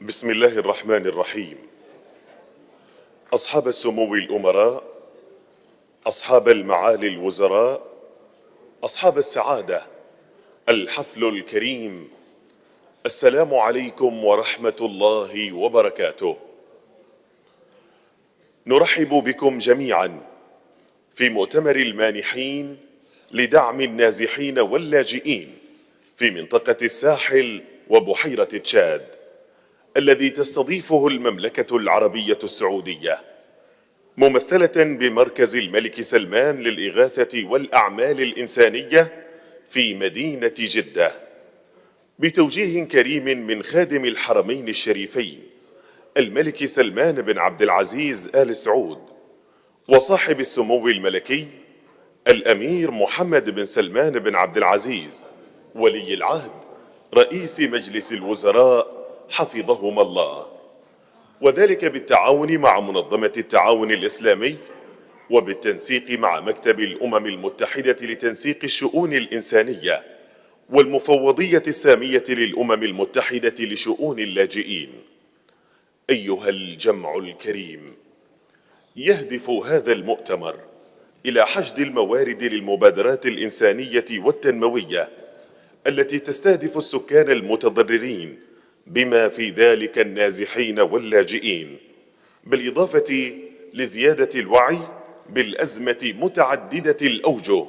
بسم الله الرحمن الرحيم. أصحاب السمو الأمراء، أصحاب المعالي الوزراء، أصحاب السعادة، الحفل الكريم، السلام عليكم ورحمة الله وبركاته. نرحب بكم جميعا في مؤتمر المانحين لدعم النازحين واللاجئين في منطقة الساحل وبحيرة تشاد، الذي تستضيفه المملكة العربية السعودية ممثلة بمركز الملك سلمان للإغاثة والأعمال الإنسانية في مدينة جدة، بتوجيه كريم من خادم الحرمين الشريفين الملك سلمان بن عبد العزيز آل سعود وصاحب السمو الملكي الأمير محمد بن سلمان بن عبد العزيز ولي العهد رئيس مجلس الوزراء حفظهما الله، وذلك بالتعاون مع منظمة التعاون الإسلامي وبالتنسيق مع مكتب الأمم المتحدة لتنسيق الشؤون الإنسانية والمفوضية السامية للأمم المتحدة لشؤون اللاجئين. أيها الجمع الكريم، يهدف هذا المؤتمر إلى حشد الموارد للمبادرات الإنسانية والتنموية التي تستهدف السكان المتضررين بما في ذلك النازحين واللاجئين، بالإضافة لزيادة الوعي بالأزمة متعددة الأوجه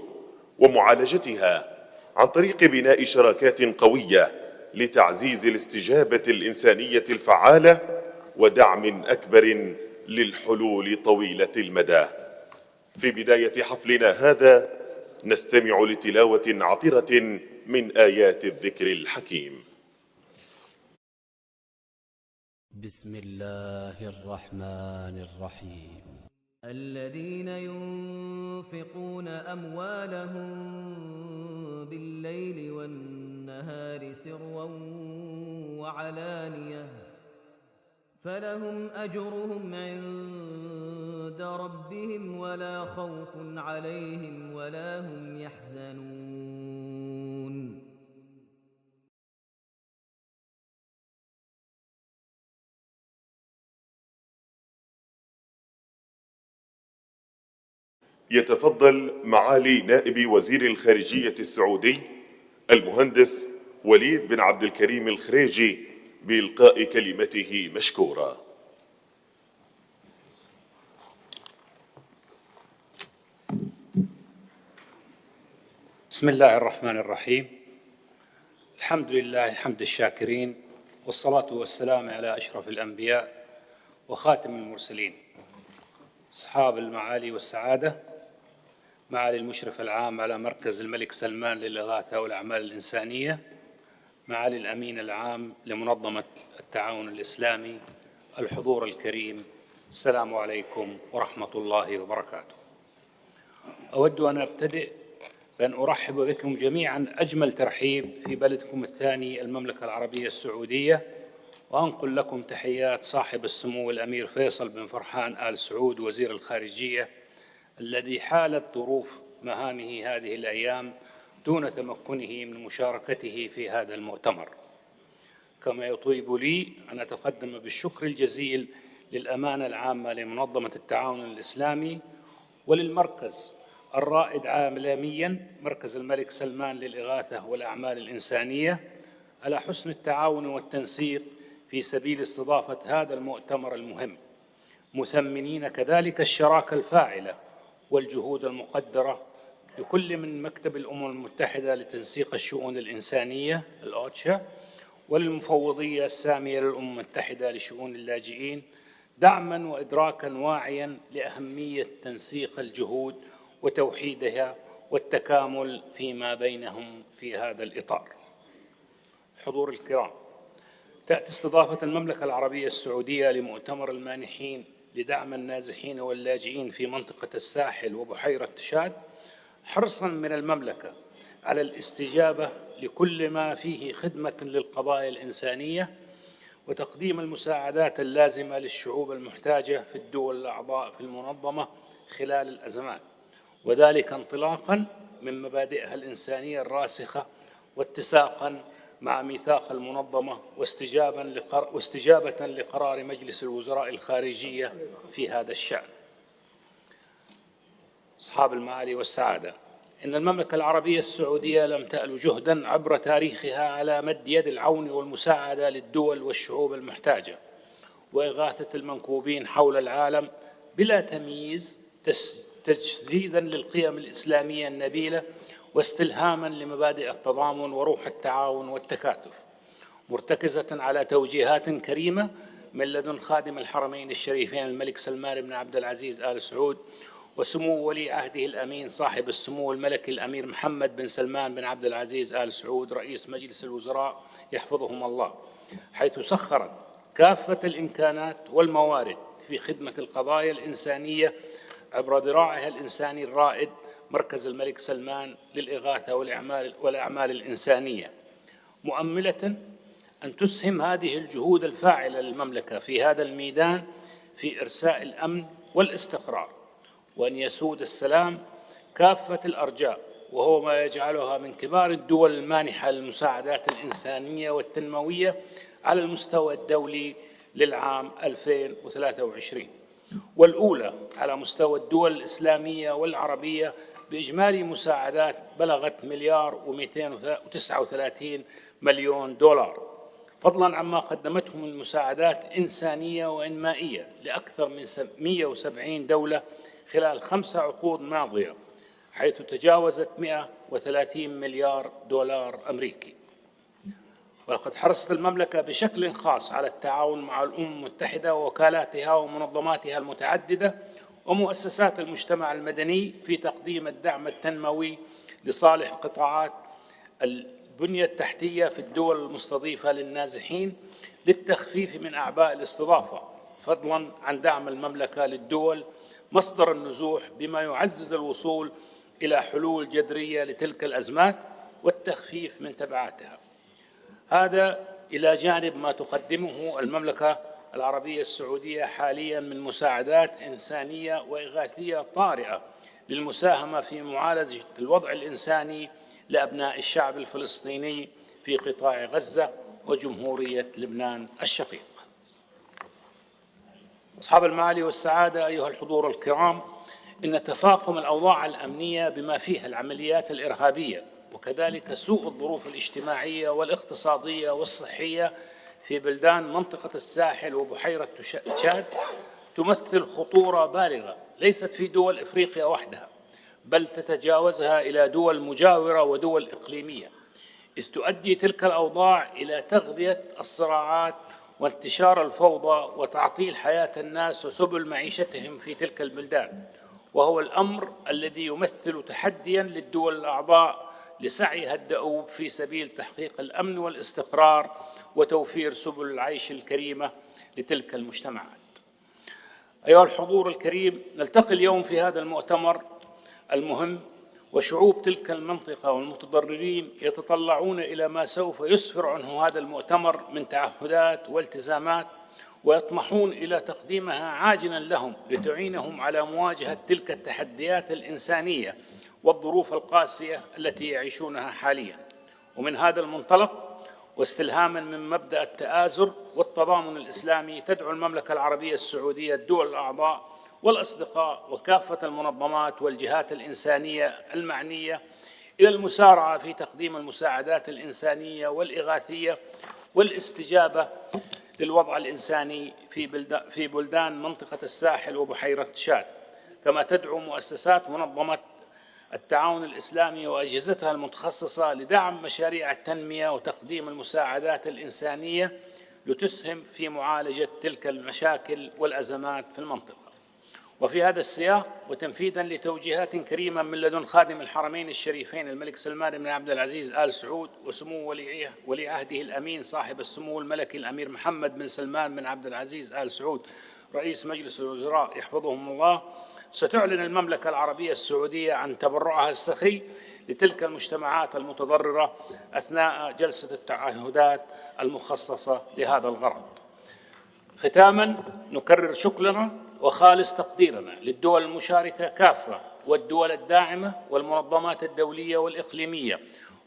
ومعالجتها عن طريق بناء شراكات قوية لتعزيز الاستجابة الإنسانية الفعالة ودعم أكبر للحلول طويلة المدى. في بداية حفلنا هذا نستمع لتلاوة عطرة من آيات الذكر الحكيم. بسم الله الرحمن الرحيم. الذين ينفقون أموالهم بالليل والنهار سرا وعلانية فلهم أجرهم عند ربهم ولا خوف عليهم ولا هم يحزنون. يتفضل معالي نائب وزير الخارجية السعودي المهندس وليد بن عبد الكريم الخريجي بإلقاء كلمته مشكورا. بسم الله الرحمن الرحيم. الحمد لله حمد الشاكرين، والصلاة والسلام على أشرف الأنبياء وخاتم المرسلين. أصحاب المعالي والسعادة، معالي المشرف العام على مركز الملك سلمان للإغاثة والأعمال الإنسانية، معالي الأمين العام لمنظمة التعاون الإسلامي، الحضور الكريم، السلام عليكم ورحمة الله وبركاته. أود أن أبتدئ بأن أرحب بكم جميعاً أجمل ترحيب في بلدكم الثاني المملكة العربية السعودية، وأنقل لكم تحيات صاحب السمو الأمير فيصل بن فرحان آل سعود وزير الخارجية، الذي حالت ظروف مهامه هذه الأيام دون تمكنه من مشاركته في هذا المؤتمر. كما يطيب لي أن أتقدم بالشكر الجزيل للأمانة العامة لمنظمة التعاون الإسلامي وللمركز الرائد عالمياً مركز الملك سلمان للإغاثة والأعمال الإنسانية على حسن التعاون والتنسيق في سبيل استضافة هذا المؤتمر المهم، مثمنين كذلك الشراكة الفاعلة والجهود المقدرة لكل من مكتب الأمم المتحدة لتنسيق الشؤون الإنسانية الأوتشا وللمفوضية السامية للأمم المتحدة لشؤون اللاجئين، دعماً وإدراكاً واعياً لأهمية تنسيق الجهود وتوحيدها والتكامل فيما بينهم في هذا الإطار. حضور الكرام، تأتي استضافة المملكة العربية السعودية لمؤتمر المانحين لدعم النازحين واللاجئين في منطقة الساحل وبحيرة تشاد حرصاً من المملكة على الاستجابة لكل ما فيه خدمة للقضايا الإنسانية وتقديم المساعدات اللازمة للشعوب المحتاجة في الدول الأعضاء في المنظمة خلال الأزمات، وذلك انطلاقاً من مبادئها الإنسانية الراسخة واتساقاً مع ميثاق المنظمة واستجابة لقرار مجلس الوزراء الخارجية في هذا الشأن. أصحاب المعالي والسعادة، إن المملكة العربية السعودية لم تأل جهداً عبر تاريخها على مد يد العون والمساعدة للدول والشعوب المحتاجة وإغاثة المنكوبين حول العالم بلا تمييز، تجسيداً للقيم الإسلامية النبيلة واستلهاماً لمبادئ التضامن وروح التعاون والتكاتف، مرتكزة على توجيهات كريمة من لدن خادم الحرمين الشريفين الملك سلمان بن عبد العزيز آل سعود وسمو ولي عهده الأمين صاحب السمو الملكي الأمير محمد بن سلمان بن عبد العزيز آل سعود رئيس مجلس الوزراء يحفظهم الله، حيث سخرت كافة الإمكانات والموارد في خدمة القضايا الإنسانية عبر ذراعها الإنساني الرائد مركز الملك سلمان للإغاثة والأعمال الإنسانية، مؤملة أن تسهم هذه الجهود الفاعلة للمملكة في هذا الميدان في إرساء الأمن والاستقرار، وأن يسود السلام كافة الأرجاء، وهو ما يجعلها من كبار الدول المانحة للمساعدات الإنسانية والتنموية على المستوى الدولي للعام 2023، والأولى على مستوى الدول الإسلامية والعربية بإجمالي مساعدات بلغت $239 مليون، فضلاً عما قدمته من مساعدات إنسانية وإنمائية لأكثر من 170 دولة خلال 5 عقود ماضية، حيث تجاوزت $130 مليار أمريكي. ولقد حرصت المملكة بشكل خاص على التعاون مع الأمم المتحدة ووكالاتها ومنظماتها المتعددة ومؤسسات المجتمع المدني في تقديم الدعم التنموي لصالح قطاعات البنية التحتية في الدول المستضيفة للنازحين للتخفيف من أعباء الاستضافة، فضلاً عن دعم المملكة للدول مصدر النزوح بما يعزز الوصول إلى حلول جذرية لتلك الأزمات والتخفيف من تبعاتها. هذا إلى جانب ما تقدمه المملكة العربية السعودية حالياً من مساعدات إنسانية وإغاثية طارئة للمساهمة في معالجة الوضع الإنساني لأبناء الشعب الفلسطيني في قطاع غزة وجمهورية لبنان الشقيق. أصحاب المعالي والسعادة، أيها الحضور الكرام، إن تفاقم الأوضاع الأمنية بما فيها العمليات الإرهابية وكذلك سوء الظروف الاجتماعية والاقتصادية والصحية في بلدان منطقة الساحل وبحيرة تشاد تمثل خطورة بالغة ليست في دول إفريقيا وحدها، بل تتجاوزها إلى دول مجاورة ودول إقليمية، إذ تؤدي تلك الأوضاع إلى تغذية الصراعات وانتشار الفوضى وتعطيل حياة الناس وسبل معيشتهم في تلك البلدان، وهو الأمر الذي يمثل تحدياً للدول الأعضاء لسعيها الدؤوب في سبيل تحقيق الأمن والاستقرار وتوفير سبل العيش الكريمة لتلك المجتمعات. أيها الحضور الكريم، نلتقي اليوم في هذا المؤتمر المهم وشعوب تلك المنطقة والمتضررين يتطلعون إلى ما سوف يسفر عنه هذا المؤتمر من تعهدات والتزامات، ويطمحون إلى تقديمها عاجلاً لهم لتعينهم على مواجهة تلك التحديات الإنسانية والظروف القاسية التي يعيشونها حالياً. ومن هذا المنطلق واستلهاماً من مبدأ التآزر والتضامن الإسلامي، تدعو المملكة العربية السعودية الدول الأعضاء والأصدقاء وكافة المنظمات والجهات الإنسانية المعنية إلى المسارعة في تقديم المساعدات الإنسانية والإغاثية والاستجابة للوضع الإنساني في بلدان منطقة الساحل وبحيرة تشاد، كما تدعو مؤسسات منظمة التعاون الإسلامي وأجهزتها المتخصصة لدعم مشاريع التنمية وتقديم المساعدات الإنسانية لتسهم في معالجة تلك المشاكل والأزمات في المنطقة. وفي هذا السياق وتنفيذاً لتوجيهات كريمة من لدن خادم الحرمين الشريفين الملك سلمان بن عبد العزيز آل سعود وسمو ولي عهده الأمين صاحب السمو الملكي الأمير محمد بن سلمان بن عبد العزيز آل سعود رئيس مجلس الوزراء يحفظهم الله، ستعلن المملكة العربية السعودية عن تبرعها السخي لتلك المجتمعات المتضررة أثناء جلسة التعهدات المخصصة لهذا الغرض. ختاماً، نكرر شكرنا وخالص تقديرنا للدول المشاركة كافة والدول الداعمة والمنظمات الدولية والإقليمية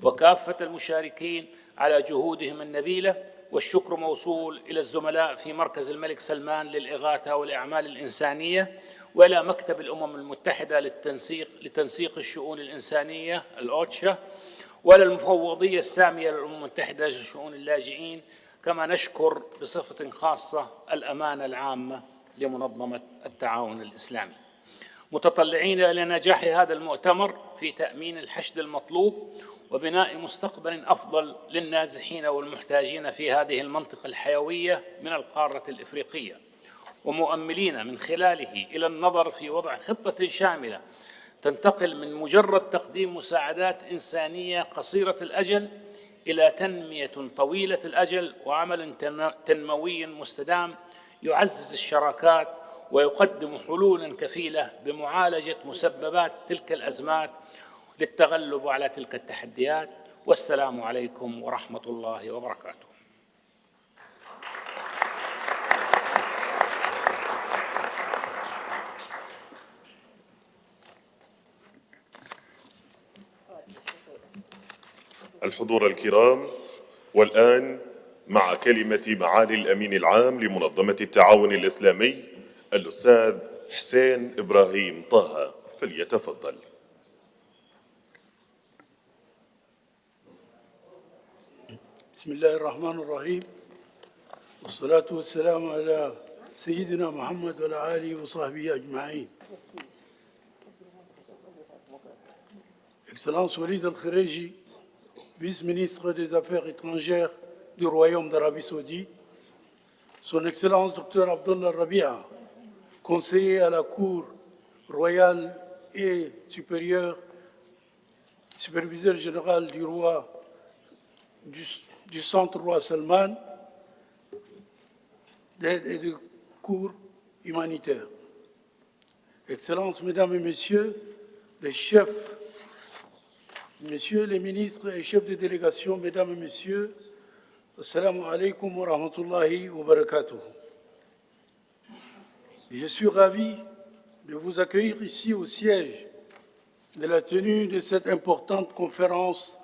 وكافة المشاركين على جهودهم النبيلة، والشكر موصول إلى الزملاء في مركز الملك سلمان للإغاثة والأعمال الإنسانية، وإلى مكتب الأمم المتحدة لتنسيق الشؤون الإنسانية الأوتشا، وإلى المفوضية السامية للأمم المتحدة لشؤون اللاجئين. كما نشكر بصفة خاصة الأمانة العامة لمنظمة التعاون الإسلامي، متطلعين إلى نجاح هذا المؤتمر في تأمين الحشد المطلوب وبناء مستقبل أفضل للنازحين والمحتاجين في هذه المنطقة الحيوية من القارة الإفريقية، ومؤملين من خلاله إلى النظر في وضع خطة شاملة تنتقل من مجرد تقديم مساعدات إنسانية قصيرة الأجل إلى تنمية طويلة الأجل وعمل تنموي مستدام يعزز الشراكات ويقدم حلولاً كفيلة بمعالجة مسببات تلك الأزمات للتغلب على تلك التحديات. والسلام عليكم ورحمة الله وبركاته. الحضور الكرام، والآن مع كلمة معالي الأمين العام لمنظمة التعاون الإسلامي الأستاذ حسين إبراهيم طه، فليتفضل. بسم الله الرحمن الرحيم، والصلاة والسلام على سيدنا محمد وعلى آله وصحبه أجمعين. Excellence Walid al-Khareji, vice-ministre des Affaires étrangères du Royaume d'Arabie Saoudite, Son Excellence Dr Abdullah Rabia, conseiller à la Cour royale et superviseur général du roi du Centre Roi Salman d'aide et de cours humanitaires. Excellences, Mesdames et Messieurs, les chefs, Messieurs les ministres et chefs de délégation, Mesdames et Messieurs, Assalamu alaikum wa rahmatullahi wa barakatuh. Je suis ravi de vous accueillir ici au siège de la tenue de cette importante conférence.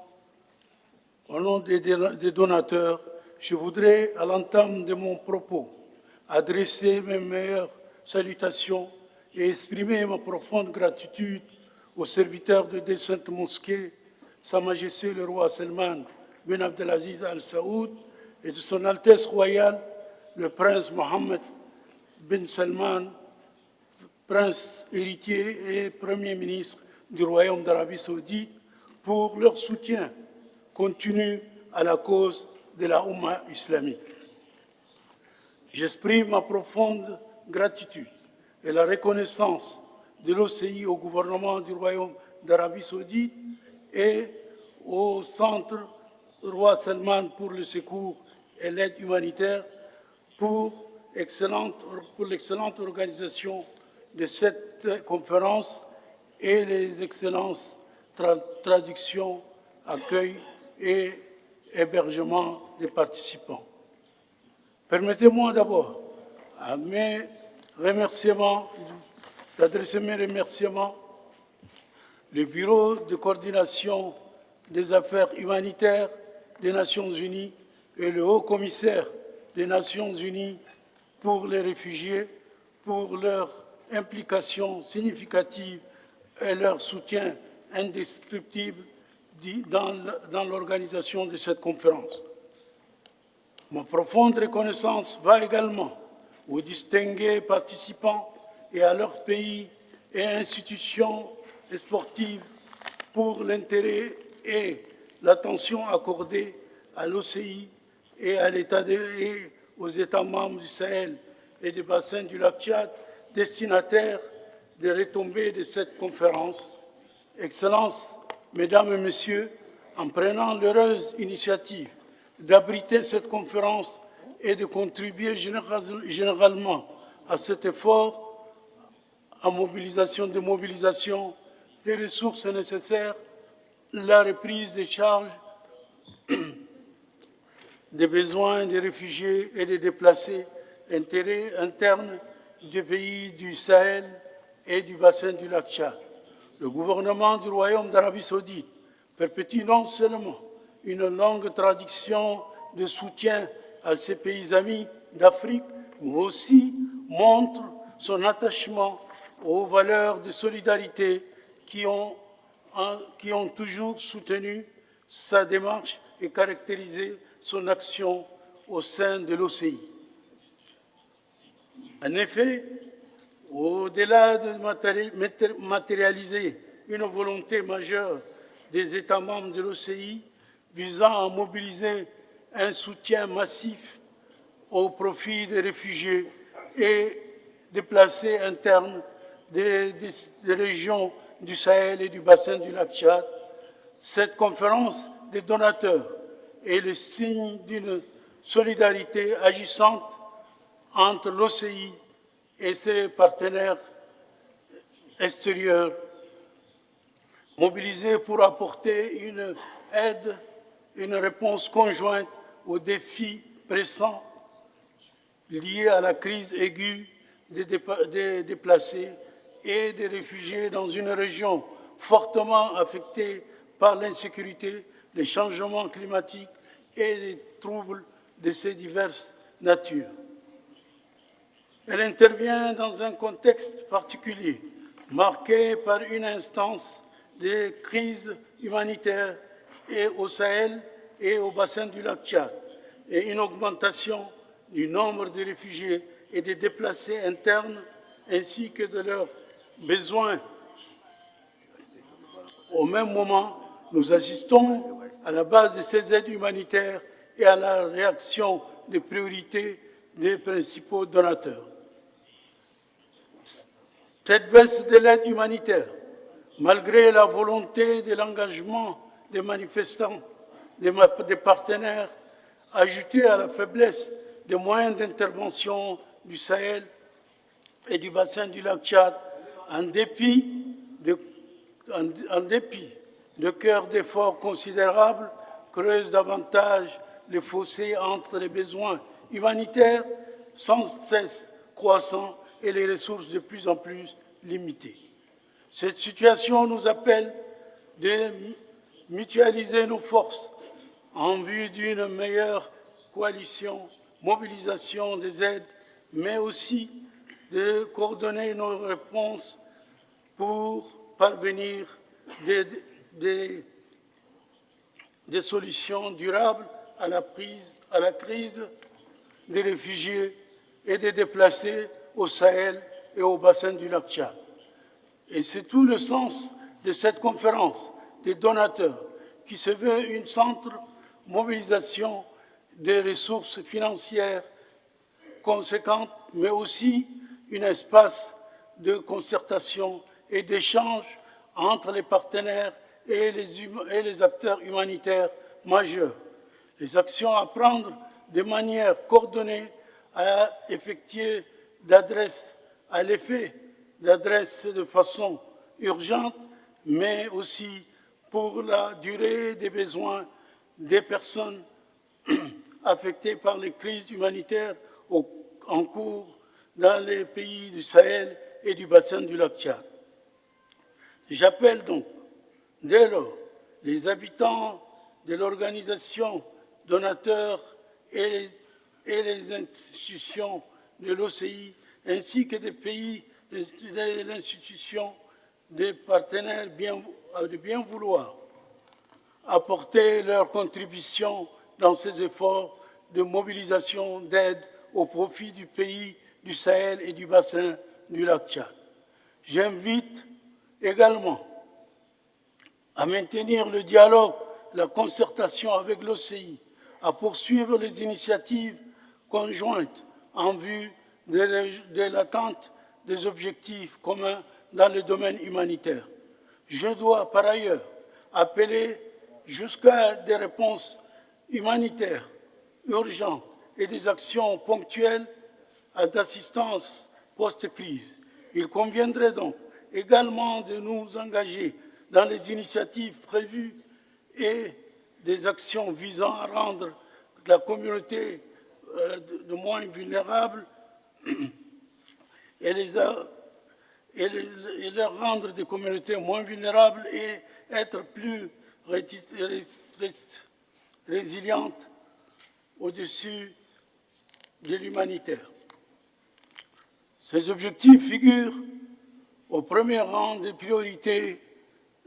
Au nom des donateurs, je voudrais, à l'entame de mon propos, adresser mes meilleures salutations et exprimer ma profonde gratitude aux serviteurs de deux saintes mosquées, Sa Majesté le roi Salman bin Abdelaziz Al Saoud et de Son Altesse royale, le prince Mohammed bin Salman, prince héritier et premier ministre du Royaume d'Arabie Saoudite, pour leur soutien continu à la cause de la Oumma islamique. J'exprime ma profonde gratitude et la reconnaissance de l'OCI au gouvernement du Royaume d'Arabie Saoudite et au Centre Roi Salman pour le secours et l'aide humanitaire pour l'excellente organisation de cette conférence et les excellentes traductions, accueil et hébergement des participants. Permettez-moi d'abord d'adresser mes remerciements au Bureau de coordination des affaires humanitaires des Nations Unies et le Haut Commissaire des Nations Unies pour les réfugiés pour leur implication significative et leur soutien indescriptible dans l'organisation de cette conférence. Ma profonde reconnaissance va également aux distingués participants et à leurs pays et institutions sportives pour l'intérêt et l'attention accordée à l'OCI et aux États membres du Sahel et du bassin du lac Tchad, destinataires des retombées de cette conférence. Excellences, Mesdames et Messieurs, en prenant l'heureuse initiative d'abriter cette conférence et de contribuer généralement à cet effort de mobilisation des ressources nécessaires, la reprise des charges des besoins des réfugiés et des déplacés internes des pays du Sahel et du bassin du lac Tchad. Le gouvernement du Royaume d'Arabie Saoudite perpétue non seulement une longue tradition de soutien à ses pays amis d'Afrique, mais aussi montre son attachement aux valeurs de solidarité qui ont toujours soutenu sa démarche et caractérisé son action au sein de l'OCI. En effet, au-delà de matérialiser une volonté majeure des États membres de l'OCI visant à mobiliser un soutien massif au profit des réfugiés et déplacés internes des régions du Sahel et du bassin du lac Tchad, cette conférence des donateurs est le signe d'une solidarité agissante entre l'OCI et ses partenaires extérieurs, mobilisés pour apporter une aide, une réponse conjointe aux défis pressants liés à la crise aiguë des déplacés et des réfugiés dans une région fortement affectée par l'insécurité, les changements climatiques et les troubles de ces diverses natures. Elle intervient dans un contexte particulier, marqué par une instance de crise humanitaire et au Sahel et au bassin du lac Tchad, et une augmentation du nombre de réfugiés et des déplacés internes, ainsi que de leurs besoins. Au même moment, nous assistons à la base de ces aides humanitaires et à la réaction des priorités des principaux donateurs. Cette baisse de l'aide humanitaire, malgré la volonté de l'engagement des manifestants, des partenaires, ajoutée à la faiblesse des moyens d'intervention du Sahel et du bassin du lac Tchad, en dépit de cœurs d'efforts considérables, creuse davantage les fossés entre les besoins humanitaires sans cesse croissants et les ressources de plus en plus limitées. Cette situation nous appelle de mutualiser nos forces en vue d'une meilleure mobilisation des aides, mais aussi de coordonner nos réponses pour parvenir des solutions durables à la crise des réfugiés et des déplacés au Sahel et au bassin du lac Tchad. Et c'est tout le sens de cette conférence des donateurs qui se veut une centre mobilisation des ressources financières conséquentes, mais aussi un espace de concertation et d'échange entre les partenaires et les acteurs humanitaires majeurs. Les actions à prendre de manière coordonnée à effectuer à l'effet d'adresse de façon urgente, mais aussi pour la durée des besoins des personnes affectées par les crises humanitaires en cours dans les pays du Sahel et du bassin du lac Tchad. J'appelle donc, dès lors, les habitants de l'organisation donateurs et les institutions de l'OCI, ainsi que des pays, de l'institution des partenaires de bien vouloir apporter leur contribution dans ces efforts de mobilisation d'aide au profit du pays du Sahel et du bassin du lac Tchad. J'invite également à maintenir le dialogue, la concertation avec l'OCI, à poursuivre les initiatives conjointes en vue de l'atteinte des objectifs communs dans le domaine humanitaire. Je dois par ailleurs appeler jusqu'à des réponses humanitaires urgentes et des actions ponctuelles d'assistance post-crise. Il conviendrait donc également de nous engager dans les initiatives prévues et des actions visant à rendre la communauté de moins vulnérable et leur rendre des communautés moins vulnérables et être plus résiliente au-dessus de l'humanitaire. Ces objectifs figurent au premier rang des priorités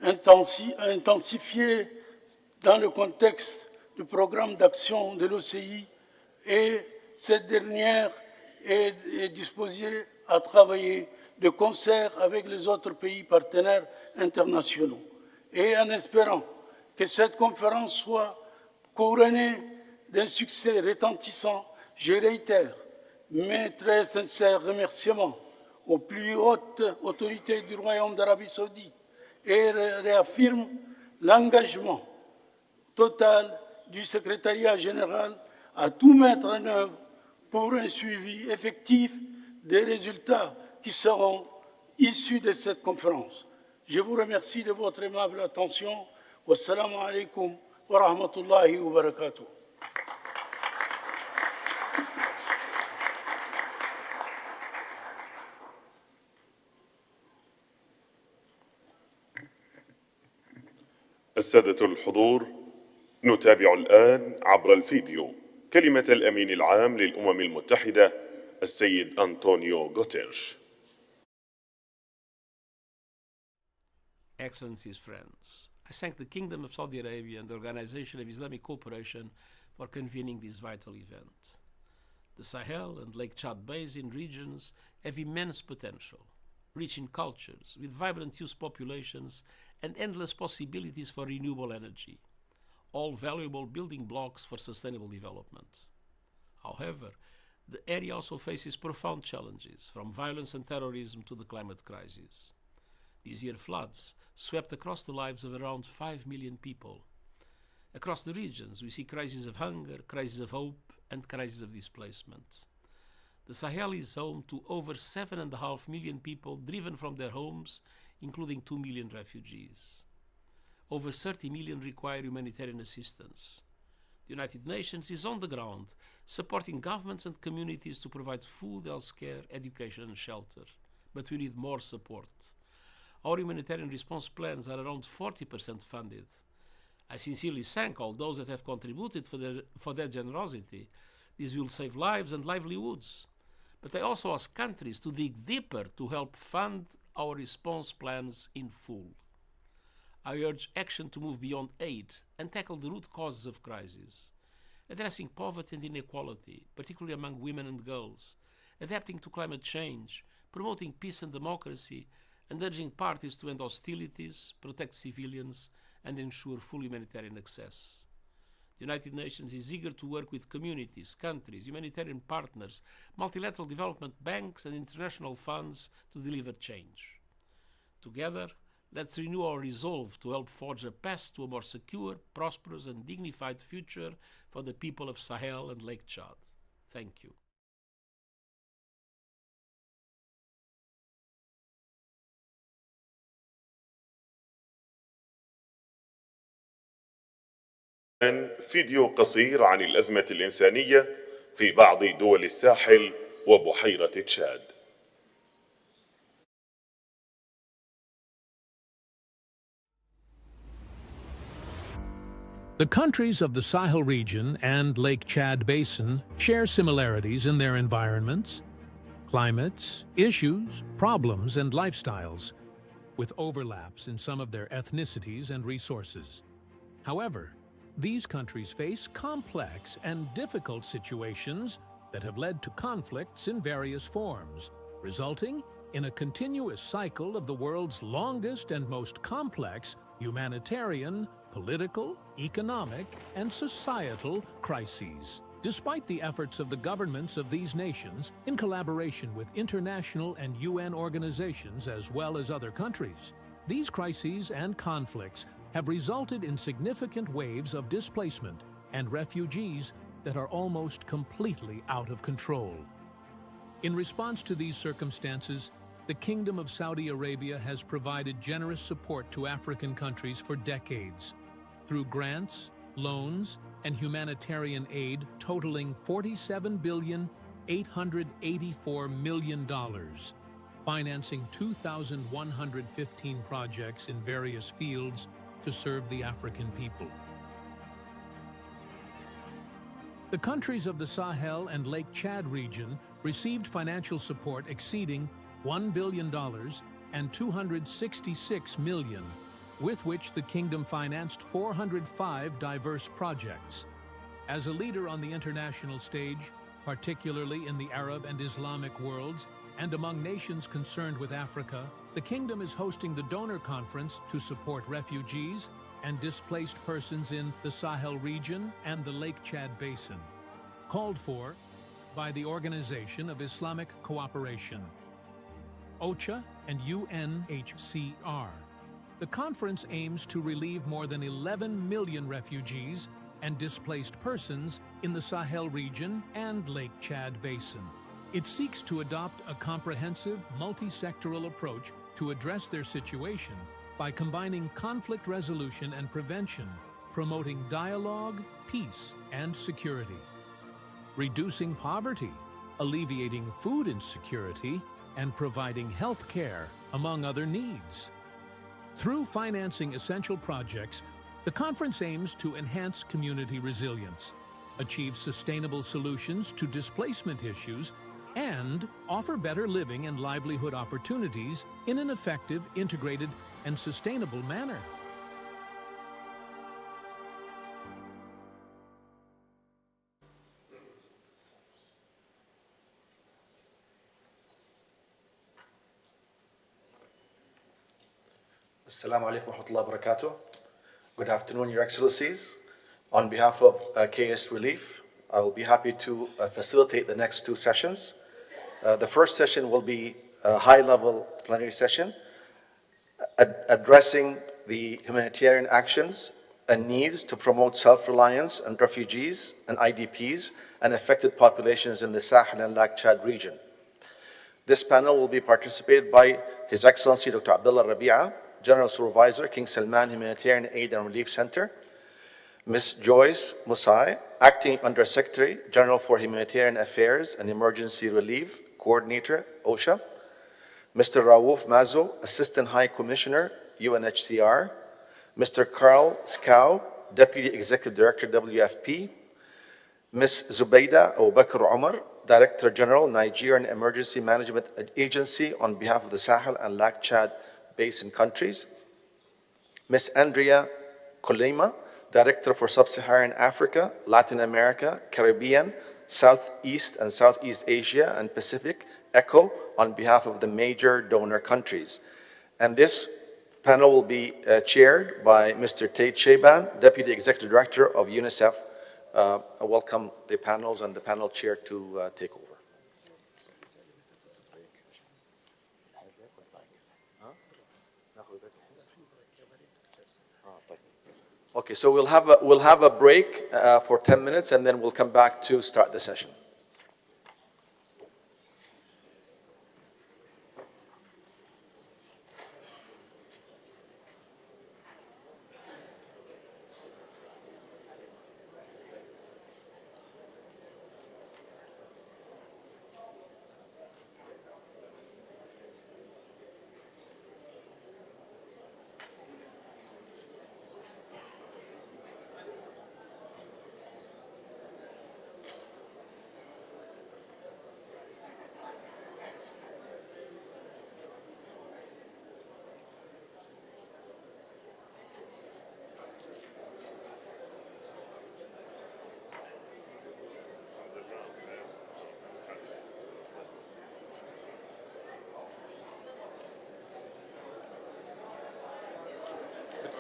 intensifiées dans le contexte du programme d'action de l'OCI, et cette dernière est disposée à travailler de concert avec les autres pays partenaires internationaux. Et en espérant que cette conférence soit couronnée d'un succès retentissant, je réitère mes très sincères remerciements aux plus hautes autorités du Royaume d'Arabie saoudite et réaffirme l'engagement total du secrétariat général à tout mettre en œuvre pour un suivi effectif des résultats qui seront issus de cette conférence. Je vous remercie de votre aimable attention. Wassalamu alaikum wa rahmatullahi wa barakatuh. السادة الحضور، نتابع الآن عبر الفيديو كلمة الأمين العام للأمم المتحدة السيد أنطونيو غوتيرش. Excellencies, friends, I thank the Kingdom of Saudi Arabia and the Organization of Islamic Cooperation for convening this vital event. The Sahel and Lake Chad Basin regions have immense potential, rich in cultures, with vibrant youth populations and endless possibilities for renewable energy, all valuable building blocks for sustainable development. However, the area also faces profound challenges, from violence and terrorism to the climate crisis. This year, floods swept across the lives of around 5 million people. Across the regions, we see crises of hunger, crises of hope, and crises of displacement. The Sahel is home to over 7.5 million people driven from their homes, including 2 million refugees. Over 30 million require humanitarian assistance. The United Nations is on the ground, supporting governments and communities to provide food, healthcare, education, and shelter. But we need more support. Our humanitarian response plans are around 40% funded. I sincerely thank all those that have contributed for their generosity. This will save lives and livelihoods. But I also ask countries to dig deeper to help fund our response plans in full. I urge action to move beyond aid and tackle the root causes of crisis, addressing poverty and inequality, particularly among women and girls, adapting to climate change, promoting peace and democracy, and urging parties to end hostilities, protect civilians, and ensure full humanitarian access. The United Nations is eager to work with communities, countries, humanitarian partners, multilateral development banks, and international funds to deliver change. Together, let's renew our resolve to help forge a path to a more secure, prosperous, and dignified future for the people of Sahel and Lake Chad. Thank you. الآن فيديو قصير عن الأزمة الإنسانية في بعض دول الساحل وبحيرة تشاد. The countries of the Sahel region and Lake Chad Basin share similarities in their environments, climates, issues, problems, and lifestyles, with overlaps in some of their ethnicities and resources. However, these countries face complex and difficult situations that have led to conflicts in various forms, resulting in a continuous cycle of the world's longest and most complex humanitarian, political, economic, and societal crises. Despite the efforts of the governments of these nations, in collaboration with international and UN organizations as well as other countries, these crises and conflicts have resulted in significant waves of displacement and refugees that are almost completely out of control. In response to these circumstances, the Kingdom of Saudi Arabia has provided generous support to African countries for decades, through grants, loans, and humanitarian aid totaling $47,884 million, financing 2,115 projects in various fields to serve the African people. The countries of the Sahel and Lake Chad region received financial support exceeding $1 billion and $266 million, with which the kingdom financed 405 diverse projects. As a leader on the international stage, particularly in the Arab and Islamic worlds, and among nations concerned with Africa, the kingdom is hosting the Donor Conference to support refugees and displaced persons in the Sahel region and the Lake Chad Basin, called for by the Organization of Islamic Cooperation, OCHA and UNHCR. The conference aims to relieve more than 11 million refugees and displaced persons in the Sahel region and Lake Chad Basin. It seeks to adopt a comprehensive, multi-sectoral approach to address their situation by combining conflict resolution and prevention, promoting dialogue, peace, and security, reducing poverty, alleviating food insecurity, and providing health care, among other needs. Through financing essential projects, the conference aims to enhance community resilience, achieve sustainable solutions to displacement issues, and offer better living and livelihood opportunities in an effective, integrated, and sustainable manner. Assalamu alaikum wa rahmatullahi wa barakatuh. Good afternoon, Your Excellencies. On behalf of KS Relief, I will be happy to facilitate the next two sessions. The first session will be a high-level plenary session addressing the humanitarian actions and needs to promote self-reliance on refugees and IDPs and affected populations in the Sahel and Lake Chad region. This panel will be participated by His Excellency Dr. Abdullah Rabi'a, General Supervisor, King Salman Humanitarian Aid and Relief Center, Ms. Joyce Musai, Acting Under Secretary General for Humanitarian Affairs and Emergency Relief, Coordinator, OSHA, Mr. Raouf Mazo, Assistant High Commissioner, UNHCR, Mr. Carl Skow, Deputy Executive Director, WFP, Ms. Zubayda Abu Bakr Omar, Director General, Nigerian Emergency Management Agency on behalf of the Sahel and Lake Chad Basin countries, Ms. Andrea Kolema, Director for Sub-Saharan Africa, Latin America, Caribbean, Southeast and Southeast Asia and Pacific, ECHO, on behalf of the major donor countries. And this panel will be chaired by Mr. Tate Shaban, Deputy Executive Director of UNICEF. I welcome the panels and the panel chair to take over. Okay, so we'll have a break for 10 minutes and then we'll come back to start the session.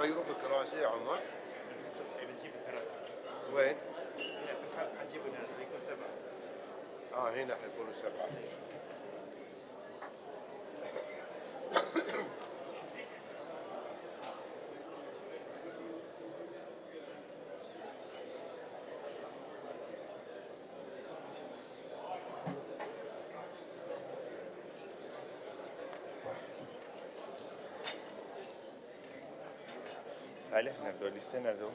غيروا بالكراسي يا عمر. بنجيب الكراسي. وين؟ هنا في الخلف حنجيبوا هنا حيكون 7. هنا حيكونوا 7. عليه هذول السنة ذو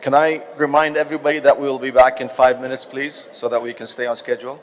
Can I remind everybody that we will be back in 5 minutes, please, so that we can stay on schedule?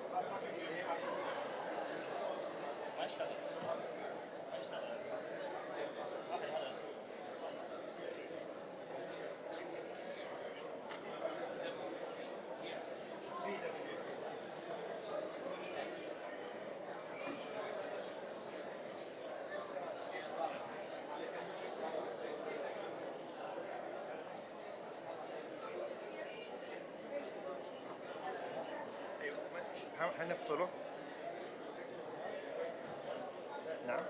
هنفصله. نعم.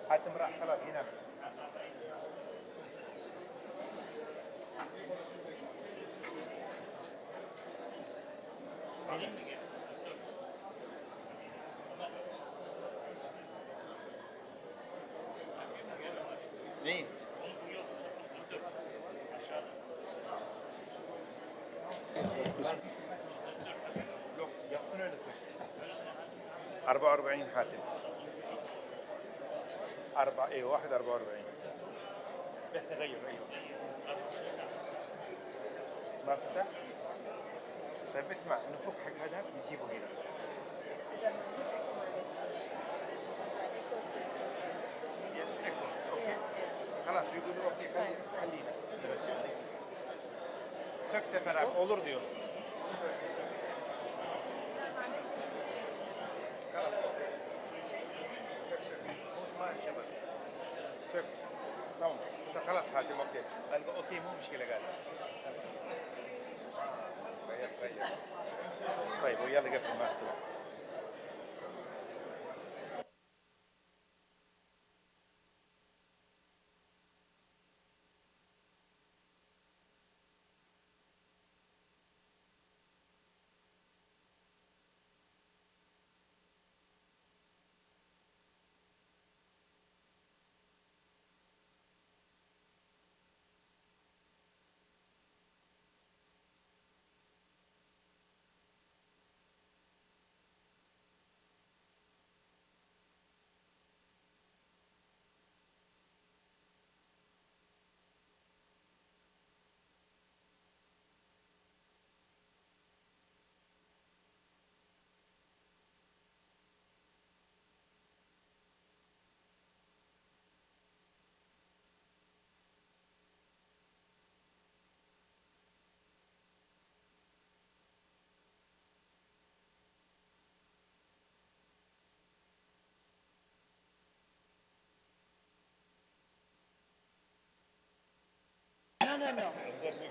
حاتم راح خلاص هنا. مين؟ لو يقتنون الفلوس 44 حاتم 4 اي 1 44 تغير ايوه ما فتح. طيب اسمع نفك حق هذا نجيبه هنا. اوكي خلاص بيقولوا اوكي خلينا sök Sefer abi olur diyor. sök tamam خلاص حاتم اوكي قال اوكي مو مشكله قال غير طيب ويلا قفل مع السلامه. No. This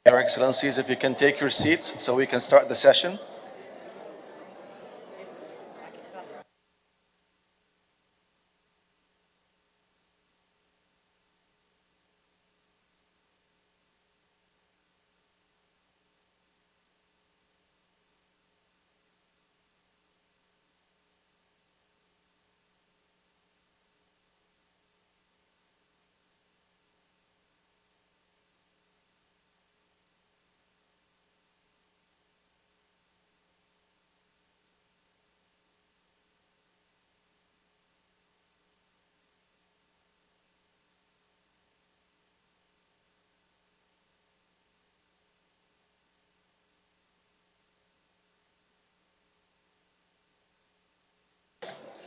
Your Excellencies, if you can take your seats so we can start the session.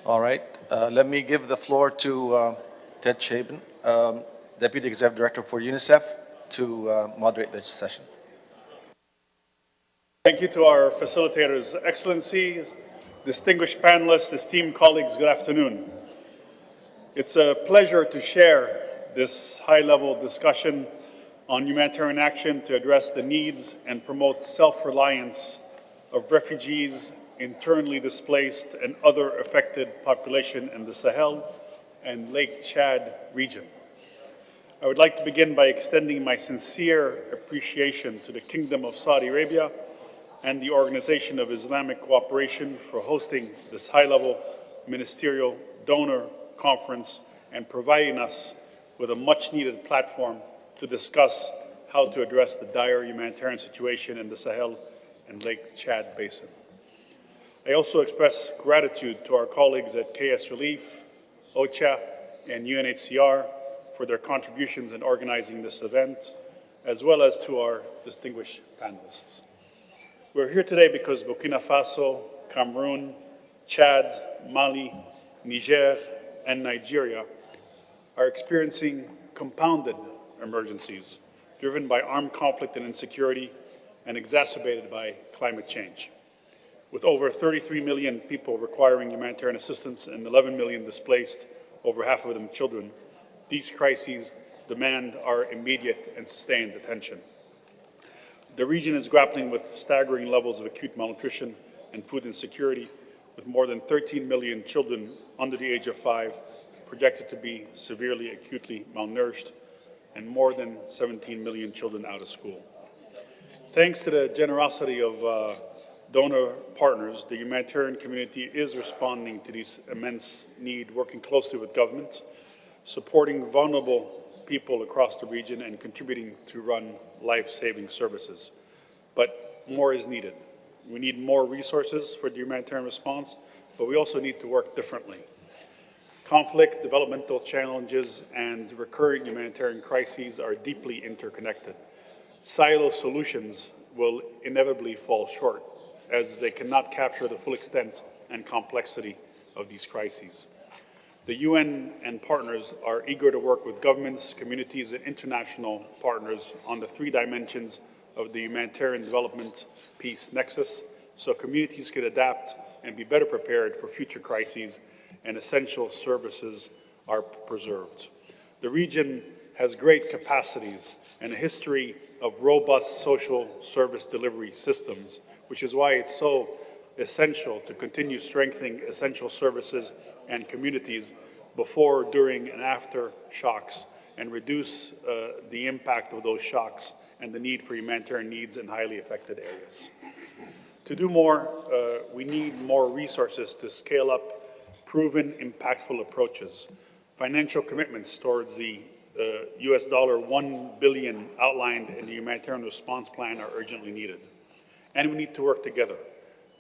All right, let me give the floor to Ted Chabin, Deputy Executive Director for UNICEF, to moderate this session. Thank you to our facilitators, Excellencies, distinguished panelists, esteemed colleagues, good afternoon. It's a pleasure to share this high-level discussion on humanitarian action to address the needs and promote self-reliance of refugees, internally displaced, and other affected population in the Sahel and Lake Chad region. I would like to begin by extending my sincere appreciation to the Kingdom of Saudi Arabia and the Organization of Islamic Cooperation for hosting this high-level ministerial donor conference and providing us with a much-needed platform to discuss how to address the dire humanitarian situation in the Sahel and Lake Chad Basin. I also express gratitude to our colleagues at KS Relief, OCHA, and UNHCR for their contributions in organizing this event, as well as to our distinguished panelists. We're here today because Burkina Faso, Cameroon, Chad, Mali, Niger, and Nigeria are experiencing compounded emergencies driven by armed conflict and insecurity and exacerbated by climate change. With over 33 million people requiring humanitarian assistance and 11 million displaced, over half of them children, these crises demand our immediate and sustained attention. The region is grappling with staggering levels of acute malnutrition and food insecurity, with more than 13 million children under the age of 5 projected to be severely acutely malnourished, and more than 17 million children out of school. Thanks to the generosity of donor partners, the humanitarian community is responding to this immense need, working closely with governments, supporting vulnerable people across the region, and contributing to run life-saving services. But more is needed. We need more resources for the humanitarian response, but we also need to work differently. Conflict, developmental challenges, and recurring humanitarian crises are deeply interconnected. Silo solutions will inevitably fall short, as they cannot capture the full extent and complexity of these crises. The UN and partners are eager to work with governments, communities, and international partners on the 3 dimensions of the humanitarian development peace nexus, so communities can adapt and be better prepared for future crises and essential services are preserved. The region has great capacities and a history of robust social service delivery systems, which is why it's so essential to continue strengthening essential services and communities before, during, and after shocks, and reduce the impact of those shocks and the need for humanitarian needs in highly affected areas. To do more, we need more resources to scale up proven, impactful approaches. Financial commitments towards the US $1 billion outlined in the humanitarian response plan are urgently needed. And we need to work together.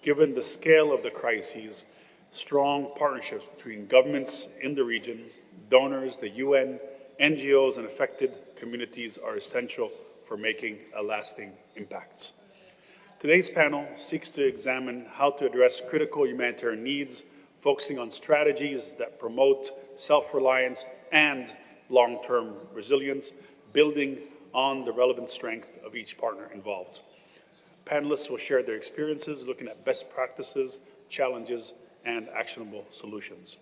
Given the scale of the crises, strong partnerships between governments in the region, donors, the UN, NGOs, and affected communities are essential for making a lasting impact. Today's panel seeks to examine how to address critical humanitarian needs, focusing on strategies that promote self-reliance and long-term resilience, building on the relevant strength of each partner involved. Panelists will share their experiences, looking at best practices, challenges, and actionable solutions.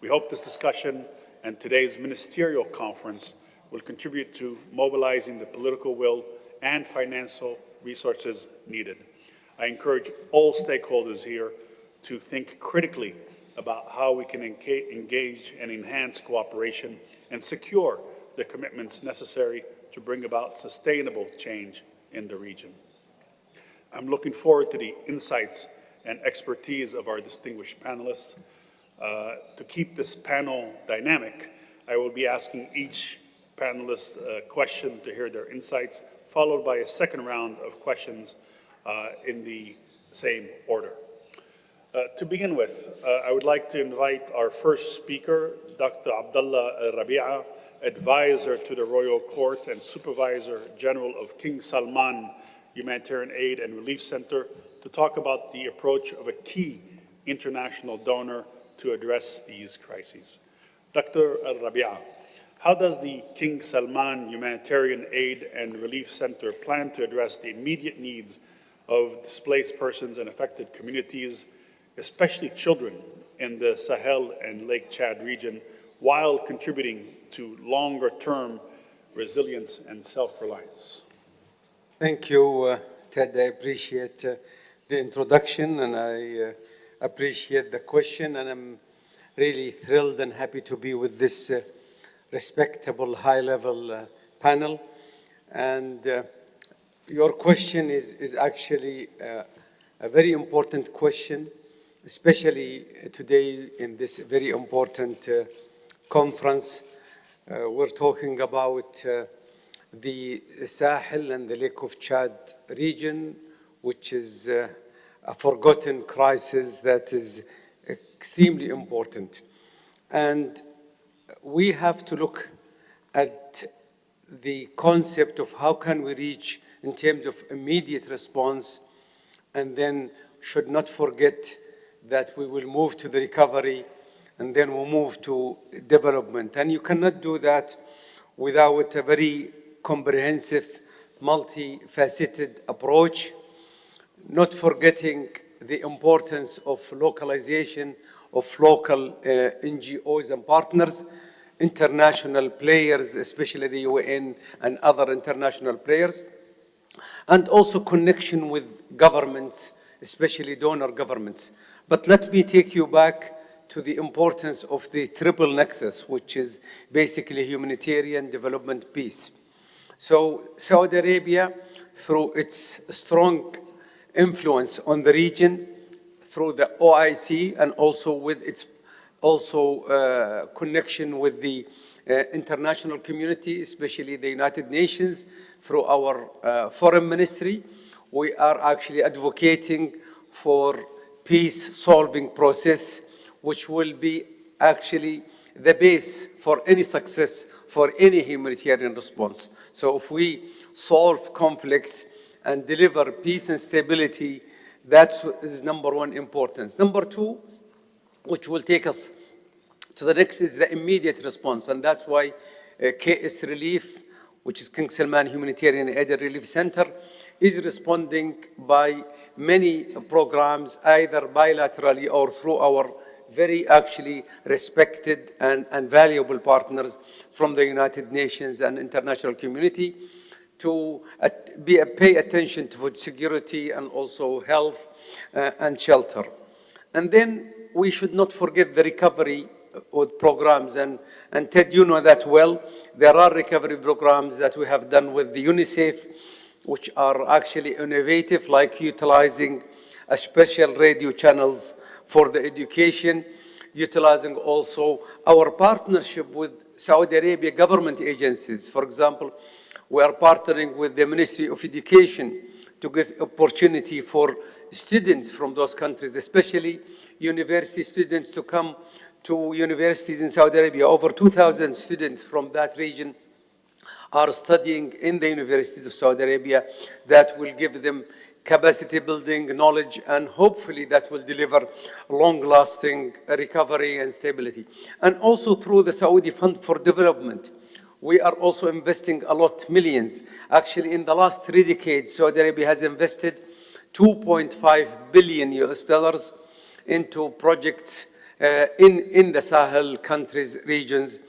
We hope this discussion and today's ministerial conference will contribute to mobilizing the political will and financial resources needed. I encourage all stakeholders here to think critically about how we can engage and enhance cooperation and secure the commitments necessary to bring about sustainable change in the region. I'm looking forward to the insights and expertise of our distinguished panelists. To keep this panel dynamic, I will be asking each panelist a question to hear their insights, followed by a second round of questions in the same order. To begin with, I would like to invite our first speaker, Dr. Abdullah Rabi'a, advisor to the Royal Court and Supervisor General of King Salman Humanitarian Aid and Relief Center, to talk about the approach of a key international donor to address these crises. Dr. Rabi'a, how does the King Salman Humanitarian Aid and Relief Center plan to address the immediate needs of displaced persons and affected communities, especially children in the Sahel and Lake Chad region, while contributing to longer-term resilience, and self-reliance. Thank you, Ted. I appreciate the introduction, and I appreciate the question, and I'm really thrilled and happy to be with this respectable, high-level panel. And your question is actually a very important question, especially today in this very important conference. We're talking about the Sahel and the Lake of Chad region, which is a forgotten crisis that is extremely important. And we have to look at the concept of how can we reach in terms of immediate response, and then should not forget that we will move to the recovery and then we'll move to development. And you cannot do that without a very comprehensive, multifaceted approach, not forgetting the importance of localization of local NGOs and partners, international players, especially the UN and other international players, and also connection with governments, especially donor governments. But let me take you back to the importance of the triple nexus, which is basically humanitarian, development, peace. So Saudi Arabia, through its strong influence on the region, through the OIC, and also with its connection with the international community, especially the United Nations, through our foreign ministry, we are actually advocating for peace-solving process, which will be actually the base for any success for any humanitarian response. So if we solve conflicts and deliver peace and stability, that is number one importance. Number two, which will take us to the next, is the immediate response. And that's why KS Relief, which is King Salman Humanitarian Aid and Relief Center, is responding by many programs, either bilaterally or through our very actually respected and valuable partners from the United Nations and international community to pay attention to food security and also health and shelter. And then we should not forget the recovery programs. And Ted, you know that well. There are recovery programs that we have done with the UNICEF, which are actually innovative, like utilizing a special radio channels for the education, utilizing also our partnership with Saudi Arabia government agencies. For example, we are partnering with the Ministry of Education to give opportunity for students from those countries, especially university students, to come to universities in Saudi Arabia. Over 2,000 students from that region are studying in the universities of Saudi Arabia. That will give them capacity building, knowledge, and hopefully that will deliver long-lasting recovery and stability. And also through the Saudi Fund for Development, we are also investing a lot, millions. Actually, in the last 3 decades, Saudi Arabia has invested $2.5 billion into projects in the Sahel countries, regions,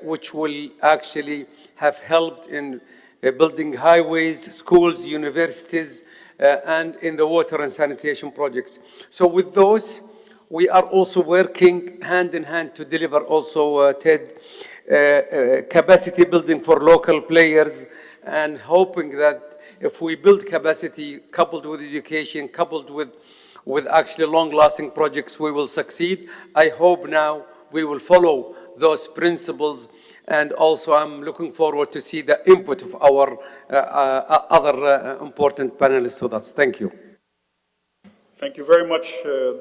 which will actually have helped in building highways, schools, universities, and in the water and sanitation projects. So with those, we are also working hand in hand to deliver also, Ted, capacity building for local players, and hoping that if we build capacity coupled with education, coupled with actually long-lasting projects, we will succeed. I hope now we will follow those principles, and also I'm looking forward to see the input of our other important panelists with us. Thank you. Thank you very much,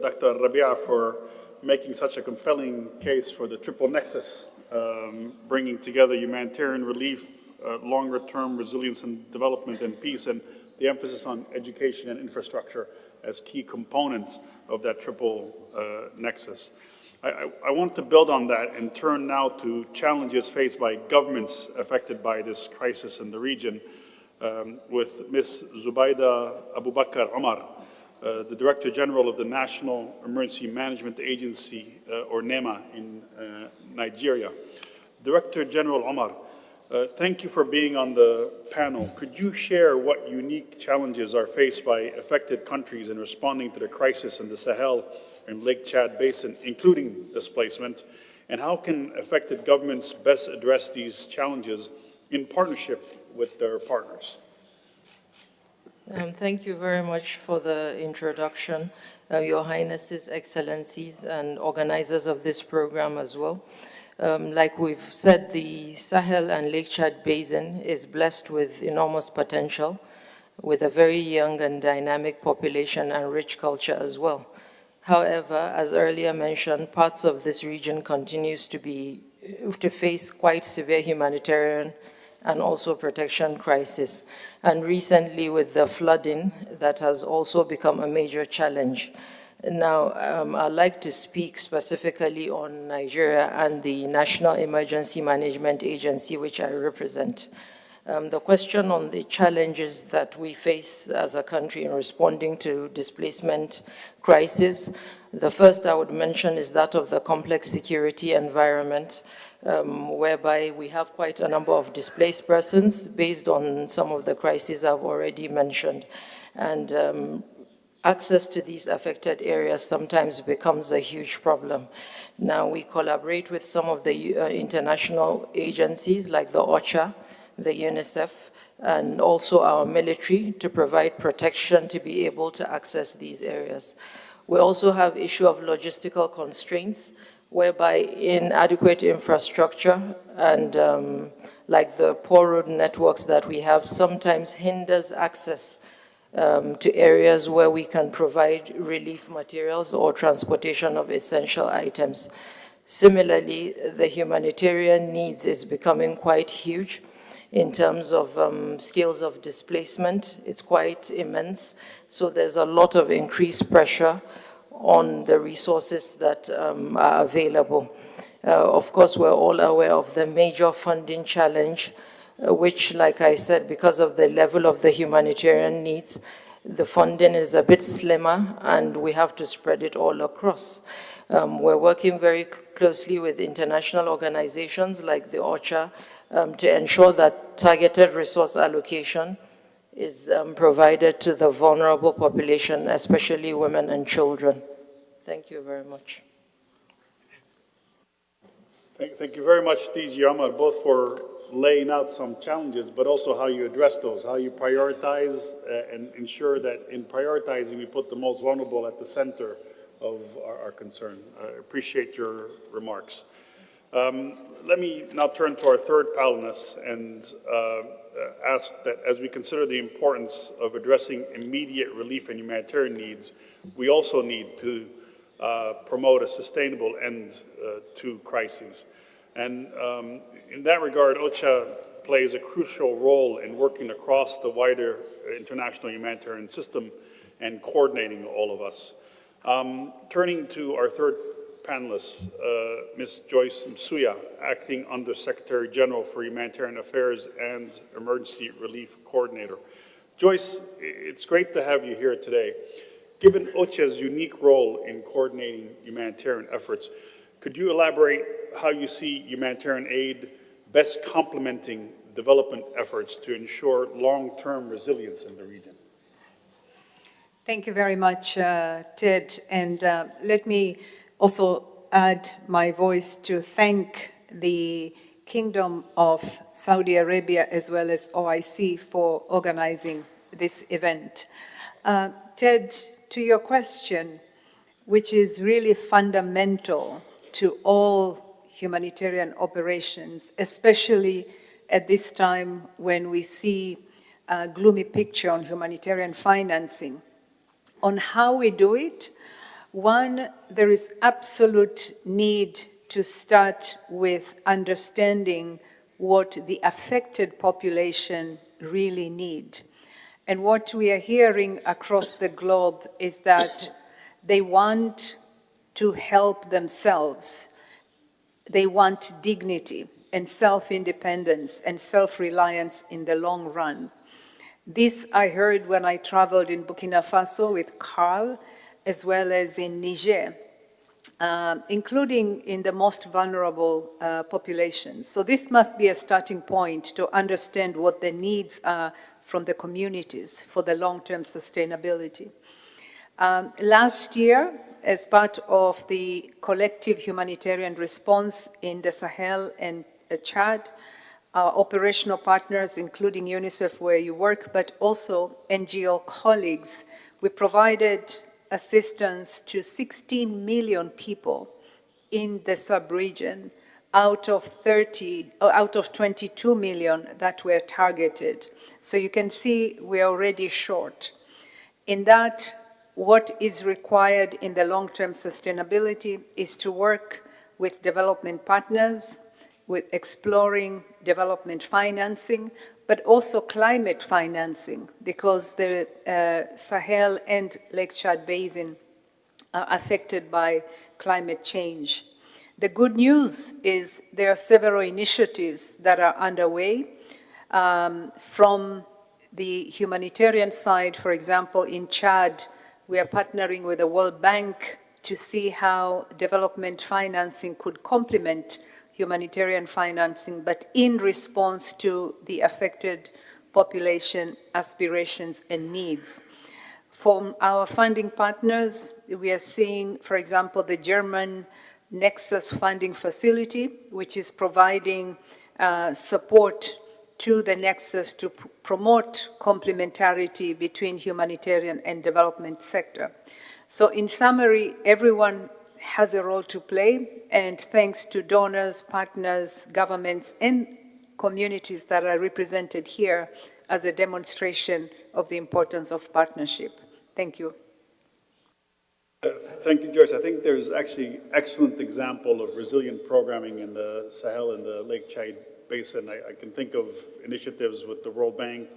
Dr. Rabia, for making such a compelling case for the triple nexus, bringing together humanitarian relief, longer-term resilience and development and peace, and the emphasis on education and infrastructure as key components of that triple nexus. I want to build on that and turn now to challenges faced by governments affected by this crisis in the region, with Ms. Zubaida Abu Bakr Omar, the Director General of the National Emergency Management Agency, or NEMA, in Nigeria. Director General Omar, Thank you for being on the panel. Could you share what unique challenges are faced by affected countries in responding to the crisis in the Sahel and Lake Chad Basin, including displacement, and how can affected governments best address these challenges in partnership with their partners? Thank you very much for the introduction, Your Highnesses, Excellencies, and organizers of this program as well. Like we've said, the Sahel and Lake Chad Basin is blessed with enormous potential, with a very young and dynamic population and rich culture as well. However, as earlier mentioned, parts of this region continues to face quite severe humanitarian and also protection crisis. And recently with the flooding, that has also become a major challenge. Now, I'd like to speak specifically on Nigeria and the National Emergency Management Agency, which I represent. The question on the challenges that we face as a country in responding to displacement crisis, the first I would mention is that of the complex security environment, whereby we have quite a number of displaced persons based on some of the crises I've already mentioned. And access to these affected areas sometimes becomes a huge problem. Now, we collaborate with some of the international agencies like the OCHA, the UNICEF, and also our military to provide protection to be able to access these areas. We also have issue of logistical constraints, whereby inadequate infrastructure and like the poor road networks that we have sometimes hinders access to areas where we can provide relief materials or transportation of essential items. Similarly, the humanitarian needs is becoming quite huge in terms of scales of displacement. It's quite immense. So there's a lot of increased pressure on the resources that are available. Of course, we're all aware of the major funding challenge, which, like I said, because of the level of the humanitarian needs, the funding is a bit slimmer and we have to spread it all across. We're working very closely with international organizations like the OCHA to ensure that targeted resource allocation is provided to the vulnerable population, especially women and children. Thank you very much. Thank you very much, DG Ahmad, both for laying out some challenges, but also how you address those, how you prioritize and ensure that in prioritizing, we put the most vulnerable at the center of our concern. I appreciate your remarks. Let me now turn to our third panelist and ask that as we consider the importance of addressing immediate relief and humanitarian needs, we also need to promote a sustainable end to crises. And in that regard, OCHA plays a crucial role in working across the wider international humanitarian system and coordinating all of us. Turning to our third panelist, Ms. Joyce Msuya, Acting Under Secretary General for Humanitarian Affairs and Emergency Relief Coordinator. Joyce, it's great to have you here today. Given OCHA's unique role in coordinating humanitarian efforts, could you elaborate how you see humanitarian aid best complementing development efforts to ensure long-term resilience in the region? Thank you very much, Ted. And let me also add my voice to thank the Kingdom of Saudi Arabia as well as OIC for organizing this event. Ted, to your question, which is really fundamental to all humanitarian operations, especially at this time when we see a gloomy picture on humanitarian financing. On how we do it, one, there is absolute need to start with understanding what the affected population really need. And what we are hearing across the globe is that they want to help themselves. They want dignity and self-independence and self-reliance in the long run. This I heard when I traveled in Burkina Faso with Carl, as well as in Niger. including in the most vulnerable populations. So this must be a starting point to understand what the needs are from the communities for the long-term sustainability. Last year, as part of the collective humanitarian response in the Sahel and Chad, our operational partners, including UNICEF where you work, but also NGO colleagues, we provided assistance to 16 million people in the sub-region out of 22 million that were targeted. So you can see we're already short. In that, what is required in the long-term sustainability is to work with development partners, with exploring development financing, but also climate financing, because the Sahel and Lake Chad Basin are affected by climate change. The good news is there are several initiatives that are underway. From the humanitarian side, for example, in Chad, we are partnering with the World Bank to see how development financing could complement humanitarian financing, but in response to the affected population aspirations and needs. From our funding partners, we are seeing, for example, the German Nexus funding facility, which is providing support to the Nexus to promote complementarity between humanitarian and development sector. So in summary, everyone has a role to play, and thanks to donors, partners, governments, and communities that are represented here as a demonstration of the importance of partnership. Thank you. Thank you, Joyce. I think there's actually excellent example of resilient programming in the Sahel and the Lake Chad Basin. I can think of initiatives with the World Bank,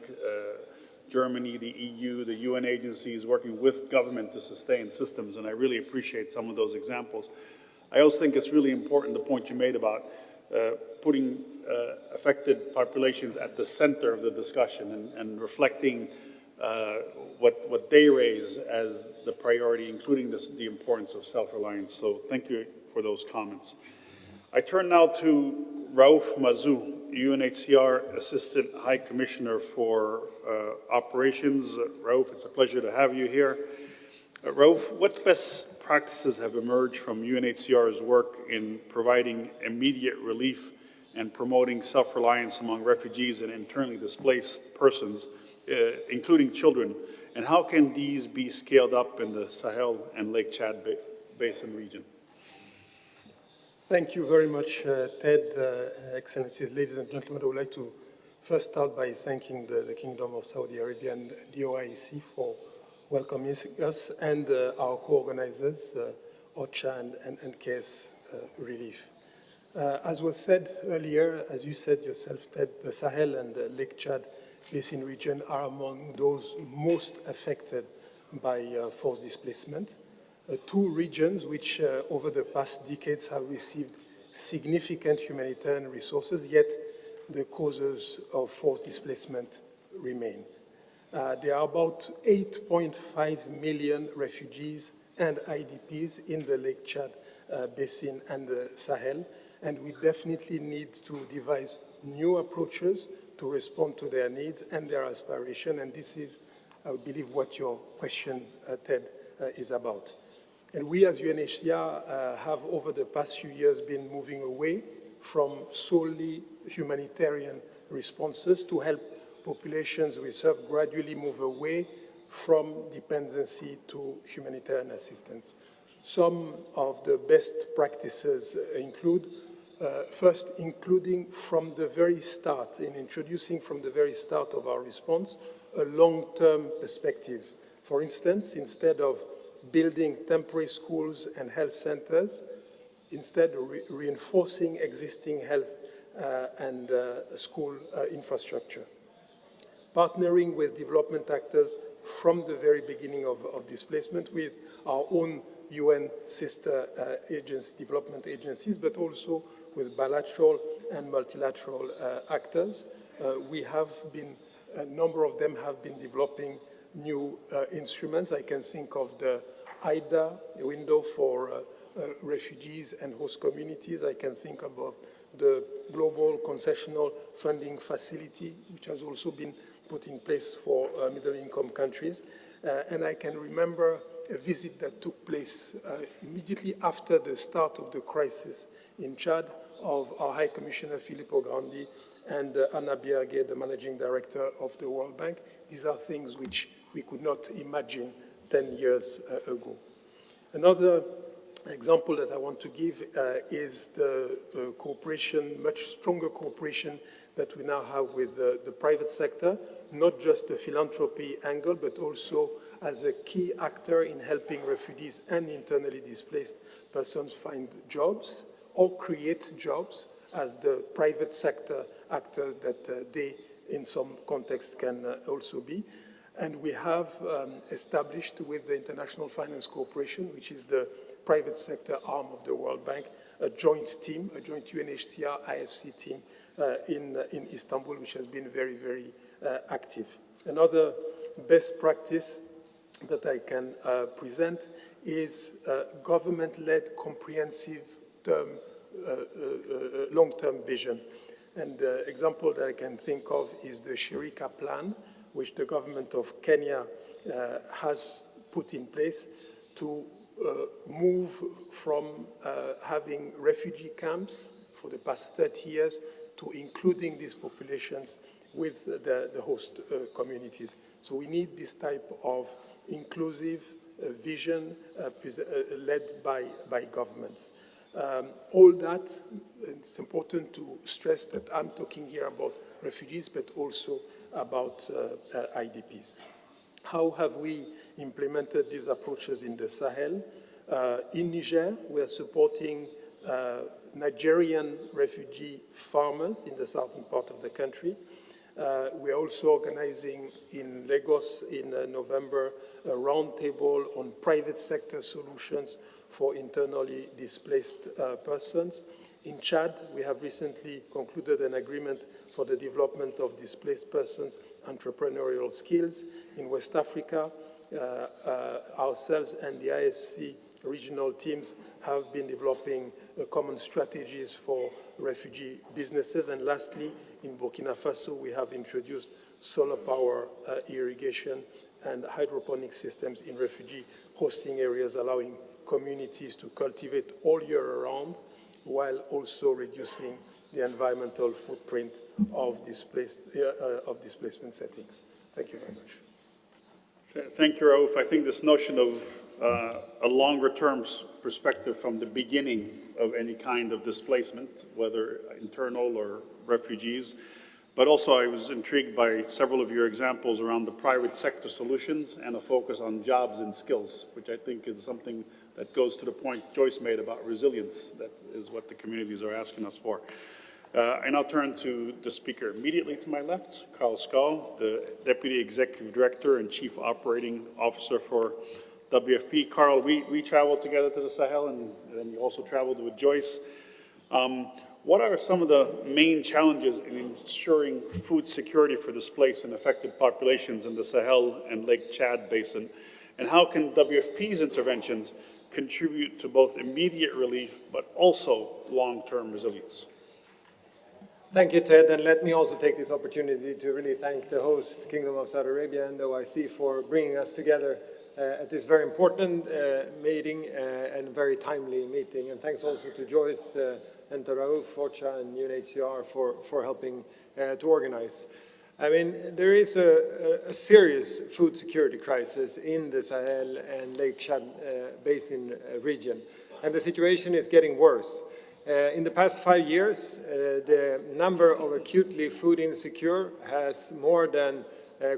Germany, the EU, the UN agencies working with government to sustain systems, and I really appreciate some of those examples. I also think it's really important, the point you made about putting affected populations at the center of the discussion and reflecting what they raise as the priority, including the importance of self-reliance. So thank you for those comments. I turn now to Raouf Mazou, UNHCR Assistant High Commissioner for Operations. Raouf, it's a pleasure to have you here. Raouf, what best practices have emerged from UNHCR's work in providing immediate relief and promoting self-reliance among refugees and internally displaced persons, including children, and how can these be scaled up in the Sahel and Lake Chad Basin region? Thank you very much, Ted. Excellencies, ladies and gentlemen, I would like to first start by thanking the Kingdom of Saudi Arabia and the OIC for welcoming us and our co-organizers, OCHA and CARES Relief. As was said earlier, as you said yourself, Ted, the Sahel and the Lake Chad Basin region are among those most affected by forced displacement. Two regions which over the past decades have received significant humanitarian resources, yet the causes of forced displacement remain. There are about 8.5 million refugees and IDPs in the Lake Chad Basin and the Sahel, and we definitely need to devise new approaches to respond to their needs and their aspiration, and this is, I believe, what your question, Ted, is about. And we as UNHCR have over the past few years been moving away from solely humanitarian responses to help populations we serve gradually move away from dependency to humanitarian assistance. Some of the best practices include, first, including from the very start, in introducing from the very start of our response, a long-term perspective. For instance, instead of building temporary schools and health centers, instead reinforcing existing health and school infrastructure. Partnering with development actors from the very beginning of displacement with our own UN sister development agencies, but also with bilateral and multilateral actors. A number of them have been developing new instruments. I can think of the IDA, the window for refugees and host communities. I can think about the Global Concessional Funding Facility, which has also been put in place for middle-income countries. And I can remember a visit that took place immediately after the start of the crisis in Chad of our High Commissioner Filippo Grandi and Anna Bierge, the Managing Director of the World Bank. These are things which we could not imagine 10 years ago. Another example that I want to give is the cooperation, much stronger cooperation that we now have with the private sector, not just the philanthropy angle, but also as a key actor in helping refugees and internally displaced persons find jobs or create jobs as the private sector actor that they, in some context, can also be. And we have established with the International Finance Corporation, which is the private sector arm of the World Bank, a joint team, a joint UNHCR IFC team in Istanbul, which has been very, very active. Another best practice that I can present is government-led comprehensive long-term vision. And the example that I can think of is the Shirika plan, which the government of Kenya has put in place to move from having refugee camps for the past 30 years to including these populations with the host communities. So we need this type of inclusive vision led by governments. All that, it's important to stress that I'm talking here about refugees, but also about IDPs. How have we implemented these approaches in the Sahel? In Niger, we are supporting Nigerian refugee farmers in the southern part of the country. We are also organizing in Lagos in November a roundtable on private sector solutions for internally displaced persons. In Chad, we have recently concluded an agreement for the development of displaced persons' entrepreneurial skills. In West Africa, ourselves and the IFC regional teams have been developing common strategies for refugee businesses. And lastly, in Burkina Faso, we have introduced solar power irrigation and hydroponic systems in refugee hosting areas, allowing communities to cultivate all year round, while also reducing the environmental footprint of displacement settings. Thank you very much. Thank you, Raouf. I think this notion of a longer-term perspective from the beginning of any kind of displacement, whether internal or refugees, but also I was intrigued by several of your examples around the private sector solutions and a focus on jobs and skills, which I think is something that goes to the point Joyce made about resilience. That is what the communities are asking us for. I now turn to the speaker immediately to my left, Carl Scull, the Deputy Executive Director and Chief Operating Officer for WFP. Carl, we traveled together to the Sahel, and then you also traveled with Joyce. What are some of the main challenges in ensuring food security for displaced and affected populations in the Sahel and Lake Chad Basin? And how can WFP's interventions contribute to both immediate relief, but also long-term resilience? Thank you, Ted, and let me also take this opportunity to really thank the host, Kingdom of Saudi Arabia and the OIC, for bringing us together at this very important meeting and very timely meeting. And thanks also to Joyce and to Raouf, OCHA, and UNHCR for helping to organize. I mean, there is a serious food security crisis in the Sahel and Lake Chad Basin region, and the situation is getting worse. In the past 5 years, the number of acutely food insecure has more than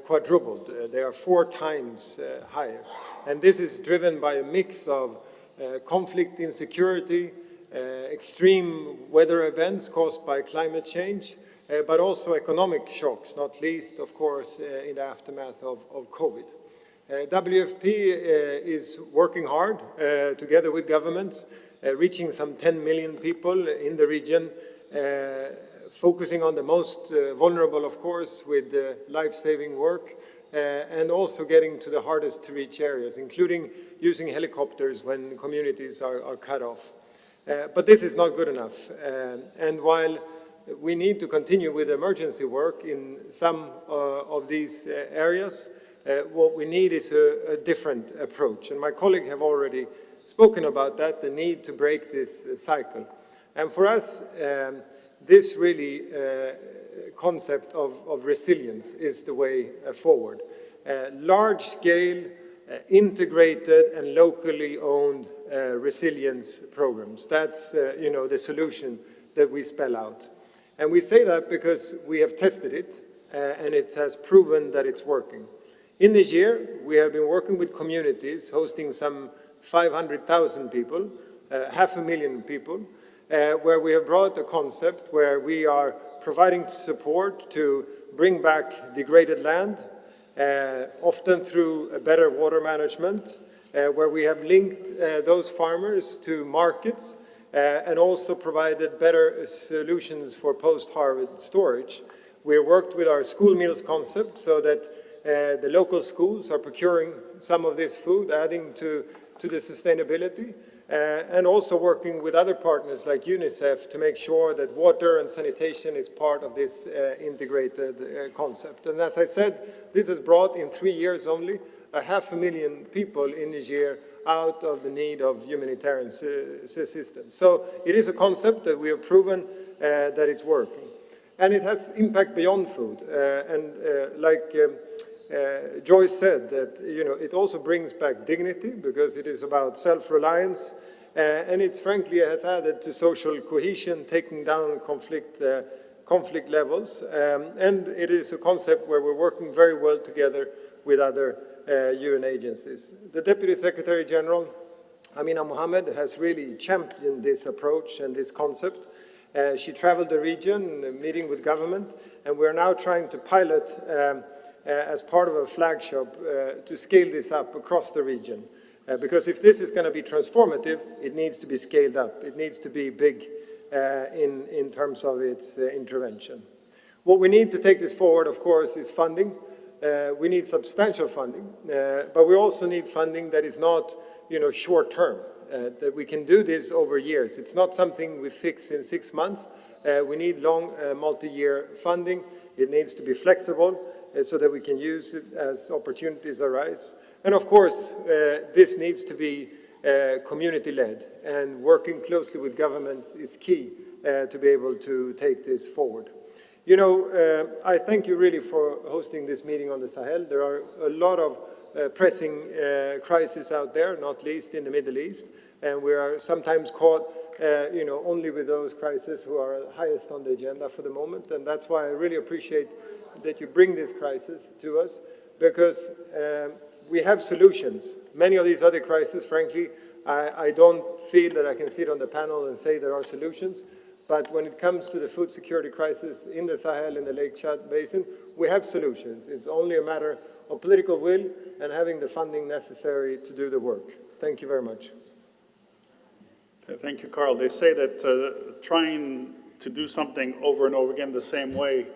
quadrupled. They are 4 times higher. And this is driven by a mix of conflict insecurity, extreme weather events caused by climate change, but also economic shocks, not least, of course, in the aftermath of COVID. WFP is working hard together with governments, reaching some 10 million people in the region, focusing on the most vulnerable, of course, with life-saving work, and also getting to the hardest to reach areas, including using helicopters when communities are cut off. But this is not good enough. And while we need to continue with emergency work in some of these areas, what we need is a different approach. And my colleague have already spoken about that, the need to break this cycle. And for us, this really concept of resilience is the way forward. Large-scale, integrated and locally owned resilience programs. That's the solution that we spell out. And we say that because we have tested it and it has proven that it's working. In Niger, we have been working with communities hosting some 500,000 people, 500,000 people, where we have brought a concept where we are providing support to bring back degraded land, often through a better water management, where we have linked those farmers to markets and also provided better solutions for post-harvest storage. We worked with our school meals concept so that the local schools are procuring some of this food, adding to the sustainability, and also working with other partners like UNICEF to make sure that water and sanitation is part of this integrated concept. And as I said, this has brought in 3 years only 500,000 people in Niger out of the need of humanitarian assistance. So it is a concept that we have proven that it's working. And it has impact beyond food. Like Joyce said, that it also brings back dignity because it is about self-reliance, and it frankly has added to social cohesion, taking down conflict levels, and it is a concept where we're working very well together with other UN agencies. The Deputy Secretary General, Amina Mohammed, has really championed this approach and this concept. She traveled the region, meeting with government, and we're now trying to pilot as part of a flagship to scale this up across the region. Because if this is going to be transformative, it needs to be scaled up. It needs to be big in terms of its intervention. What we need to take this forward, of course, is funding. We need substantial funding, but we also need funding that is not, short-term, that we can do this over years. It's not something we fix in 6 months. We need long, multi-year funding. It needs to be flexible so that we can use it as opportunities arise. And of course, this needs to be community-led, and working closely with government is key to be able to take this forward. I thank you really for hosting this meeting on the Sahel. There are a lot of pressing crises out there, not least in the Middle East, and we are sometimes caught, only with those crises who are highest on the agenda for the moment, and that's why I really appreciate that you bring this crisis to us, because we have solutions. Many of these other crises, frankly, I don't feel that I can sit on the panel and say there are solutions. But when it comes to the food security crisis in the Sahel, in the Lake Chad Basin, we have solutions. It's only a matter of political will and having the funding necessary to do the work. Thank you very much. Thank you, Carl. They say that trying to do something over and over again the same way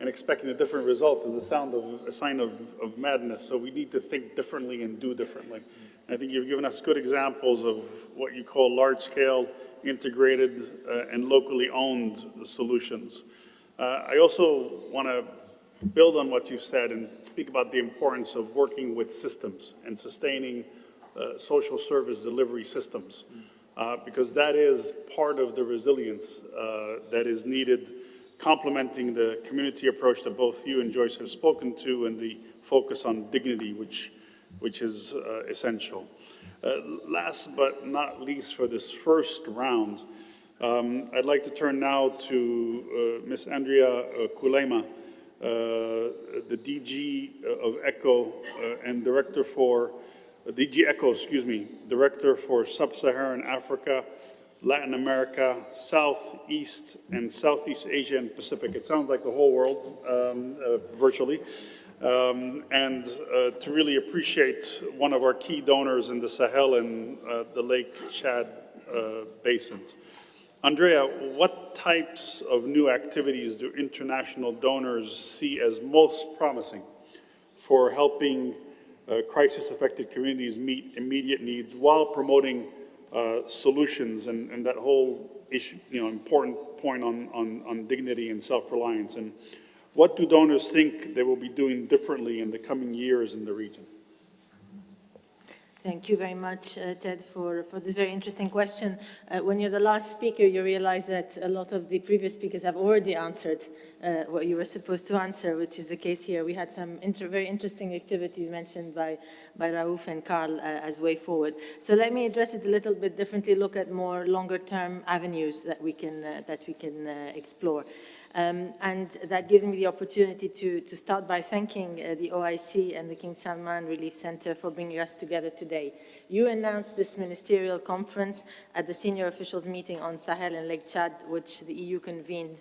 and expecting a different result is a sign of madness. So we need to think differently and do differently. I think you've given us good examples of what you call large-scale, integrated, and locally owned solutions. I also want to build on what you've said and speak about the importance of working with systems and sustaining social service delivery systems, because that is part of the resilience that is needed, complementing the community approach that both you and Joyce have spoken to, and the focus on dignity, which is essential. Last but not least for this first round, I'd like to turn now to Ms. Andrea Kulema, the DG of ECHO and Director for, DG ECHO, Director for Sub-Saharan Africa, Latin America, Southeast and Southeast Asia and Pacific. It sounds like the whole world, virtually. And to really appreciate one of our key donors in the Sahel and the Lake Chad Basin. Andrea, what types of new activities do international donors see as most promising for helping crisis-affected communities meet immediate needs while promoting solutions and that whole issue, important point on dignity and self-reliance. And what do donors think they will be doing differently in the coming years in the region? Thank you very much, Ted, for this very interesting question. When you're the last speaker, you realize that a lot of the previous speakers have already answered what you were supposed to answer, which is the case here. We had some very interesting activities mentioned by Raouf and Carl as way forward. So let me address it a little bit differently, look at more longer-term avenues that we can explore. And that gives me the opportunity to start by thanking the OIC and the King Salman Relief Center for bringing us together today. You announced this ministerial conference at the senior officials meeting on Sahel and Lake Chad, which the EU convened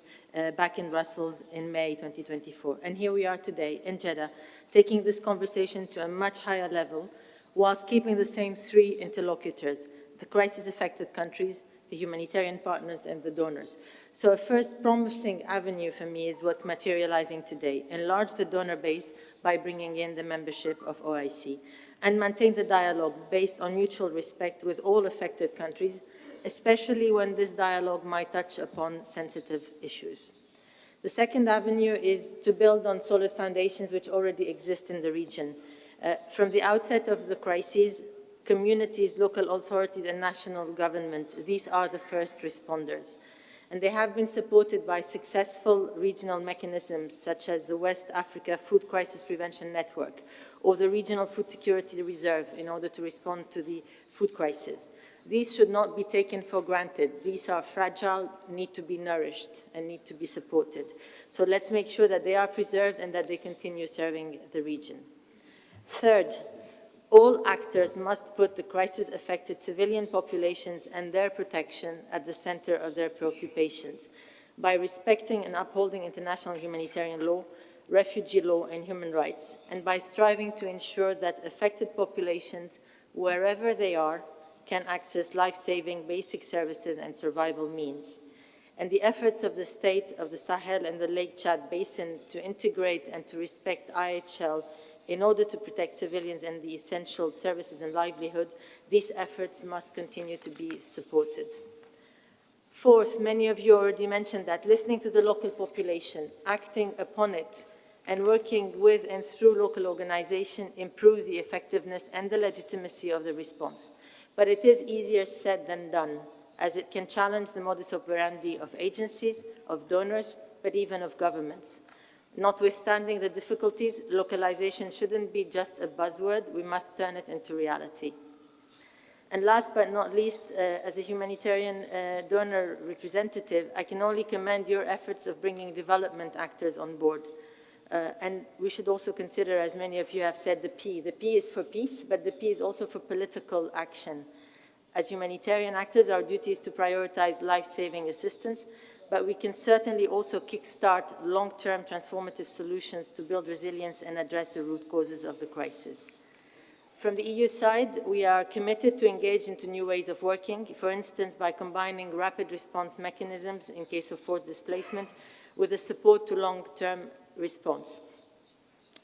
back in Brussels in May 2024. And here we are today in Jeddah, taking this conversation to a much higher level, whilst keeping the same three interlocutors: the crisis-affected countries, the humanitarian partners, and the donors. So a first promising avenue for me is what's materializing today: enlarge the donor base by bringing in the membership of OIC, and maintain the dialogue based on mutual respect with all affected countries, especially when this dialogue might touch upon sensitive issues. The second avenue is to build on solid foundations which already exist in the region. From the outset of the crisis, communities, local authorities, and national governments, these are the first responders. And they have been supported by successful regional mechanisms such as the West Africa Food Crisis Prevention Network or the Regional Food Security Reserve in order to respond to the food crisis. These should not be taken for granted. These are fragile, need to be nourished, and need to be supported. So let's make sure that they are preserved and that they continue serving the region. Third, all actors must put the crisis-affected civilian populations and their protection at the center of their preoccupations by respecting and upholding international humanitarian law, refugee law, and human rights, and by striving to ensure that affected populations, wherever they are, can access life-saving basic services and survival means. And the efforts of the states of the Sahel and the Lake Chad Basin to integrate and to respect IHL in order to protect civilians and the essential services and livelihood, these efforts must continue to be supported. Fourth, many of you already mentioned that listening to the local population, acting upon it, and working with and through local organization improves the effectiveness and the legitimacy of the response. But it is easier said than done, as it can challenge the modus operandi of agencies, of donors, but even of governments. Notwithstanding the difficulties, localization shouldn't be just a buzzword. We must turn it into reality. And last but not least, as a humanitarian donor representative, I can only commend your efforts of bringing development actors on board. And we should also consider, as many of you have said, the P. The P is for peace, but the P is also for political action. As humanitarian actors, our duty is to prioritize life-saving assistance, but we can certainly also kickstart long-term transformative solutions to build resilience and address the root causes of the crisis. From the EU side, we are committed to engage into new ways of working, for instance, by combining rapid response mechanisms in case of forced displacement with the support to long-term response.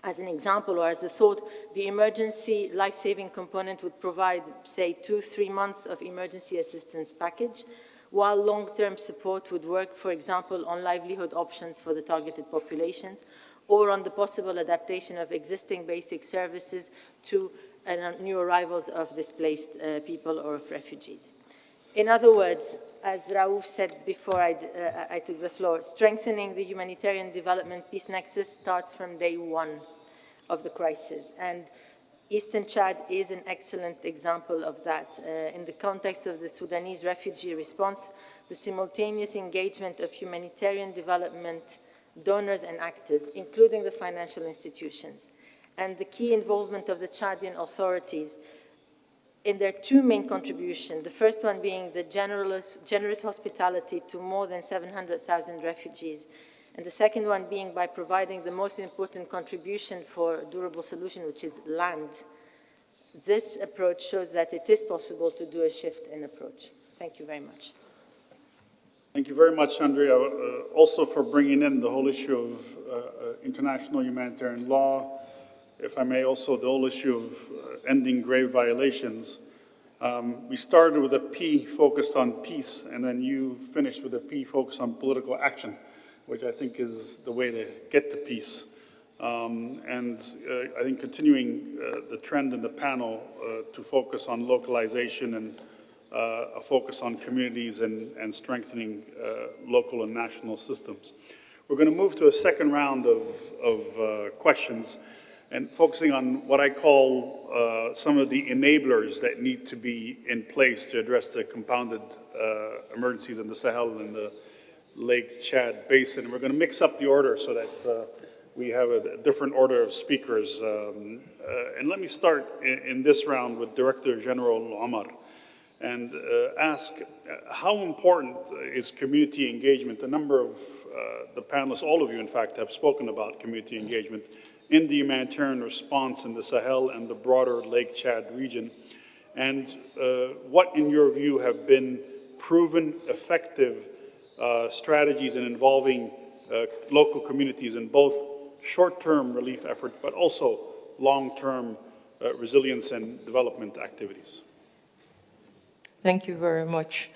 As an example, or as a thought, the emergency life-saving component would provide, say, 2-3 months of emergency assistance package, while long-term support would work, for example, on livelihood options for the targeted population, or on the possible adaptation of existing basic services to new arrivals of displaced people or of refugees. In other words, as Raouf said before I took the floor, strengthening the humanitarian development peace nexus starts from day one of the crisis. And Eastern Chad is an excellent example of that. In the context of the Sudanese refugee response, the simultaneous engagement of humanitarian development donors and actors, including the financial institutions, and the key involvement of the Chadian authorities in their two main contributions, the first one being the generous hospitality to more than 700,000 refugees, and the second one being by providing the most important contribution for a durable solution, which is land. This approach shows that it is possible to do a shift in approach. Thank you very much. Thank you very much, Andrea, also for bringing in the whole issue of international humanitarian law, if I may, also the whole issue of ending grave violations. We started with a P focused on peace, and then you finished with a P focused on political action, which I think is the way to get to peace. I think continuing the trend in the panel to focus on localization and a focus on communities and strengthening local and national systems. We're going to move to a second round of questions and focusing on what I call some of the enablers that need to be in place to address the compounded emergencies in the Sahel and the Lake Chad Basin. We're going to mix up the order so that we have a different order of speakers. And let me start in this round with Director General Omar and ask how important is community engagement? A number of the panelists, all of you in fact, have spoken about community engagement in the humanitarian response in the Sahel and the broader Lake Chad region. And what, in your view, have been proven effective strategies in involving local communities in both short-term relief effort, but also long-term resilience and development activities? Thank you very much.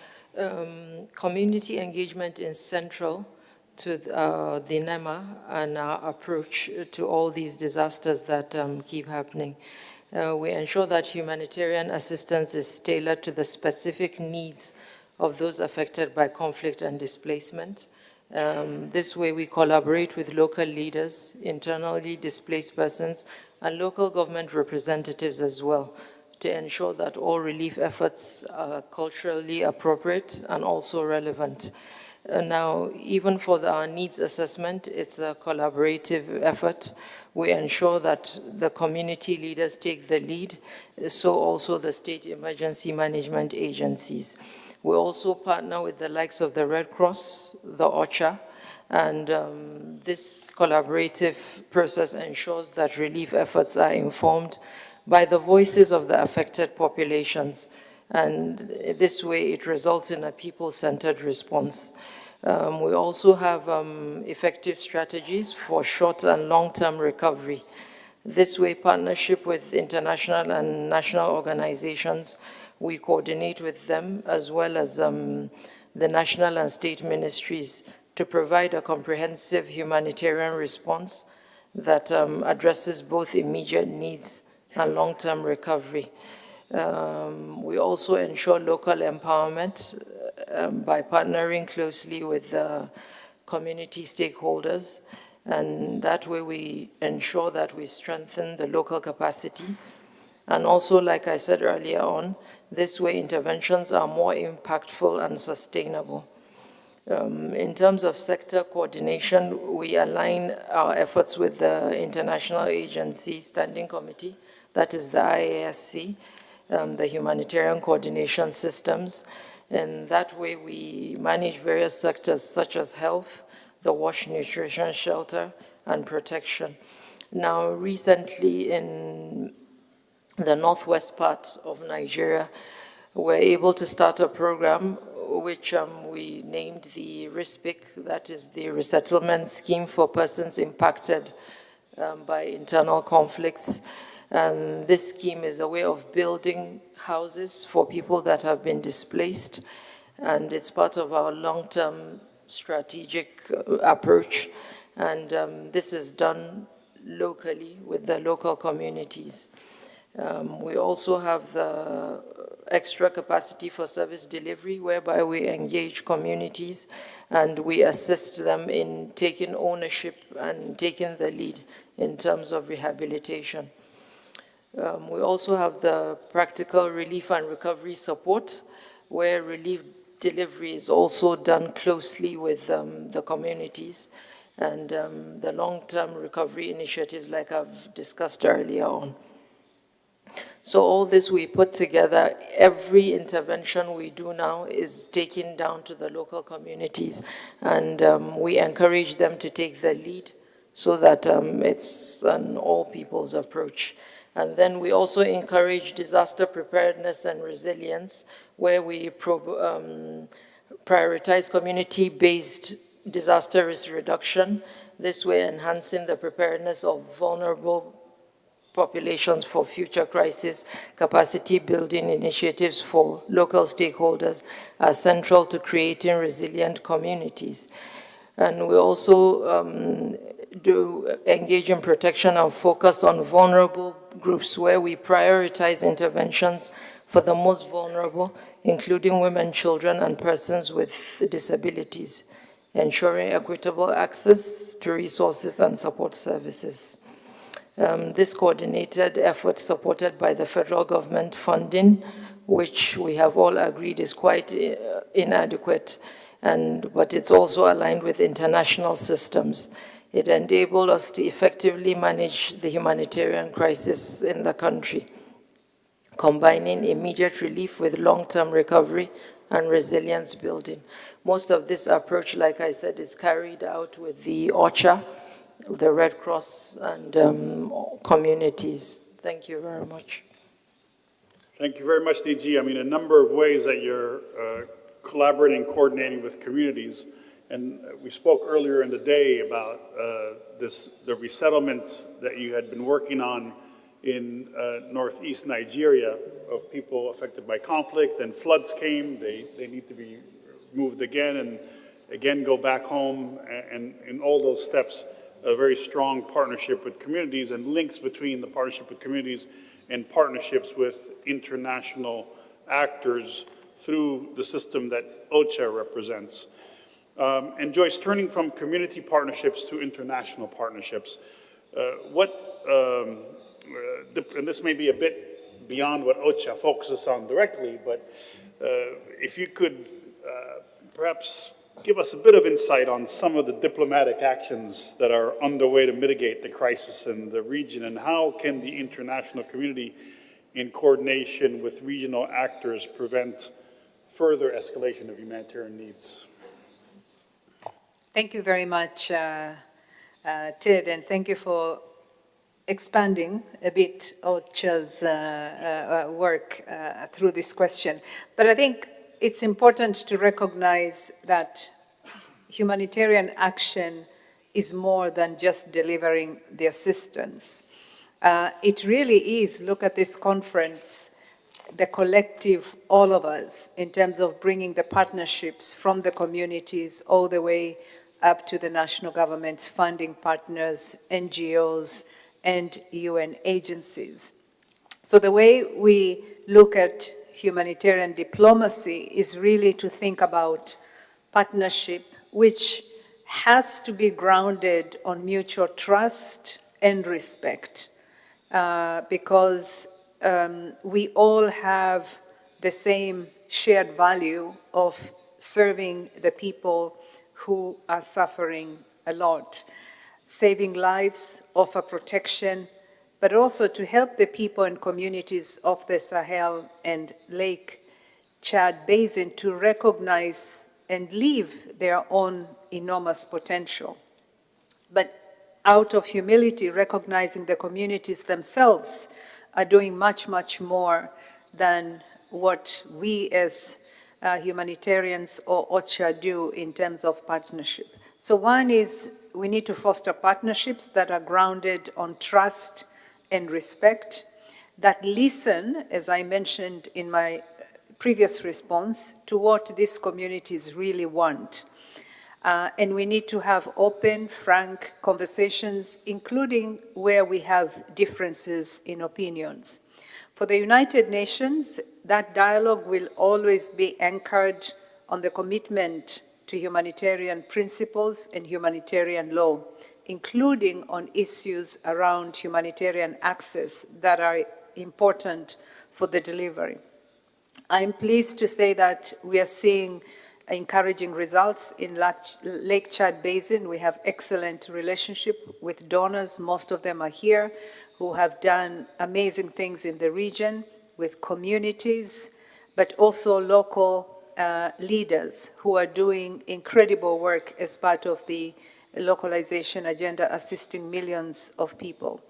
Community engagement is central to the NEMA and our approach to all these disasters that keep happening. We ensure that humanitarian assistance is tailored to the specific needs of those affected by conflict and displacement. This way we collaborate with local leaders, internally displaced persons, and local government representatives as well to ensure that all relief efforts are culturally appropriate and also relevant. Now, even for our needs assessment, it's a collaborative effort. We ensure that the community leaders take the lead, so also the state emergency management agencies. We also partner with the likes of the Red Cross, the OCHA, and this collaborative process ensures that relief efforts are informed by the voices of the affected populations. And this way it results in a people-centered response. We also have effective strategies for short and long-term recovery. This way, partnership with international and national organizations, we coordinate with them as well as the national and state ministries to provide a comprehensive humanitarian response that addresses both immediate needs and long-term recovery. We also ensure local empowerment by partnering closely with community stakeholders, and that way we ensure that we strengthen the local capacity. And also, like I said earlier on, this way interventions are more impactful and sustainable. In terms of sector coordination, we align our efforts with the International Agency Standing Committee, that is the IASC, the Humanitarian Coordination Systems. And that way we manage various sectors such as health, the WASH, nutrition, shelter, and protection. Now, recently in the northwest part of Nigeria, we're able to start a program which we named the RISPIC, that is the Resettlement Scheme for Persons Impacted by Internal Conflicts. And this scheme is a way of building houses for people that have been displaced, and it's part of our long-term strategic approach, and this is done locally with the local communities. We also have the extra capacity for service delivery, whereby we engage communities and we assist them in taking ownership and taking the lead in terms of rehabilitation. We also have the practical relief and recovery support, where relief delivery is also done closely with the communities and the long-term recovery initiatives like I've discussed earlier on. So all this we put together, every intervention we do now is taken down to the local communities, and we encourage them to take the lead so that it's an all people's approach. And then we also encourage disaster preparedness and resilience, where we prioritize community-based disaster risk reduction, this way enhancing the preparedness of vulnerable populations for future crisis, capacity building initiatives for local stakeholders are central to creating resilient communities. And we also do engage in protection and focus on vulnerable groups where we prioritize interventions for the most vulnerable, including women, children, and persons with disabilities, ensuring equitable access to resources and support services. This coordinated effort, supported by the federal government funding, which we have all agreed is quite inadequate, but it's also aligned with international systems. It enabled us to effectively manage the humanitarian crisis in the country, combining immediate relief with long-term recovery and resilience building. Most of this approach, like I said, is carried out with the OCHA, the Red Cross, and communities. Thank you very much. Thank you very much, DG. I mean, a number of ways that you're collaborating, coordinating with communities. And we spoke earlier in the day about the resettlement that you had been working on in northeast Nigeria of people affected by conflict. Then floods came, they need to be moved again and again go back home. And in all those steps, a very strong partnership with communities and links between the partnership with communities and partnerships with international actors through the system that OCHA represents. And Joyce, turning from community partnerships to international partnerships, and this may be a bit beyond what OCHA focuses on directly, but if you could perhaps give us a bit of insight on some of the diplomatic actions that are underway to mitigate the crisis in the region, and how can the international community, in coordination with regional actors, prevent further escalation of humanitarian needs? Thank you very much, Ted, and thank you for expanding a bit OCHA's work through this question. But I think it's important to recognize that humanitarian action is more than just delivering the assistance. It really is, look at this conference, the collective, all of us, in terms of bringing the partnerships from the communities all the way up to the national governments, funding partners, NGOs, and UN agencies. So the way we look at humanitarian diplomacy is really to think about partnership, which has to be grounded on mutual trust and respect, because we all have the same shared value of serving the people who are suffering a lot, saving lives, offer protection, but also to help the people and communities of the Sahel and Lake Chad Basin to recognize and live their own enormous potential. But out of humility, recognizing the communities themselves are doing much, much more than what we as humanitarians or OCHA do in terms of partnership. So one is we need to foster partnerships that are grounded on trust and respect, that listen, as I mentioned in my previous response, to what these communities really want. And we need to have open, frank conversations, including where we have differences in opinions. For the United Nations, that dialogue will always be anchored on the commitment to humanitarian principles and humanitarian law, including on issues around humanitarian access that are important for the delivery. I'm pleased to say that we are seeing encouraging results in Lake Chad Basin. We have excellent relationship with donors, most of them are here, who have done amazing things in the region with communities, but also local leaders who are doing incredible work as part of the localization agenda, assisting millions of people.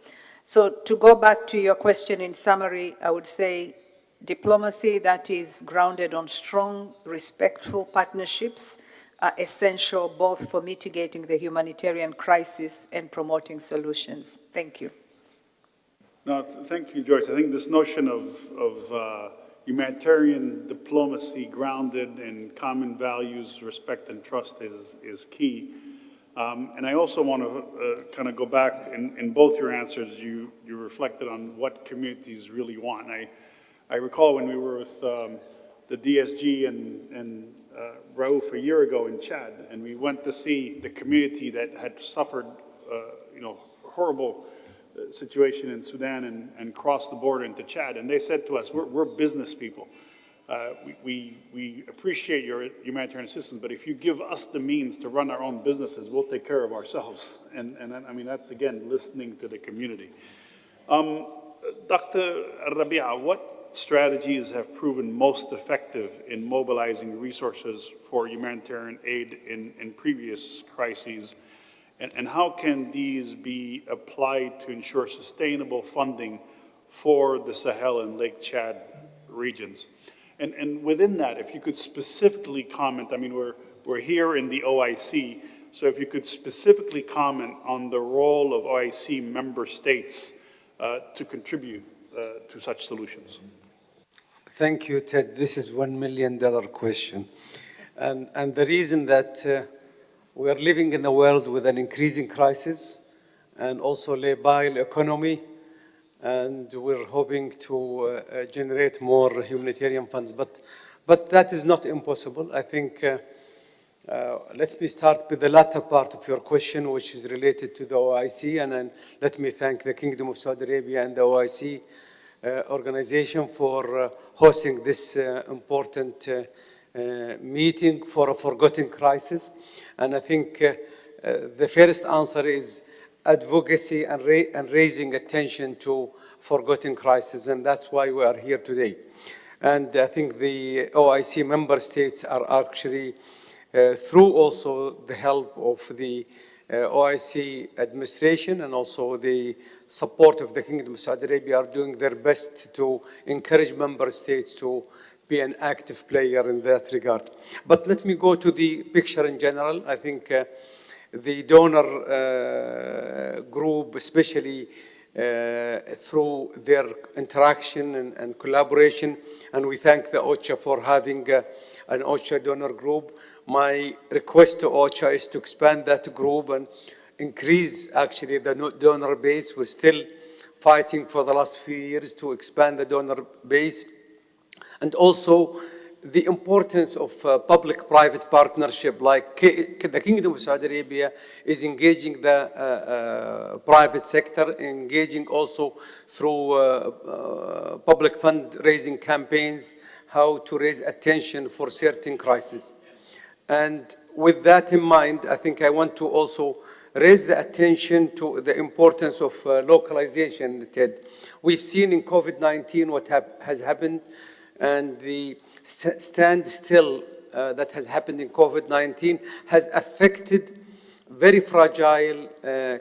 So to go back to your question in summary, I would say diplomacy that is grounded on strong, respectful partnerships are essential both for mitigating the humanitarian crisis and promoting solutions. Thank you. No, thank you, Joyce. I think this notion of humanitarian diplomacy grounded in common values, respect, and trust is key. And I also want to kind of go back in both your answers. You reflected on what communities really want. I recall when we were with the DSG and Raouf a year ago in Chad, and we went to see the community that had suffered, horrible situation in Sudan and crossed the border into Chad. And they said to us, we're business people. We appreciate your humanitarian assistance, but if you give us the means to run our own businesses, we'll take care of ourselves. And I mean, that's, again, listening to the community. Dr. Rabia, what strategies have proven most effective in mobilizing resources for humanitarian aid in previous crises? And how can these be applied to ensure sustainable funding for the Sahel and Lake Chad regions? And within that, if you could specifically comment, I mean, we're here in the OIC, so if you could specifically comment on the role of OIC member states to contribute to such solutions. Thank you, Ted. This is $1 million question. And the reason that we are living in a world with an increasing crisis and also labile economy, and we're hoping to generate more humanitarian funds. But that is not impossible. I think, let me start with the latter part of your question, which is related to the OIC, and then let me thank the Kingdom of Saudi Arabia and the OIC organization for hosting this important meeting for a forgotten crisis. And I think the first answer is advocacy and raising attention to forgotten crises, and that's why we are here today. And I think the OIC member states are actually, through also the help of the OIC administration and also the support of the Kingdom of Saudi Arabia, are doing their best to encourage member states to be an active player in that regard. But let me go to the picture in general. I think the donor group, especially through their interaction and collaboration, and we thank the OCHA for having an OCHA donor group. My request to OCHA is to expand that group and increase actually the donor base. We're still fighting for the last few years to expand the donor base. And also the importance of public-private partnership, like the Kingdom of Saudi Arabia is engaging the private sector, engaging also through public fundraising campaigns, how to raise attention for certain crises. And with that in mind, I think I want to also raise the attention to the importance of localization, Ted. We've seen in COVID-19 what has happened, and the standstill that has happened in COVID-19 has affected very fragile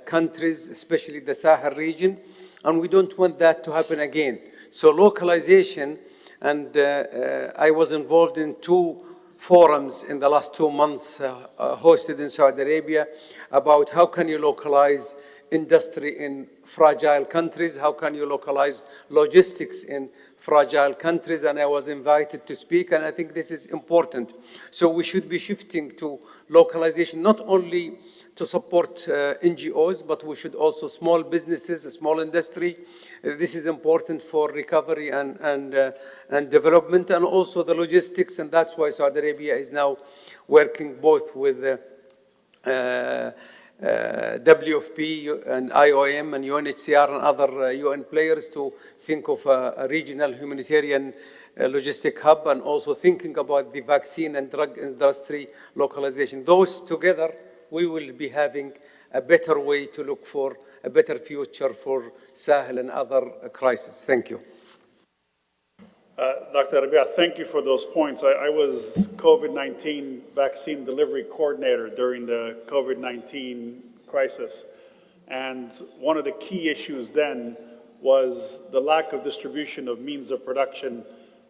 countries, especially the Sahel region, and we don't want that to happen again. So localization, and I was involved in 2 forums in the last 2 months hosted in Saudi Arabia about how can you localize industry in fragile countries, how can you localize logistics in fragile countries, and I was invited to speak, and I think this is important. So we should be shifting to localization, not only to support NGOs, but we should also small businesses, small industry. This is important for recovery and development, and also the logistics, and that's why Saudi Arabia is now working both with WFP and IOM and UNHCR and other UN players to think of a regional humanitarian logistic hub, and also thinking about the vaccine and drug industry localization. Those together, we will be having a better way to look for a better future for Sahel and other crises. Thank you. Dr. Rabia, thank you for those points. I was COVID-19 vaccine delivery coordinator during the COVID-19 crisis. And one of the key issues then was the lack of distribution of means of production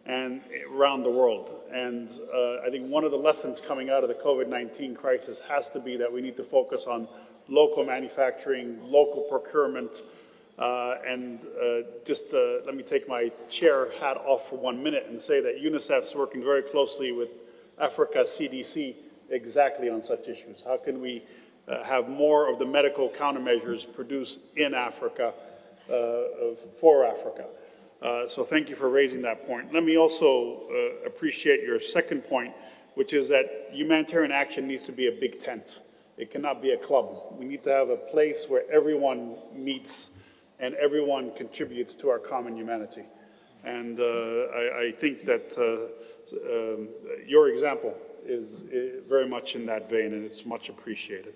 and around the world. And I think one of the lessons coming out of the COVID-19 crisis has to be that we need to focus on local manufacturing, local procurement, Let me take my chair hat off for 1 minute and say that UNICEF's working very closely with Africa CDC exactly on such issues. How can we have more of the medical countermeasures produced in Africa for Africa? So thank you for raising that point. Let me also appreciate your second point, which is that humanitarian action needs to be a big tent. It cannot be a club. We need to have a place where everyone meets and everyone contributes to our common humanity. And I think that your example is very much in that vein, and it's much appreciated.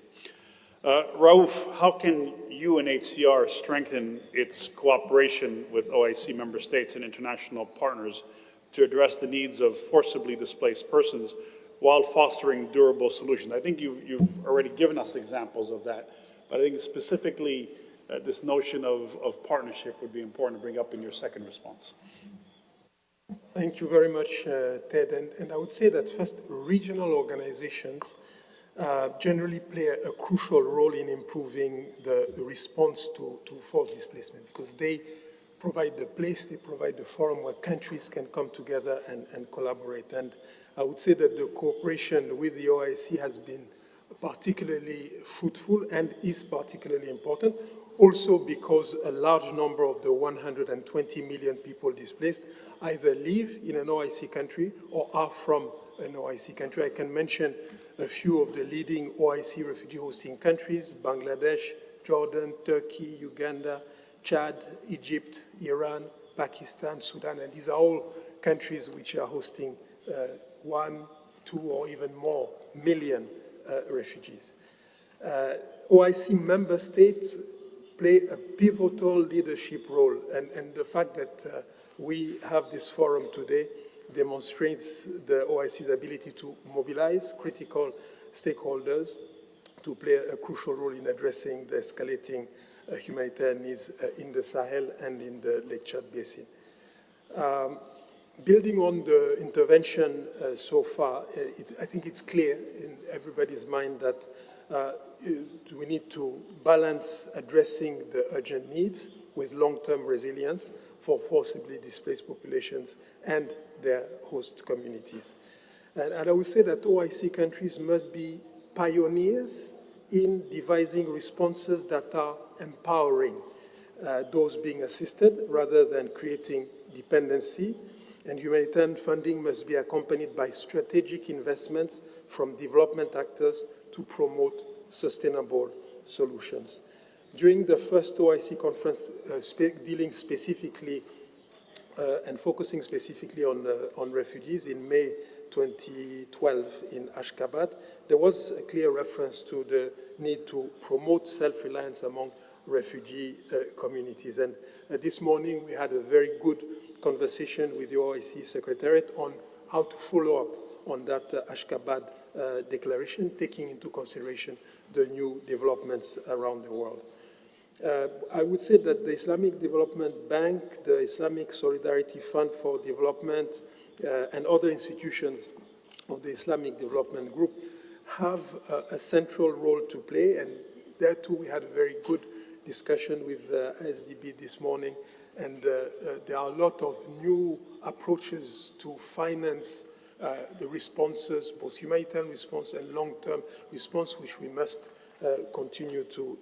Raouf, how can UNHCR strengthen its cooperation with OIC member states and international partners to address the needs of forcibly displaced persons while fostering durable solutions? I think you've already given us examples of that, but I think specifically this notion of partnership would be important to bring up in your second response. Thank you very much, Ted. And I would say that first, regional organizations generally play a crucial role in improving the response to forced displacement, because they provide the place, they provide the forum where countries can come together and collaborate. And I would say that the cooperation with the OIC has been particularly fruitful and is particularly important, also because a large number of the 120 million people displaced either live in an OIC country or are from an OIC country. I can mention a few of the leading OIC refugee hosting countries: Bangladesh, Jordan, Turkey, Uganda, Chad, Egypt, Iran, Pakistan, Sudan, and these are all countries which are hosting 1, 2, or even more million refugees. OIC member states play a pivotal leadership role, and the fact that we have this forum today demonstrates the OIC's ability to mobilize critical stakeholders to play a crucial role in addressing the escalating humanitarian needs in the Sahel and in the Lake Chad Basin. Building on the intervention so far, I think it's clear in everybody's mind that we need to balance addressing the urgent needs with long-term resilience for forcibly displaced populations and their host communities. And I would say that OIC countries must be pioneers in devising responses that are empowering those being assisted rather than creating dependency. And humanitarian funding must be accompanied by strategic investments from development actors to promote sustainable solutions. During the first OIC conference dealing specifically and focusing specifically on refugees in May 2012 in Ashgabat, there was a clear reference to the need to promote self-reliance among refugee communities. And this morning we had a very good conversation with the OIC Secretariat on how to follow up on that Ashgabat declaration, taking into consideration the new developments around the world. I would say that the Islamic Development Bank, the Islamic Solidarity Fund for Development, and other institutions of the Islamic Development Group have a central role to play, and there too we had a very good discussion with ISDB this morning, and there are a lot of new approaches to finance the responses, both humanitarian response and long-term response, which we must continue to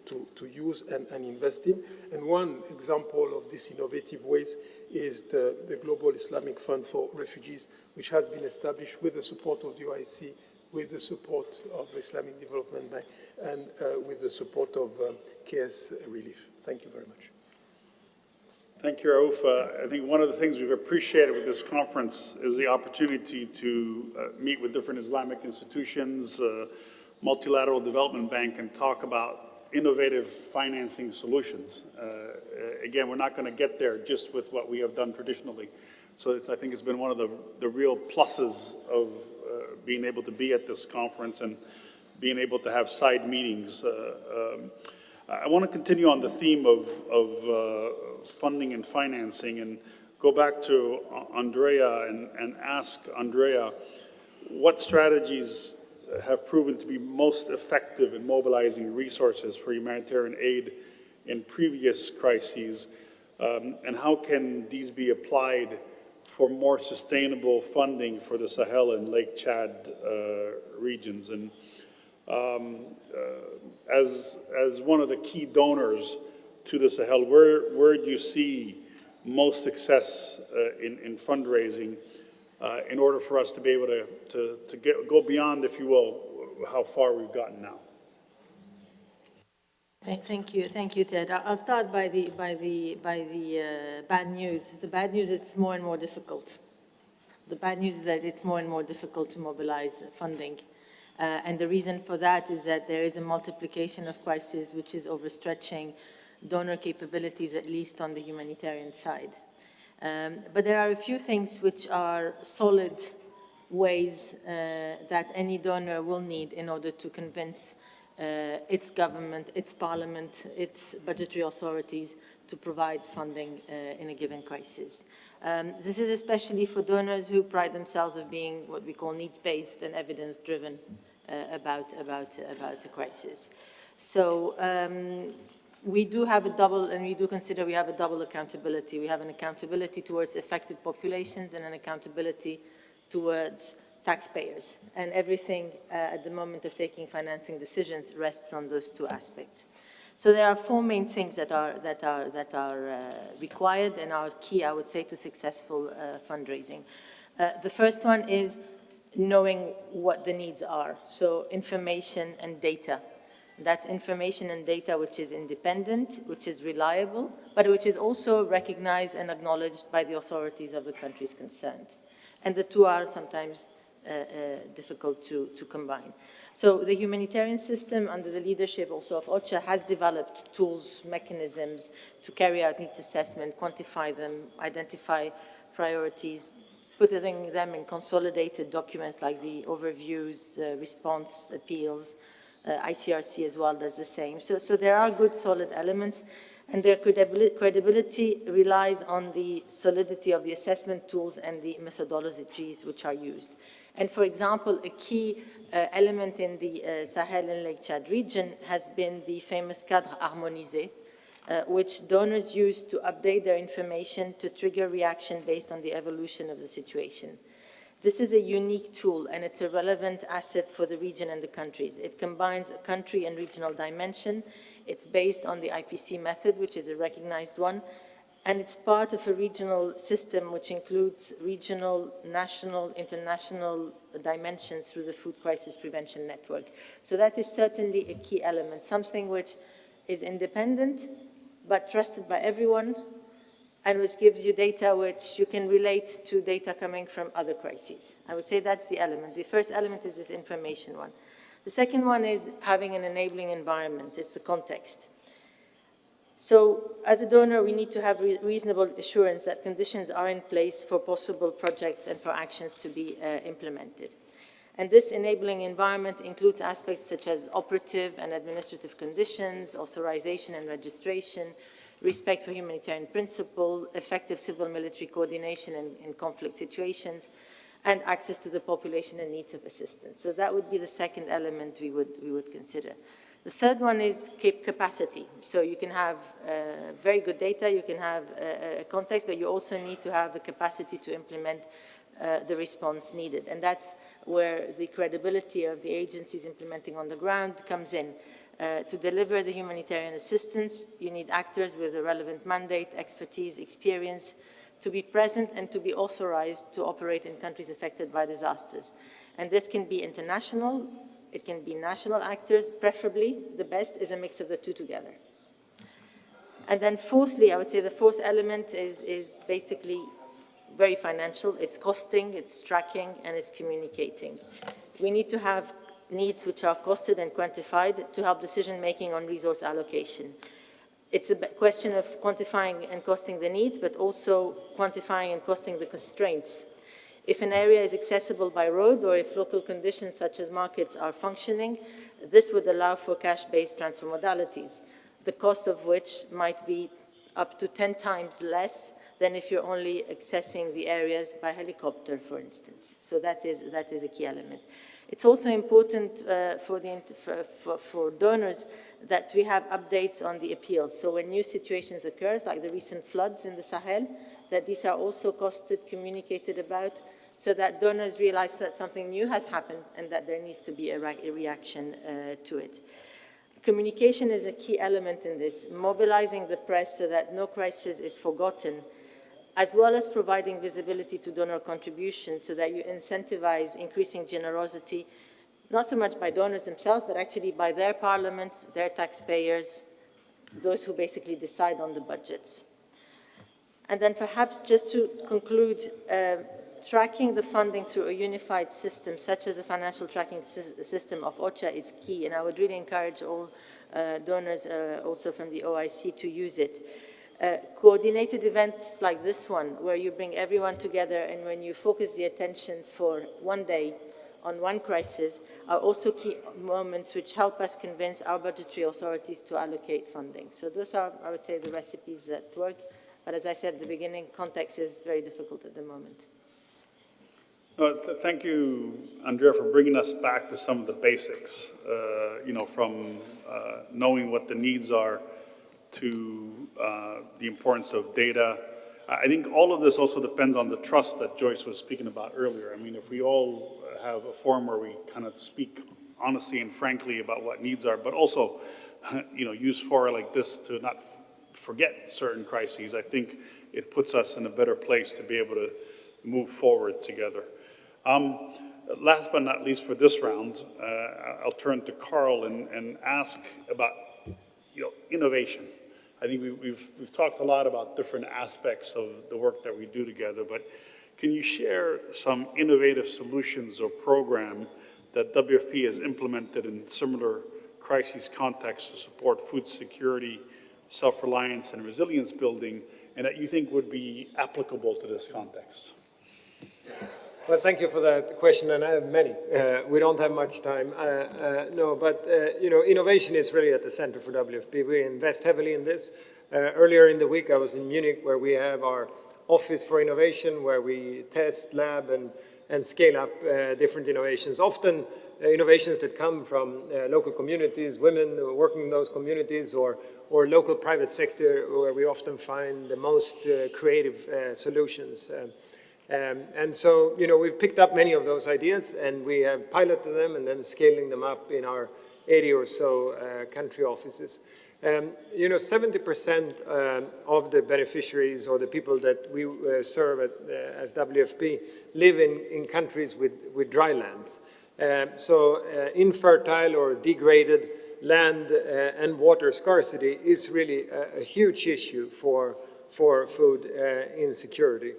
use and invest in. And one example of this innovative ways is the Global Islamic Fund for Refugees, which has been established with the support of the OIC, with the support of the Islamic Development Bank, and with the support of KS Relief. Thank you very much. Thank you, Raouf. I think one of the things we've appreciated with this conference is the opportunity to meet with different Islamic institutions, Multilateral Development Bank, and talk about innovative financing solutions. Again, we're not going to get there just with what we have done traditionally. So I think it's been one of the real pluses of being able to be at this conference and being able to have side meetings. I want to continue on the theme of funding and financing and go back to Andrea and ask Andrea what strategies have proven to be most effective in mobilizing resources for humanitarian aid in previous crises, and how can these be applied for more sustainable funding for the Sahel and Lake Chad regions? And as one of the key donors to the Sahel, where do you see most success in fundraising in order for us to be able to go beyond, if you will, how far we've gotten now? Thank you, Ted. I'll start by the bad news. The bad news, it's more and more difficult. The bad news is that it's more and more difficult to mobilize funding. And the reason for that is that there is a multiplication of crises which is overstretching donor capabilities, at least on the humanitarian side. But there are a few things which are solid ways that any donor will need in order to convince its government, its parliament, its budgetary authorities to provide funding in a given crisis. This is especially for donors who pride themselves of being what we call needs-based and evidence-driven about a crisis. So we do have a double, and we do consider we have a double accountability. We have an accountability towards affected populations and an accountability towards taxpayers. And everything at the moment of taking financing decisions rests on those two aspects. So there are four main things that are required and are key, I would say, to successful fundraising. The first one is knowing what the needs are. So information and data. That's information and data which is independent, which is reliable, but which is also recognized and acknowledged by the authorities of the countries concerned. And the two are sometimes difficult to combine. So the humanitarian system, under the leadership also of OCHA, has developed tools, mechanisms to carry out needs assessment, quantify them, identify priorities, putting them in consolidated documents like the overviews, response appeals. ICRC as well does the same. So there are good solid elements, and their credibility relies on the solidity of the assessment tools and the methodologies which are used. And for example, a key element in the Sahel and Lake Chad region has been the famous cadre harmonisé, which donors use to update their information to trigger reaction based on the evolution of the situation. This is a unique tool, and it's a relevant asset for the region and the countries. It combines a country and regional dimension. It's based on the IPC method, which is a recognized one, and it's part of a regional system which includes regional, national, international dimensions through the Food Crisis Prevention Network. So that is certainly a key element, something which is independent but trusted by everyone, and which gives you data which you can relate to data coming from other crises. I would say that's the element. The first element is this information one. The second one is having an enabling environment. It's the context. So as a donor, we need to have reasonable assurance that conditions are in place for possible projects and for actions to be implemented. And this enabling environment includes aspects such as operative and administrative conditions, authorization and registration, respect for humanitarian principle, effective civil-military coordination in conflict situations, and access to the population and needs of assistance. So that would be the second element we would consider. The third one is capacity. So you can have very good data, you can have a context, but you also need to have the capacity to implement the response needed. And that's where the credibility of the agencies implementing on the ground comes in. To deliver the humanitarian assistance, you need actors with a relevant mandate, expertise, experience, to be present and to be authorized to operate in countries affected by disasters. And this can be international, it can be national actors, preferably the best is a mix of the two together. And then fourthly, I would say the fourth element is basically very financial. It's costing, it's tracking, and it's communicating. We need to have needs which are costed and quantified to help decision-making on resource allocation. It's a question of quantifying and costing the needs, but also quantifying and costing the constraints. If an area is accessible by road, or if local conditions such as markets are functioning, this would allow for cash-based transfer modalities, the cost of which might be up to 10 times less than if you're only accessing the areas by helicopter, for instance. So that is a key element. It's also important for donors that we have updates on the appeals. So when new situations occur, like the recent floods in the Sahel, that these are also costed, communicated about, so that donors realize that something new has happened and that there needs to be a reaction to it. Communication is a key element in this, mobilizing the press so that no crisis is forgotten, as well as providing visibility to donor contributions so that you incentivize increasing generosity, not so much by donors themselves, but actually by their parliaments, their taxpayers, those who basically decide on the budgets. And then perhaps just to conclude, tracking the funding through a unified system, such as a financial tracking system of OCHA, is key, and I would really encourage all donors, also from the OIC, to use it. Coordinated events like this one, where you bring everyone together and when you focus the attention for one day on one crisis, are also key moments which help us convince our budgetary authorities to allocate funding. So those are, I would say, the recipes that work. But as I said at the beginning, context is very difficult at the moment. Thank you, Andrea, for bringing us back to some of the basics, from knowing what the needs are to the importance of data. I think all of this also depends on the trust that Joyce was speaking about earlier. I mean, if we all have a forum where we kind of speak honestly and frankly about what needs are, but also, use fora like this to not forget certain crises, I think it puts us in a better place to be able to move forward together. Last but not least for this round, I'll turn to Carl and ask about innovation. I think we've talked a lot about different aspects of the work that we do together, but can you share some innovative solutions or program that WFP has implemented in similar crisis contexts to support food security, self-reliance, and resilience building, and that you think would be applicable to this context? Well, thank you for that question, and I have many. We don't have much time. Innovation is really at the center for WFP. We invest heavily in this. Earlier in the week, I was in Munich, where we have our Office for Innovation, where we test, lab, and scale up different innovations. Often innovations that come from local communities, women working in those communities, or local private sector, where we often find the most creative solutions. And so, we've picked up many of those ideas, and we have piloted them and then scaling them up in our 80 or so country offices. 70% of the beneficiaries or the people that we serve as WFP live in countries with dry lands. So infertile or degraded land and water scarcity is really a huge issue for food insecurity.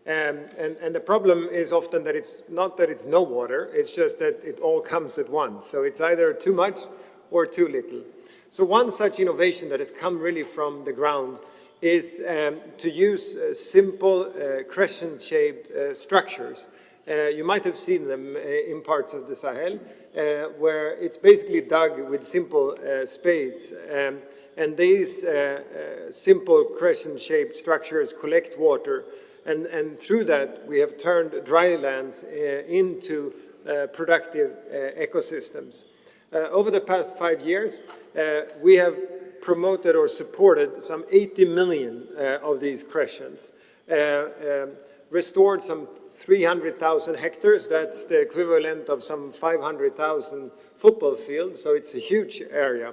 And the problem is often that it's not that it's no water, it's just that it all comes at once. So it's either too much or too little. So one such innovation that has come really from the ground is to use simple crescent-shaped structures. You might have seen them in parts of the Sahel, where it's basically dug with simple spades. And these simple crescent-shaped structures collect water. And through that, we have turned dry lands into productive ecosystems. Over the past 5 years, we have promoted or supported some 80 million of these crescents, restored some 300,000 hectares. That's the equivalent of some 500,000 football fields, so it's a huge area.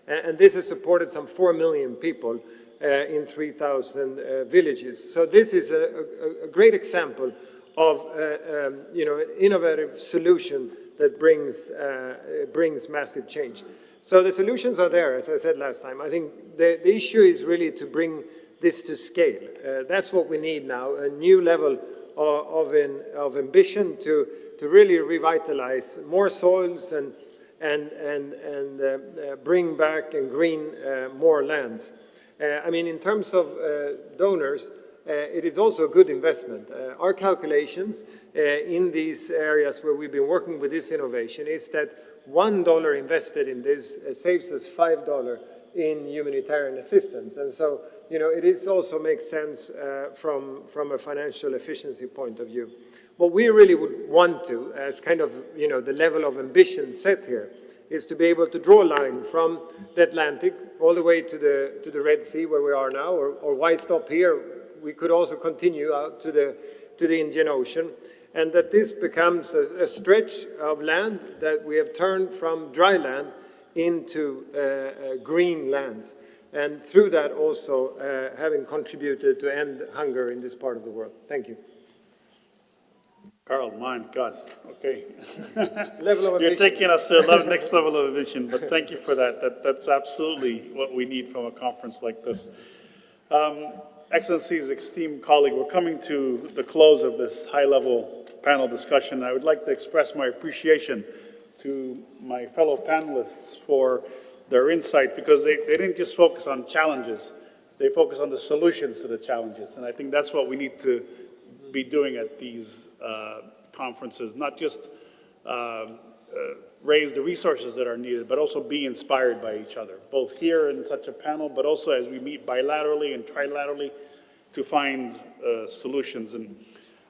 And this has supported some 4 million people in 3,000 villages. So this is a great example of an innovative solution that brings massive change. So the solutions are there, as I said last time. I think the issue is really to bring this to scale. That's what we need now, a new level of ambition to really revitalize more soils and bring back and green more lands. I mean, in terms of donors, it is also a good investment. Our calculations in these areas where we've been working with this innovation is that $1 invested in this saves us $5 in humanitarian assistance. And so, it is also makes sense from a financial efficiency point of view. What we really would want to, as kind of, the level of ambition set here, is to be able to draw a line from the Atlantic all the way to the Red Sea where we are now, or why stop here? We could also continue out to the Indian Ocean, and that this becomes a stretch of land that we have turned from dry land into green lands, and through that also having contributed to end hunger in this part of the world. Thank you. Carl, my God, okay. Level of You're ambition. taking us to the next level of vision, but thank you for that. That's absolutely what we need from a conference like this. Excellencies, esteemed colleague, we're coming to the close of this high-level panel discussion. I would like to express my appreciation to my fellow panelists for their insight, because they didn't just focus on challenges, they focus on the solutions to the challenges. And I think that's what we need to be doing at these conferences, not just raise the resources that are needed, but also be inspired by each other, both here in such a panel, but also as we meet bilaterally and trilaterally to find solutions. And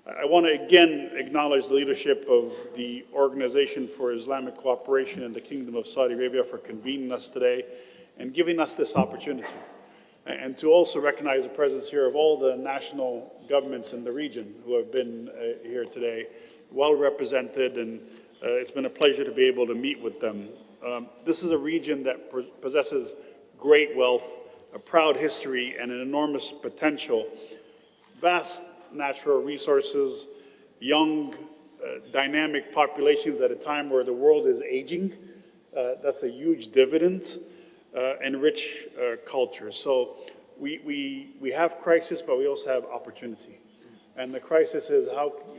I want to again acknowledge the leadership of the Organization for Islamic Cooperation in the Kingdom of Saudi Arabia for convening us today and giving us this opportunity. And to also recognize the presence here of all the national governments in the region who have been here today, well represented, and it's been a pleasure to be able to meet with them. This is a region that possesses great wealth, a proud history, and an enormous potential, vast natural resources, young, dynamic populations at a time where the world is aging. That's a huge dividend. And rich culture. So we have crisis, but we also have opportunity. And the crisis is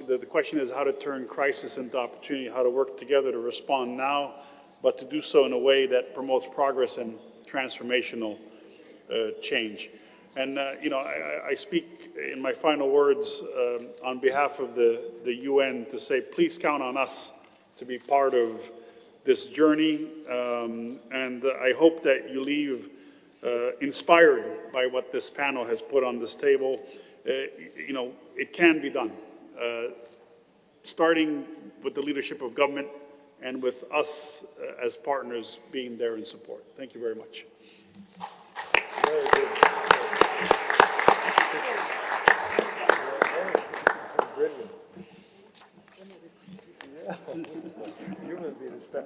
the question is how to turn crisis into opportunity, how to work together to respond now, but to do so in a way that promotes progress and transformational change. And I speak in my final words on behalf of the UN to say, please count on us to be part of this journey, and I hope that you leave inspired by what this panel has put on this table. It can be done, starting with the leadership of government and with us as partners being there in support. Thank you very much. Very good. Brilliant. You will be the star.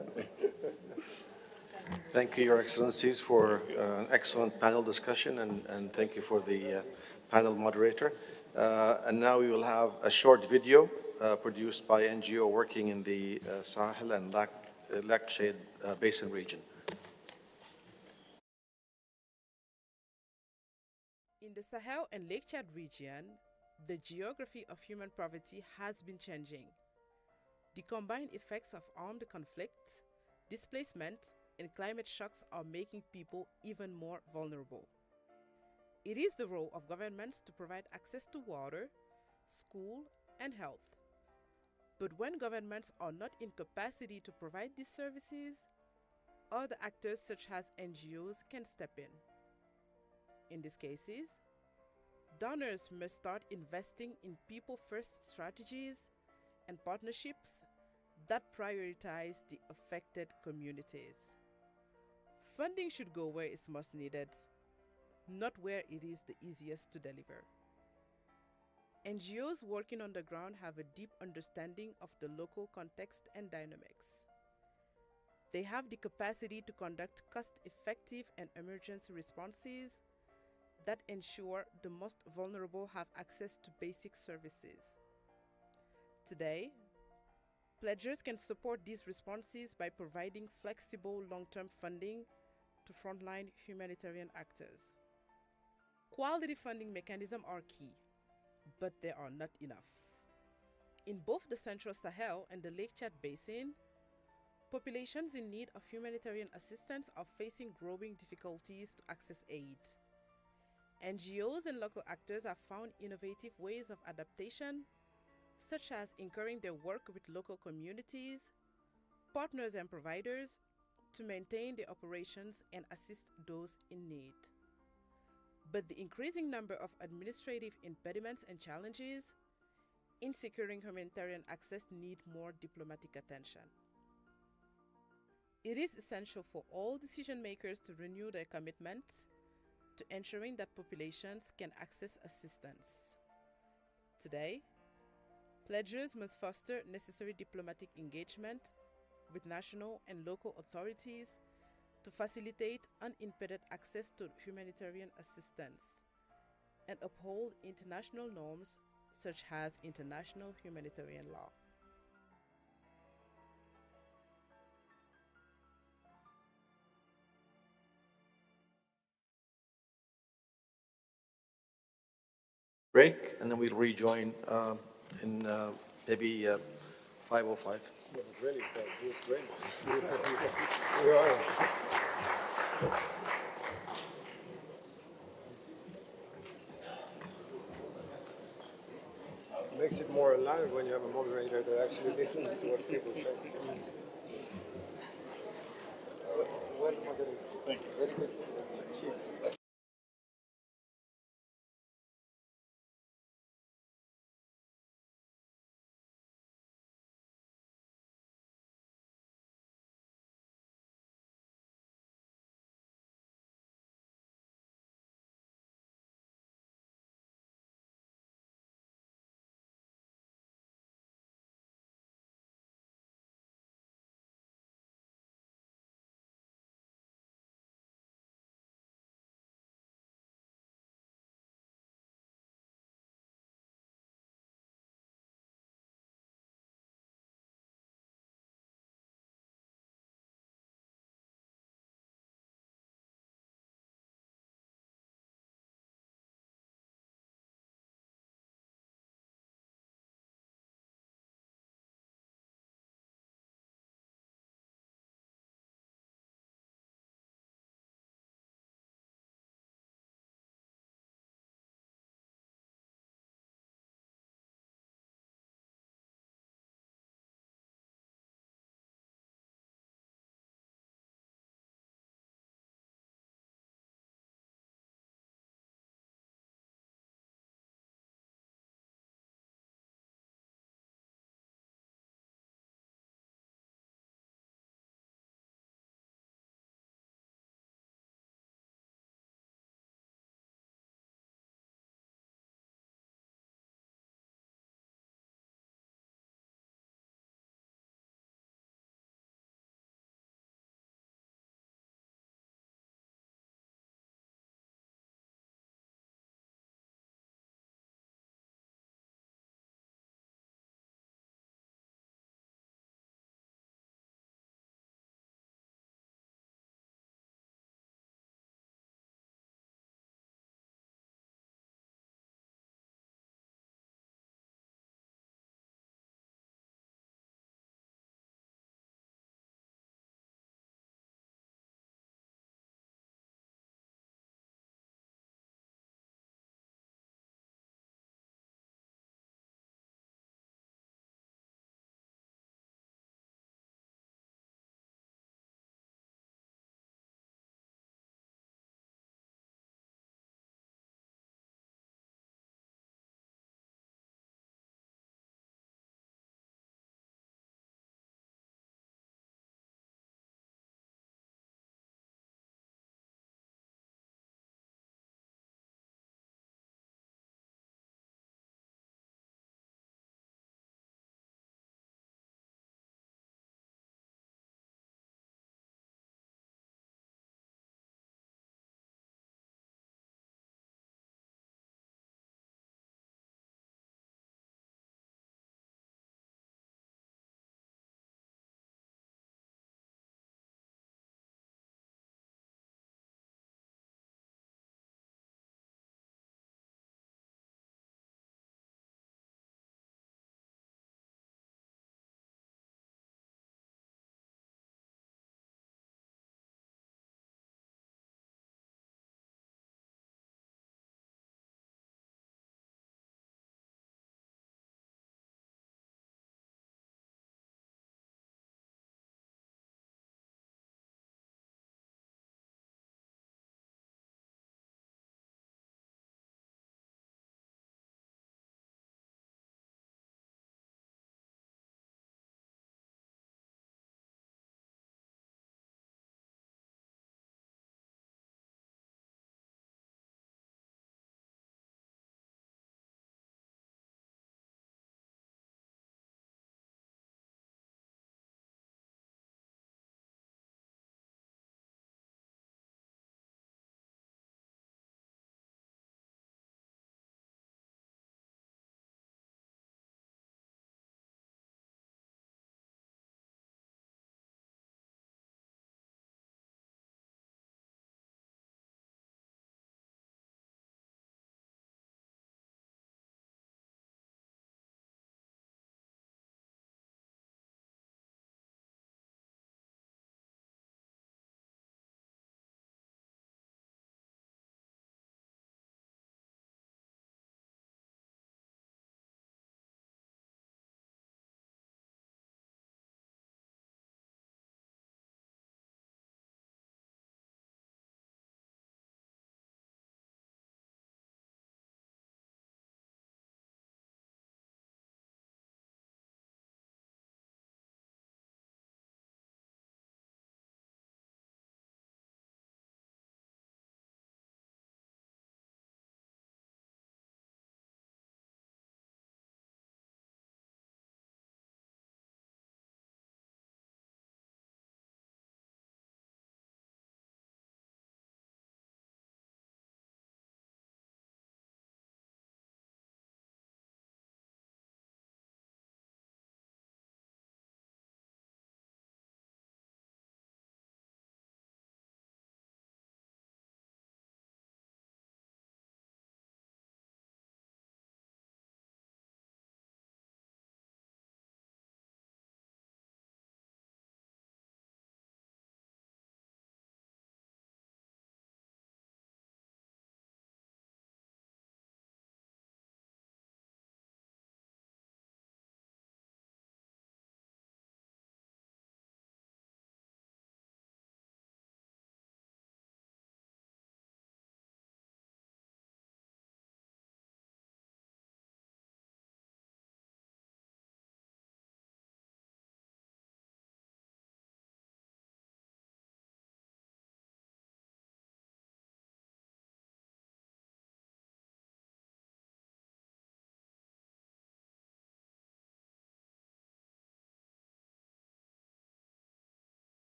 Thank you, Your Excellencies, for an excellent panel discussion, and thank you for the panel moderator. And now we will have a short video produced by NGO working in the Sahel and Lake Chad Basin region. In the Sahel and Lake Chad region, the geography of human poverty has been changing. The combined effects of armed conflict, displacement, and climate shocks are making people even more vulnerable. It is the role of governments to provide access to water, school, and health. But when governments are not in capacity to provide these services, other actors such as NGOs can step in. In these cases, donors must start investing in people-first strategies and partnerships that prioritize the affected communities. Funding should go where it's most needed, not where it is the easiest to deliver. NGOs working on the ground have a deep understanding of the local context and dynamics. They have the capacity to conduct cost-effective and emergency responses that ensure the most vulnerable have access to basic services. Today, pledgers can support these responses by providing flexible long-term funding to frontline humanitarian actors. Quality funding mechanisms are key, but they are not enough. In both the Central Sahel and the Lake Chad Basin, populations in need of humanitarian assistance are facing growing difficulties to access aid. NGOs and local actors have found innovative ways of adaptation, such as encouraging their work with local communities, partners and providers, to maintain their operations and assist those in need. But the increasing number of administrative impediments and challenges in securing humanitarian access need more diplomatic attention. It is essential for all decision makers to renew their commitment to ensuring that populations can access assistance. Today, pledgers must foster necessary diplomatic engagement with national and local authorities to facilitate unimpeded access to humanitarian assistance and uphold international norms such as international humanitarian law. Break, and then we'll rejoin in maybe 5:05. That was really great. It was great. You are. It makes it more alive when you have a moderator that actually listens to what people say. Well, thank you. Very good. Chief.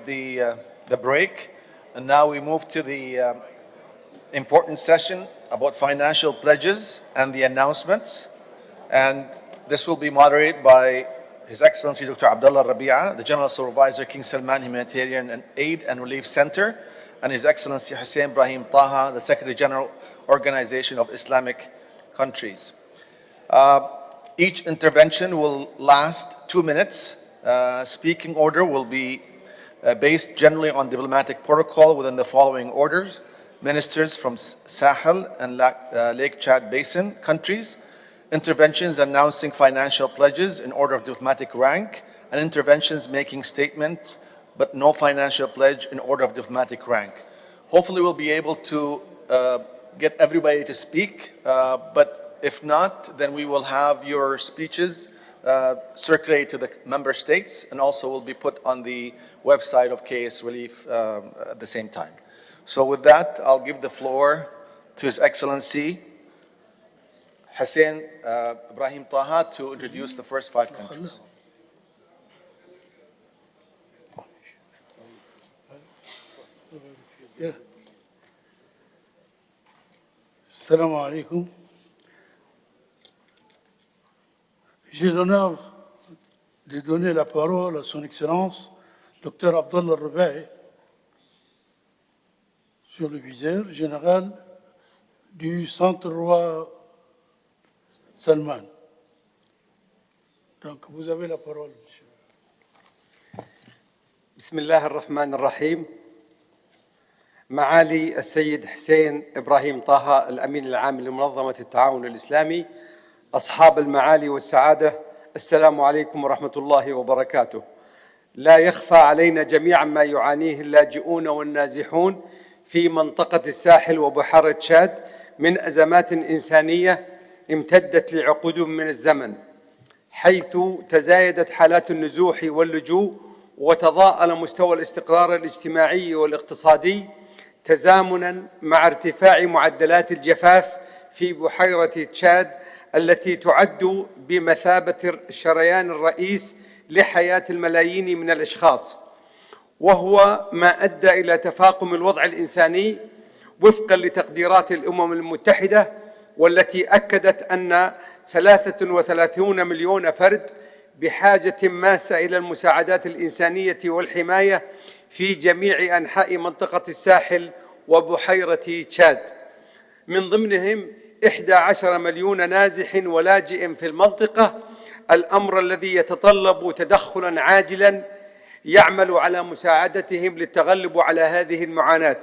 the break, and now we move to the important session about financial pledges and the announcements. And this will be moderated by His Excellency Dr. Abdullah Rabi'a, the General Supervisor, King Salman Humanitarian and Aid and Relief Center, and His Excellency Hussein Ibrahim Taha, the Secretary General, Organization of Islamic Countries. Each intervention will last 2 minutes. Speaking order will be based generally on diplomatic protocol within the following orders: ministers from Sahel and Lake Chad Basin countries, interventions announcing financial pledges in order of diplomatic rank, and interventions making statements but no financial pledge in order of diplomatic rank. Hopefully we'll be able to get everybody to speak, but if not, then we will have your speeches circulate to the member states, and also will be put on the website of KS Relief at the same time. So with that, I'll give the floor to His Excellency Hussein Ibrahim Taha to introduce the first 5 countries. Assalamu alaikum. J'ai l'honneur de donner la parole à Son Excellence, Dr. Abdullah Rabi'a, sur le vicaire général du Centre Roi Salman. Donc, vous avez la parole, monsieur. بسم الله الرحمن الرحيم. معالي السيد حسين إبراهيم طه الأمين العام لمنظمة التعاون الإسلامي، أصحاب المعالي والسعادة، السلام عليكم ورحمة الله وبركاته. لا يخفى علينا جميعا ما يعانيه اللاجئون والنازحون في منطقة الساحل وبحيرة تشاد من أزمات إنسانية امتدت لعقود من الزمن، حيث تزايدت حالات النزوح واللجوء وتضاءل مستوى الاستقرار الاجتماعي والاقتصادي تزامنا مع ارتفاع معدلات الجفاف في بحيرة تشاد التي تعد بمثابة الشريان الرئيس لحياة الملايين من الأشخاص، وهو ما أدى إلى تفاقم الوضع الإنساني وفقا لتقديرات الأمم المتحدة، والتي أكدت أن 33 مليون فرد بحاجة ماسة إلى المساعدات الإنسانية والحماية في جميع أنحاء منطقة الساحل وبحيرة تشاد، من ضمنهم 11 مليون نازح ولاجئ في المنطقة، الأمر الذي يتطلب تدخلاً عاجلاً يعمل على مساعدتهم للتغلب على هذه المعاناة.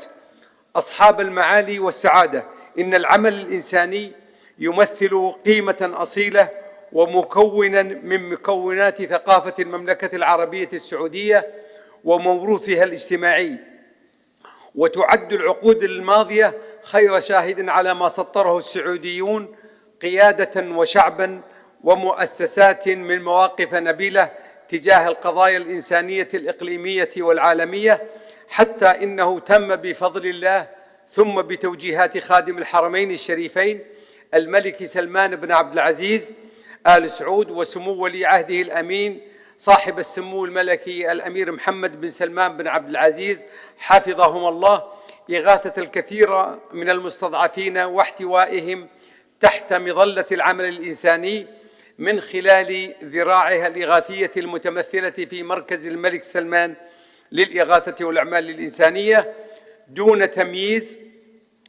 أصحاب المعالي والسعادة، إن العمل الإنساني يمثل قيمة أصيلة ومكوناً من مكونات ثقافة المملكة العربية السعودية وموروثها الاجتماعي، وتعد العقود الماضية خير شاهد على ما سطره السعوديون قيادة وشعباً ومؤسسات من مواقف نبيلة تجاه القضايا الإنسانية الإقليمية والعالمية، حتى إنه تم بفضل الله ثم بتوجيهات خادم الحرمين الشريفين الملك سلمان بن عبد العزيز آل سعود وسمو ولي عهده الأمين صاحب السمو الملكي الأمير محمد بن سلمان بن عبد العزيز حفظهم الله، إغاثة الكثير من المستضعفين واحتوائهم تحت مظلة العمل الإنساني من خلال ذراعها الإغاثية المتمثلة في مركز الملك سلمان للإغاثة والأعمال الإنسانية، دون تمييز،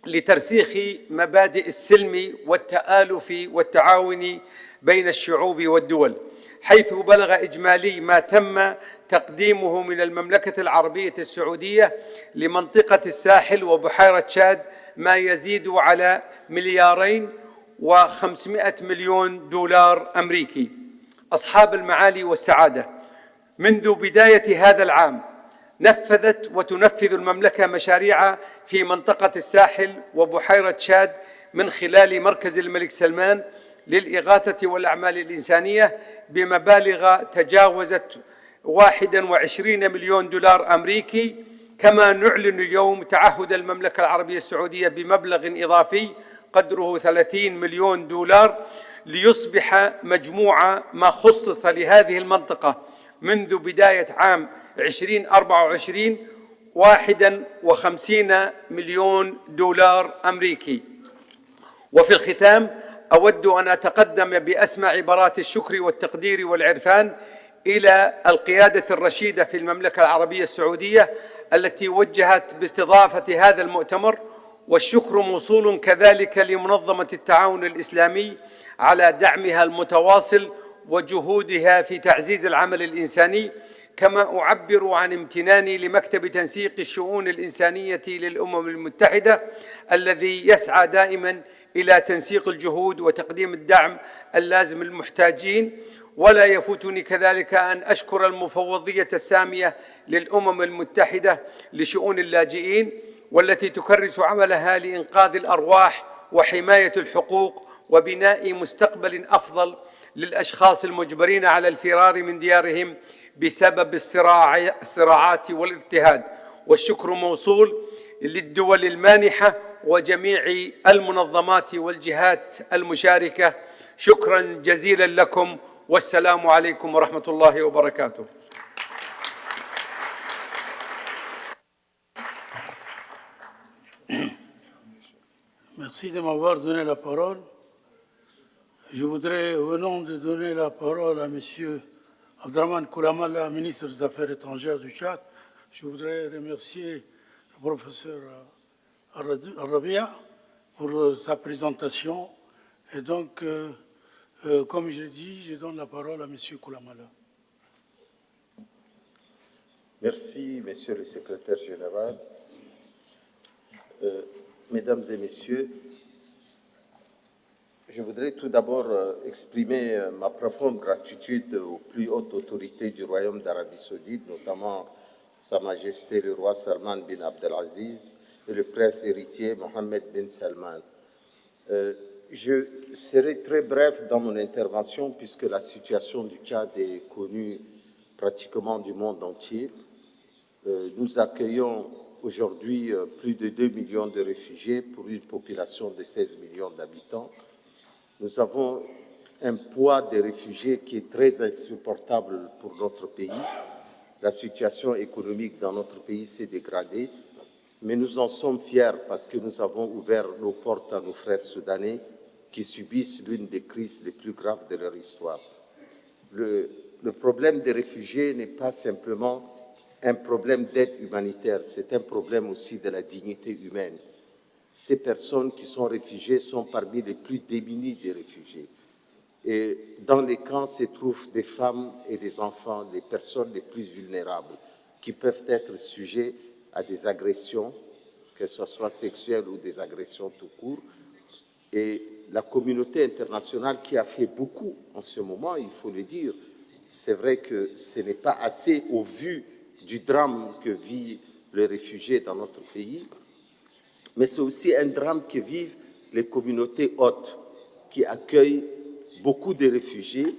لترسيخ مبادئ السلم والتآلف والتعاون بين الشعوب والدول، حيث بلغ إجمالي ما تم تقديمه من المملكة العربية السعودية لمنطقة الساحل وبحيرة تشاد ما يزيد على $2.5 مليار أمريكي. أصحاب المعالي والسعادة، منذ بداية هذا العام نفذت وتنفذ المملكة مشاريع في منطقة الساحل وبحيرة تشاد من خلال مركز الملك سلمان للإغاثة والأعمال الإنسانية بمبالغ تجاوزت $21 مليون أمريكي، كما نعلن اليوم تعهد المملكة العربية السعودية بمبلغ إضافي قدره $30 مليون ليصبح مجموع ما خصص لهذه المنطقة منذ بداية عام 2024 51 مليون دولار أمريكي. وفي الختام أود أن أتقدم بأسمى عبارات الشكر والتقدير والعرفان إلى القيادة الرشيدة في المملكة العربية السعودية التي وجهت باستضافة هذا المؤتمر، والشكر موصول كذلك لمنظمة التعاون الإسلامي على دعمها المتواصل وجهودها في تعزيز العمل الإنساني، كما أعبر عن امتناني لمكتب تنسيق الشؤون الإنسانية للأمم المتحدة الذي يسعى دائما إلى تنسيق الجهود وتقديم الدعم اللازم للمحتاجين. ولا يفوتني كذلك أن أشكر المفوضية السامية للأمم المتحدة لشؤون اللاجئين، والتي تكرس عملها لإنقاذ الأرواح وحماية الحقوق وبناء مستقبل أفضل للأشخاص المجبرين على الفرار من ديارهم بسبب الصراعات والاضطهاد. والشكر موصول للدول المانحة وجميع المنظمات والجهات المشاركة. شكرا جزيلا لكم، والسلام عليكم ورحمة الله وبركاته. Merci de m'avoir donné la parole. Je voudrais, au nom de donner la parole à M. Abdrahman Koulamala, ministre des Affaires étrangères du Tchad, je voudrais remercier le professeur Arabia pour sa présentation. Et donc, comme je l'ai dit, je donne la parole à M. Koulamala. Merci, Monsieur le Secrétaire général. Mesdames et Messieurs, je voudrais tout d'abord exprimer ma profonde gratitude aux plus hautes autorités du Royaume d'Arabie Saoudite, notamment Sa Majesté le roi Salman bin Abdelaziz et le prince héritier Mohammed bin Salman. Je serai très bref dans mon intervention puisque la situation du Tchad est connue pratiquement du monde entier. Nous accueillons aujourd'hui plus de 2 millions de réfugiés pour une population de 16 millions d'habitants. Nous avons un poids des réfugiés qui est très insupportable pour notre pays. La situation économique dans notre pays s'est dégradée, mais nous en sommes fiers parce que nous avons ouvert nos portes à nos frères soudanais qui subissent l'une des crises les plus graves de leur histoire. Le problème des réfugiés n'est pas simplement un problème d'aide humanitaire, c'est un problème aussi de la dignité humaine. Ces personnes qui sont réfugiées sont parmi les plus démunis des réfugiés. Et dans les camps se trouvent des femmes et des enfants, les personnes les plus vulnérables, qui peuvent être sujets à des agressions, que ce soit sexuelles ou des agressions tout court. Et la communauté internationale qui a fait beaucoup en ce moment, il faut le dire, c'est vrai que ce n'est pas assez au vu du drame que vivent les réfugiés dans notre pays, mais c'est aussi un drame que vivent les communautés hôtes qui accueillent beaucoup de réfugiés,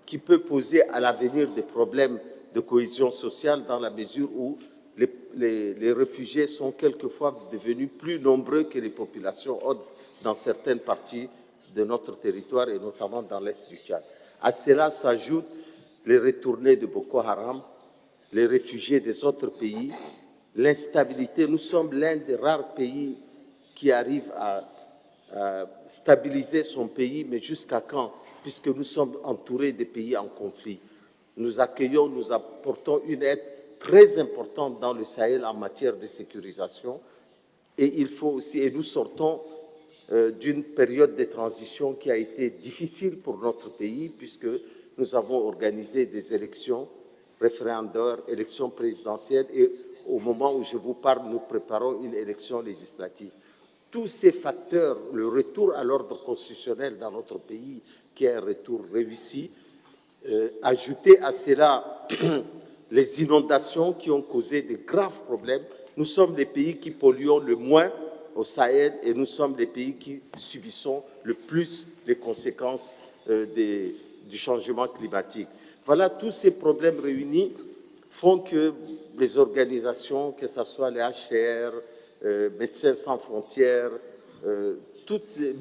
qui peut poser à l'avenir des problèmes de cohésion sociale dans la mesure où les réfugiés sont quelquefois devenus plus nombreux que les populations hôtes dans certaines parties de notre territoire et notamment dans l'est du Tchad. À cela s'ajoutent les retournés de Boko Haram, les réfugiés des autres pays, l'instabilité. Nous sommes l'un des rares pays qui arrive à stabiliser son pays, mais jusqu'à quand? Puisque nous sommes entourés des pays en conflit. Nous accueillons, nous apportons une aide très importante dans le Sahel en matière de sécurisation. Et il faut aussi, et nous sortons d'une période de transition qui a été difficile pour notre pays, puisque nous avons organisé des élections référendaires, élections présidentielles, et au moment où je vous parle, nous préparons une élection législative. Tous ces facteurs, le retour à l'ordre constitutionnel dans notre pays, qui est un retour réussi, ajouter à cela les inondations qui ont causé de graves problèmes. Nous sommes les pays qui polluons le moins au Sahel et nous sommes les pays qui subissons le plus les conséquences du changement climatique. Voilà, tous ces problèmes réunis font que les organisations, que ce soit les HCR, Médecins sans frontières,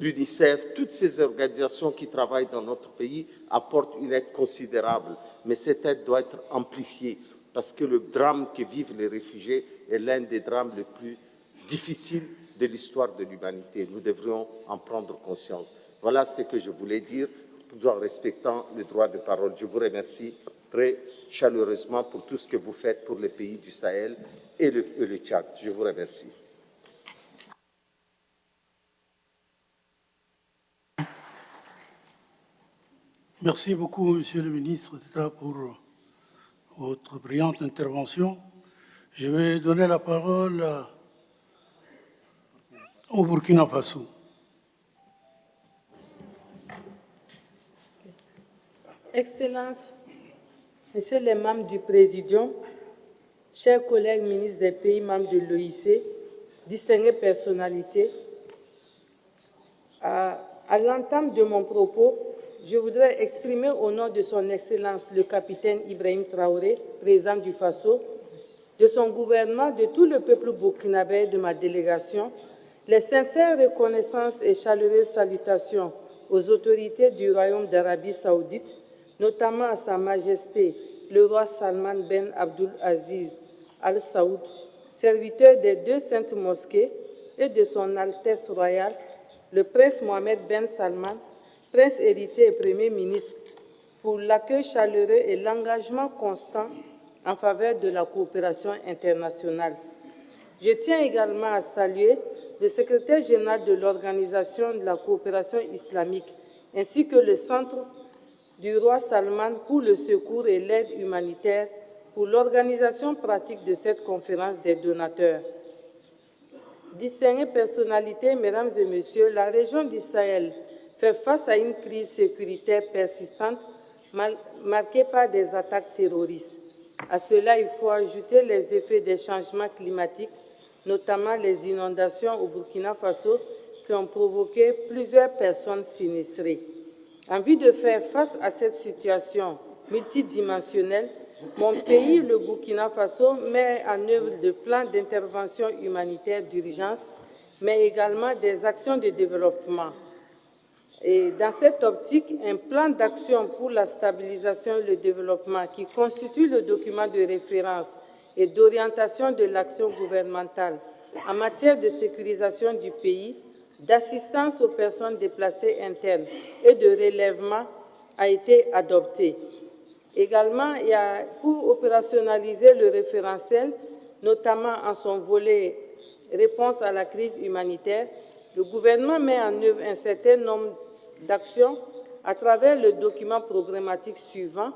l'UNICEF, toutes ces organisations qui travaillent dans notre pays apportent une aide considérable. Mais cette aide doit être amplifiée parce que le drame que vivent les réfugiés est l'un des drames les plus difficiles de l'histoire de l'humanité. Nous devrions en prendre conscience. Voilà ce que je voulais dire, tout en respectant le droit de parole. Je vous remercie très chaleureusement pour tout ce que vous faites pour les pays du Sahel et le Tchad. Je vous remercie. Merci beaucoup, Monsieur le ministre d'État, pour votre brillante intervention. Je vais donner la parole au Burkina Faso. Excellences, Messieurs les membres du Présidium, chers collègues ministres des pays membres de l'OIC, distinguées personnalités, à l'entame de mon propos, je voudrais exprimer au nom de son Excellence le capitaine Ibrahim Traoré, président du Faso, de son gouvernement, de tout le peuple burkinabé, de ma délégation, les sincères reconnaissances et chaleureuses salutations aux autorités du Royaume d'Arabie saoudite, notamment à Sa Majesté le roi Salman Ben Abdul Aziz Al Saoud, serviteur des deux saintes mosquées, et de son Altesse royale, le prince Mohamed Ben Salman, prince héritier et Premier ministre, pour l'accueil chaleureux et l'engagement constant en faveur de la coopération internationale. Je tiens également à saluer le secrétaire général de l'Organisation de la coopération islamique, ainsi que le Centre du roi Salman pour le secours et l'aide humanitaire pour l'organisation pratique de cette conférence des donateurs. Distinguées personnalités, mesdames et messieurs, la région du Sahel fait face à une crise sécuritaire persistante marquée par des attaques terroristes. À cela, il faut ajouter les effets des changements climatiques, notamment les inondations au Burkina Faso, qui ont provoqué plusieurs personnes sinistrées. En vue de faire face à cette situation multidimensionnelle, mon pays, le Burkina Faso, met en œuvre des plans d'intervention humanitaire d'urgence, mais également des actions de développement. Et dans cette optique, un plan d'action pour la stabilisation et le développement qui constitue le document de référence et d'orientation de l'action gouvernementale en matière de sécurisation du pays, d'assistance aux personnes déplacées internes et de relèvement a été adopté. Également, pour opérationnaliser le référentiel, notamment en son volet réponse à la crise humanitaire, le gouvernement met en œuvre un certain nombre d'actions à travers le document programmatique suivant: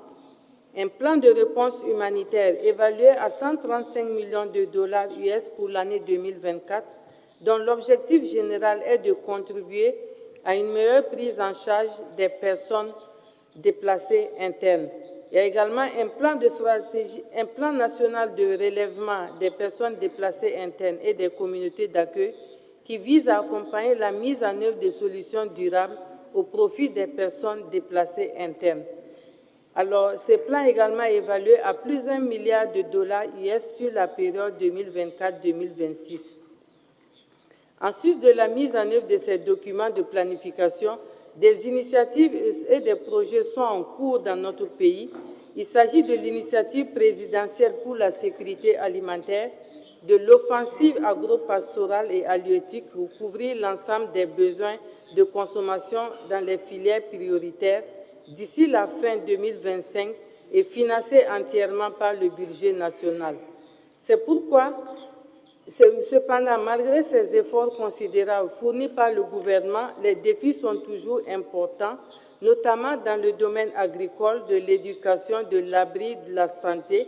un plan de réponse humanitaire évalué à 135 millions de dollars US pour l'année 2024, dont l'objectif général est de contribuer à une meilleure prise en charge des personnes déplacées internes. Il y a également un plan de stratégie, un plan national de relèvement des personnes déplacées internes et des communautés d'accueil qui vise à accompagner la mise en œuvre de solutions durables au profit des personnes déplacées internes. Alors, ce plan est également évalué à plus d'1 milliard de dollars US sur la période 2024-2026. Ensuite de la mise en œuvre de ces documents de planification, des initiatives et des projets sont en cours dans notre pays. Il s'agit de l'initiative présidentielle pour la sécurité alimentaire, de l'offensive agro-pastorale et halieutique pour couvrir l'ensemble des besoins de consommation dans les filières prioritaires d'ici la fin 2025 et financée entièrement par le budget national. C'est pourquoi, cependant, malgré ces efforts considérables fournis par le gouvernement, les défis sont toujours importants, notamment dans le domaine agricole, de l'éducation, de l'abri, de la santé,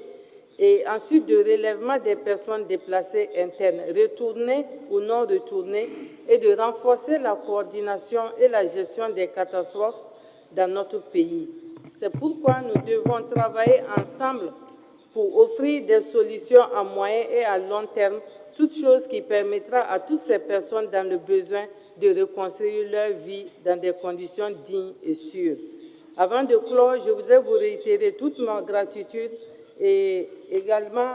et ensuite de relèvement des personnes déplacées internes, retournées ou non retournées, et de renforcer la coordination et la gestion des catastrophes dans notre pays. C'est pourquoi nous devons travailler ensemble pour offrir des solutions à moyen et à long terme, toute chose qui permettra à toutes ces personnes dans le besoin de reconstruire leur vie dans des conditions dignes et sûres. Avant de clore, je voudrais vous réitérer toute ma gratitude et également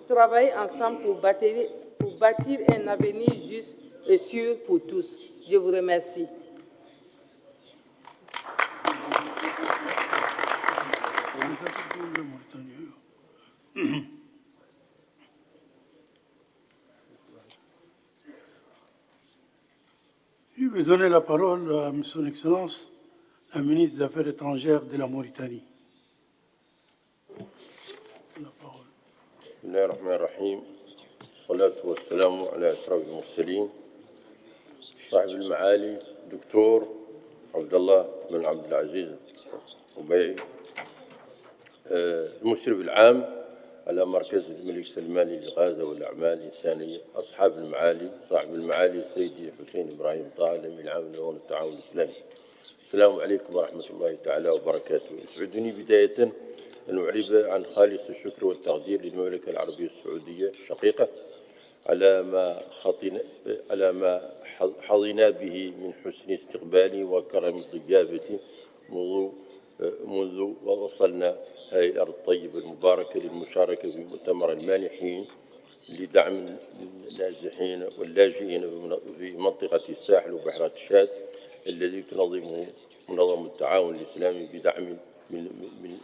travailler ensemble pour bâtir un avenir juste et sûr pour tous. Je vous remercie. Je vais donner la parole à Son Excellence, la ministre des Affaires étrangères de la Mauritanie. بسم الله الرحمن الرحيم والصلاة والسلام على أشرف المرسلين صاحب المعالي دكتور عبد الله بن عبد العزيز الربيعي المشرف العام على مركز الملك سلمان للإغاثة والأعمال الإنسانية أصحاب المعالي صاحب المعالي سيدي حسين إبراهيم طه الأمين العام لهون التعاون الإسلامي. السلام عليكم ورحمة الله تعالى وبركاته. يسعدني بداية أن أعرب عن خالص الشكر والتقدير للمملكة العربية السعودية الشقيقة على ما حظينا به من حسن استقبالي وكرم ضيافتي منذ وصلنا هذه الأرض الطيبة المباركة للمشاركة في مؤتمر المانحين لدعم النازحين واللاجئين في منطقة الساحل وبحيرة الشاد الذي تنظمه منظمة التعاون الإسلامي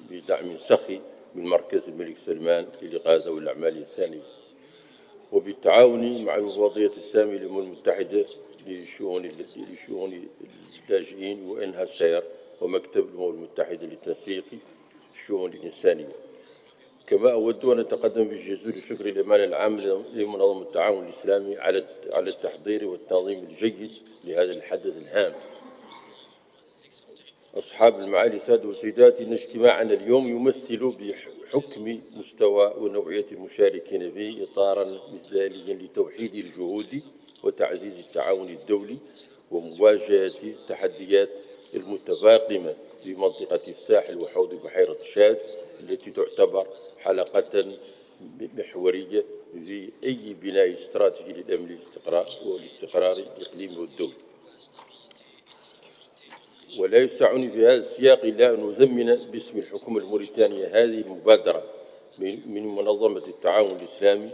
بدعم سخي من مركز الملك سلمان للإغاثة والأعمال الإنسانية وبالتعاون مع المفوضية السامية للأمم المتحدة لشؤون اللاجئين وإنها السير ومكتب الأمم المتحدة لتنسيق الشؤون الإنسانية. كما أود أن أتقدم بجزيل الشكر للأمانة العامة لمنظمة التعاون الإسلامي على التحضير والتنظيم الجيد لهذا الحدث الهام. أصحاب المعالي السادة والسيدات، إن اجتماعنا اليوم يمثل بحكم مستوى ونوعية المشاركين فيه إطارا مثاليا لتوحيد الجهود وتعزيز التعاون الدولي ومواجهة التحديات المتفاقمة في منطقة الساحل وحوض بحيرة الشاد التي تعتبر حلقة محورية في أي بناء استراتيجي للأمن والاستقرار الإقليمي والدولي. ولا يسعني في هذا السياق إلا أن أثمن باسم الحكومة الموريتانية هذه المبادرة من منظمة التعاون الإسلامي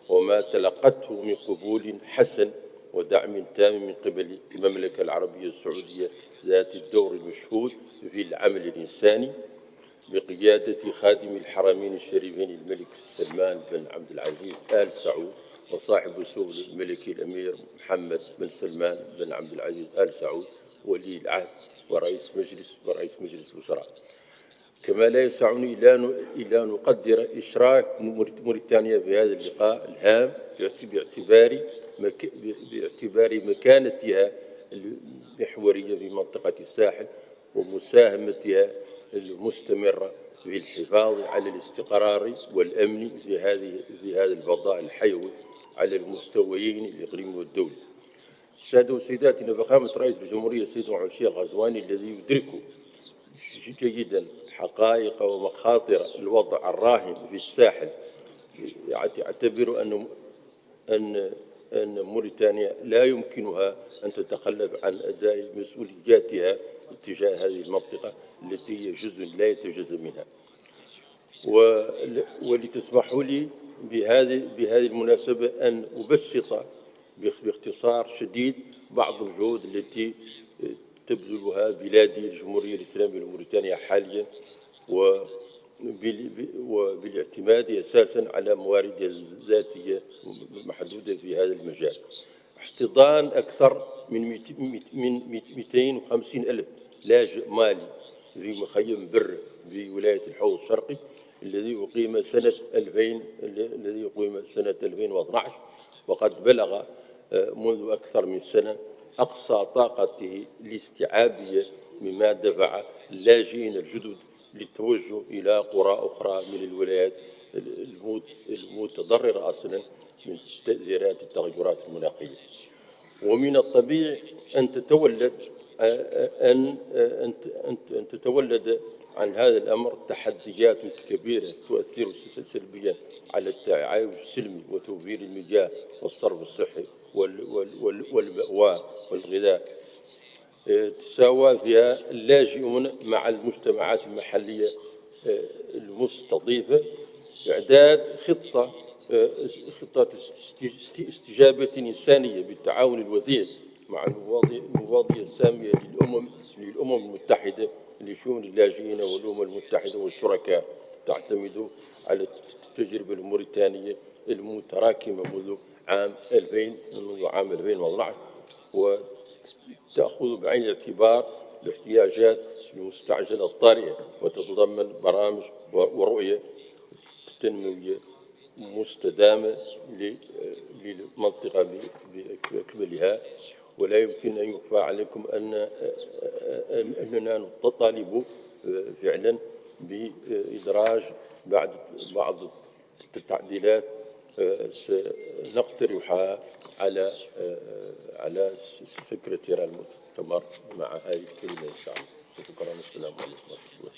وما تلقته من قبول حسن ودعم تام من قبل المملكة العربية السعودية ذات الدور المشهود في العمل الإنساني بقيادة خادم الحرمين الشريفين الملك سلمان بن عبد العزيز آل سعود وصاحب السمو الملكي الأمير محمد بن سلمان بن عبد العزيز آل سعود ولي العهد ورئيس مجلس الوزراء. كما لا يسعني إلا أن أقدر إشراك موريتانيا في هذا اللقاء الهام باعتبار مكانتها المحورية في منطقة الساحل ومساهمتها المستمرة في الحفاظ على الاستقرار والأمن في هذا الفضاء الحيوي على المستويين الإقليمي والدولي. السادة وسيداتنا، فخامة رئيس الجمهورية السيد محمد الشيخ الغزواني الذي يدرك جيدا حقائق ومخاطر الوضع الراهن في الساحل يعتبر أن موريتانيا لا يمكنها أن تتخلف عن أداء مسؤولياتها تجاه هذه المنطقة التي هي جزء لا يتجزأ منها. ولتسمحوا لي بهذه المناسبة أن أبسط باختصار شديد بعض الجهود التي تبذلها بلادي الجمهورية الإسلامية لموريتانيا حاليا وبالاعتماد أساسا على موارد ذاتية محدودة في هذا المجال. احتضان أكثر من 250 ألف لاجئ مالي في مخيم بر في ولاية الحوض الشرقي الذي أقيم سنة 2012 وقد بلغ منذ أكثر من سنة أقصى طاقته الاستيعابية مما دفع اللاجئين الجدد للتوجه إلى قرى أخرى من الولايات المتضررة أصلا من تأثيرات التغيرات المناخية. ومن الطبيعي أن تتولد عن هذا الأمر تحديات كبيرة تؤثر سلبيا على التعايش السلمي وتوفير المياه والصرف الصحي والمأوى والغذاء. تساوى فيها اللاجئون مع المجتمعات المحلية المستضيفة. إعداد خطة استجابة إنسانية بالتعاون الوثيق مع المفوضية السامية للأمم المتحدة لشؤون اللاجئين والأمم المتحدة والشركاء تعتمد على التجربة الموريتانية المتراكمة منذ عام 2012 وتأخذ بعين الاعتبار الاحتياجات المستعجلة الطارئة وتتضمن برامج ورؤية تنموية مستدامة للمنطقة بأكملها. ولا يمكن أن يخفى عليكم أننا نطالب فعلا بإدراج بعض التعديلات سنقترحها على سكرتير المؤتمر مع هذه الكلمة إن شاء الله. شكرا والسلام عليكم ورحمة الله.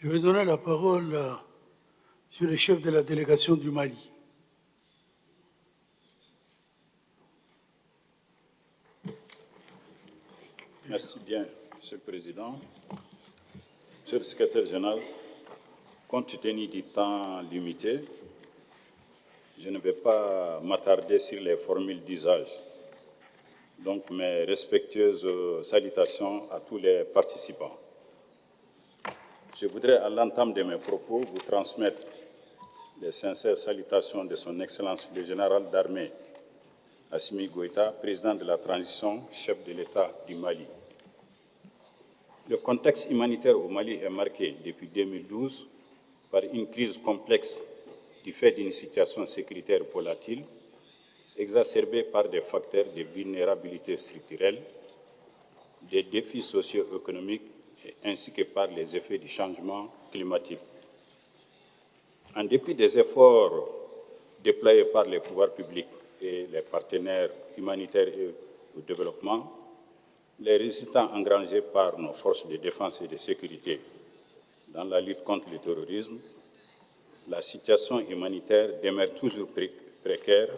Je vais donner la parole sur le chef de la délégation du Mali. Merci bien, Monsieur le Président. Monsieur le Secrétaire général, compte tenu du temps limité, je ne vais pas m'attarder sur les formules d'usage. Donc, mes respectueuses salutations à tous les participants. Je voudrais, à l'entame de mes propos, vous transmettre les sincères salutations de Son Excellence le général d'armée Assimi Goïta, président de la transition, chef de l'État du Mali. Le contexte humanitaire au Mali est marqué depuis 2012 par une crise complexe du fait d'une situation sécuritaire volatile, exacerbée par des facteurs de vulnérabilité structurelle, des défis socio-économiques ainsi que par les effets du changement climatique. En dépit des efforts déployés par les pouvoirs publics et les partenaires humanitaires et au développement, les résultats engrangés par nos forces de défense et de sécurité dans la lutte contre le terrorisme, la situation humanitaire demeure toujours précaire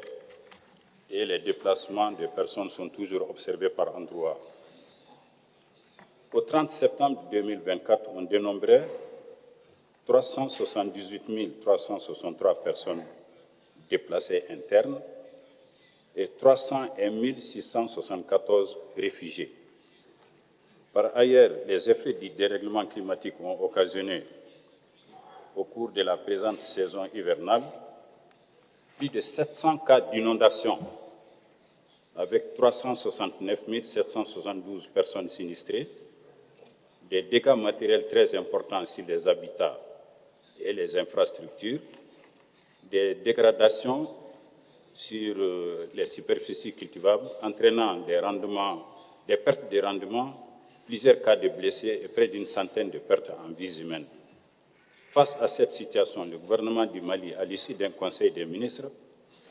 et les déplacements de personnes sont toujours observés par endroits. Au 30 septembre 2024, on dénombrait 378 363 personnes déplacées internes et 301 674 réfugiés. Par ailleurs, les effets du dérèglement climatique ont occasionné, au cours de la présente saison hivernale, plus de 700 cas d'inondation, avec 369 772 personnes sinistrées, des dégâts matériels très importants sur les habitats et les infrastructures, des dégradations sur les superficies cultivables, entraînant des pertes de rendement, plusieurs cas de blessés et près d'une centaine de pertes en vies humaines. Face à cette situation, le gouvernement du Mali, à l'issue d'un conseil des ministres,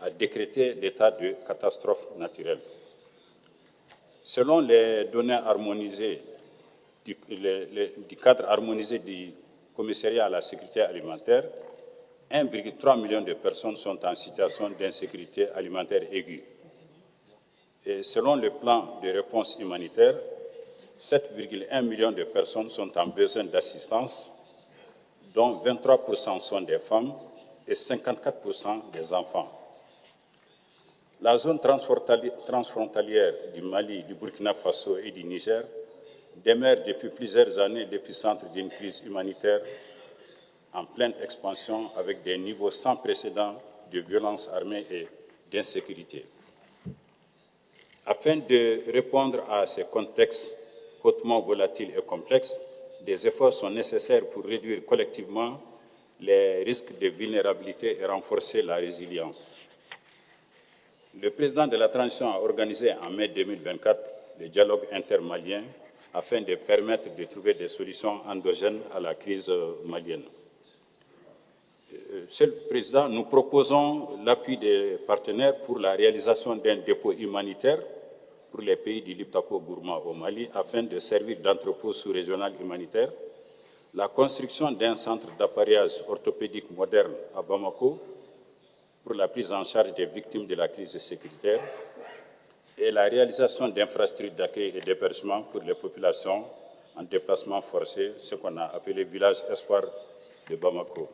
a décrété l'état de catastrophe naturelle. Selon les données harmonisées du cadre harmonisé du commissariat à la sécurité alimentaire, 1,3 million de personnes sont en situation d'insécurité alimentaire aiguë. Et selon le plan de réponse humanitaire, 7,1 millions de personnes sont en besoin d'assistance, dont 23% sont des femmes et 54% des enfants. La zone transfrontalière du Mali, du Burkina Faso et du Niger demeure depuis plusieurs années l'épicentre d'une crise humanitaire en pleine expansion avec des niveaux sans précédent de violence armée et d'insécurité. Afin de répondre à ces contextes hautement volatiles et complexes, des efforts sont nécessaires pour réduire collectivement les risques de vulnérabilité et renforcer la résilience. Le président de la transition a organisé en mai 2024 le dialogue intermalien afin de permettre de trouver des solutions endogènes à la crise malienne. Monsieur le Président, nous proposons l'appui des partenaires pour la réalisation d'un dépôt humanitaire pour les pays du Liptako-Gourma au Mali afin de servir d'entrepôt sous-régional humanitaire, la construction d'un centre d'appareillage orthopédique moderne à Bamako pour la prise en charge des victimes de la crise sécuritaire et la réalisation d'infrastructures d'accueil et d'hébergement pour les populations en déplacement forcé, ce qu'on a appelé village espoir de Bamako.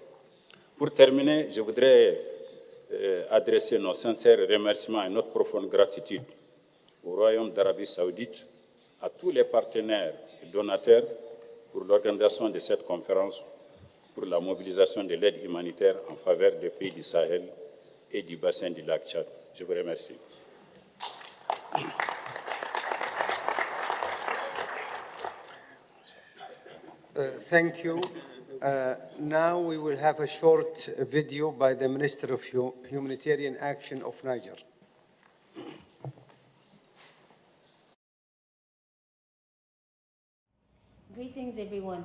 Pour terminer, je voudrais adresser nos sincères remerciements et notre profonde gratitude au Royaume d'Arabie Saoudite, à tous les partenaires et donateurs pour l'organisation de cette conférence pour la mobilisation de l'aide humanitaire en faveur des pays du Sahel et du bassin du lac Tchad. Je vous remercie. Thank you. Now we will have a short video by the Minister of Humanitarian Action of Niger. Greetings, everyone.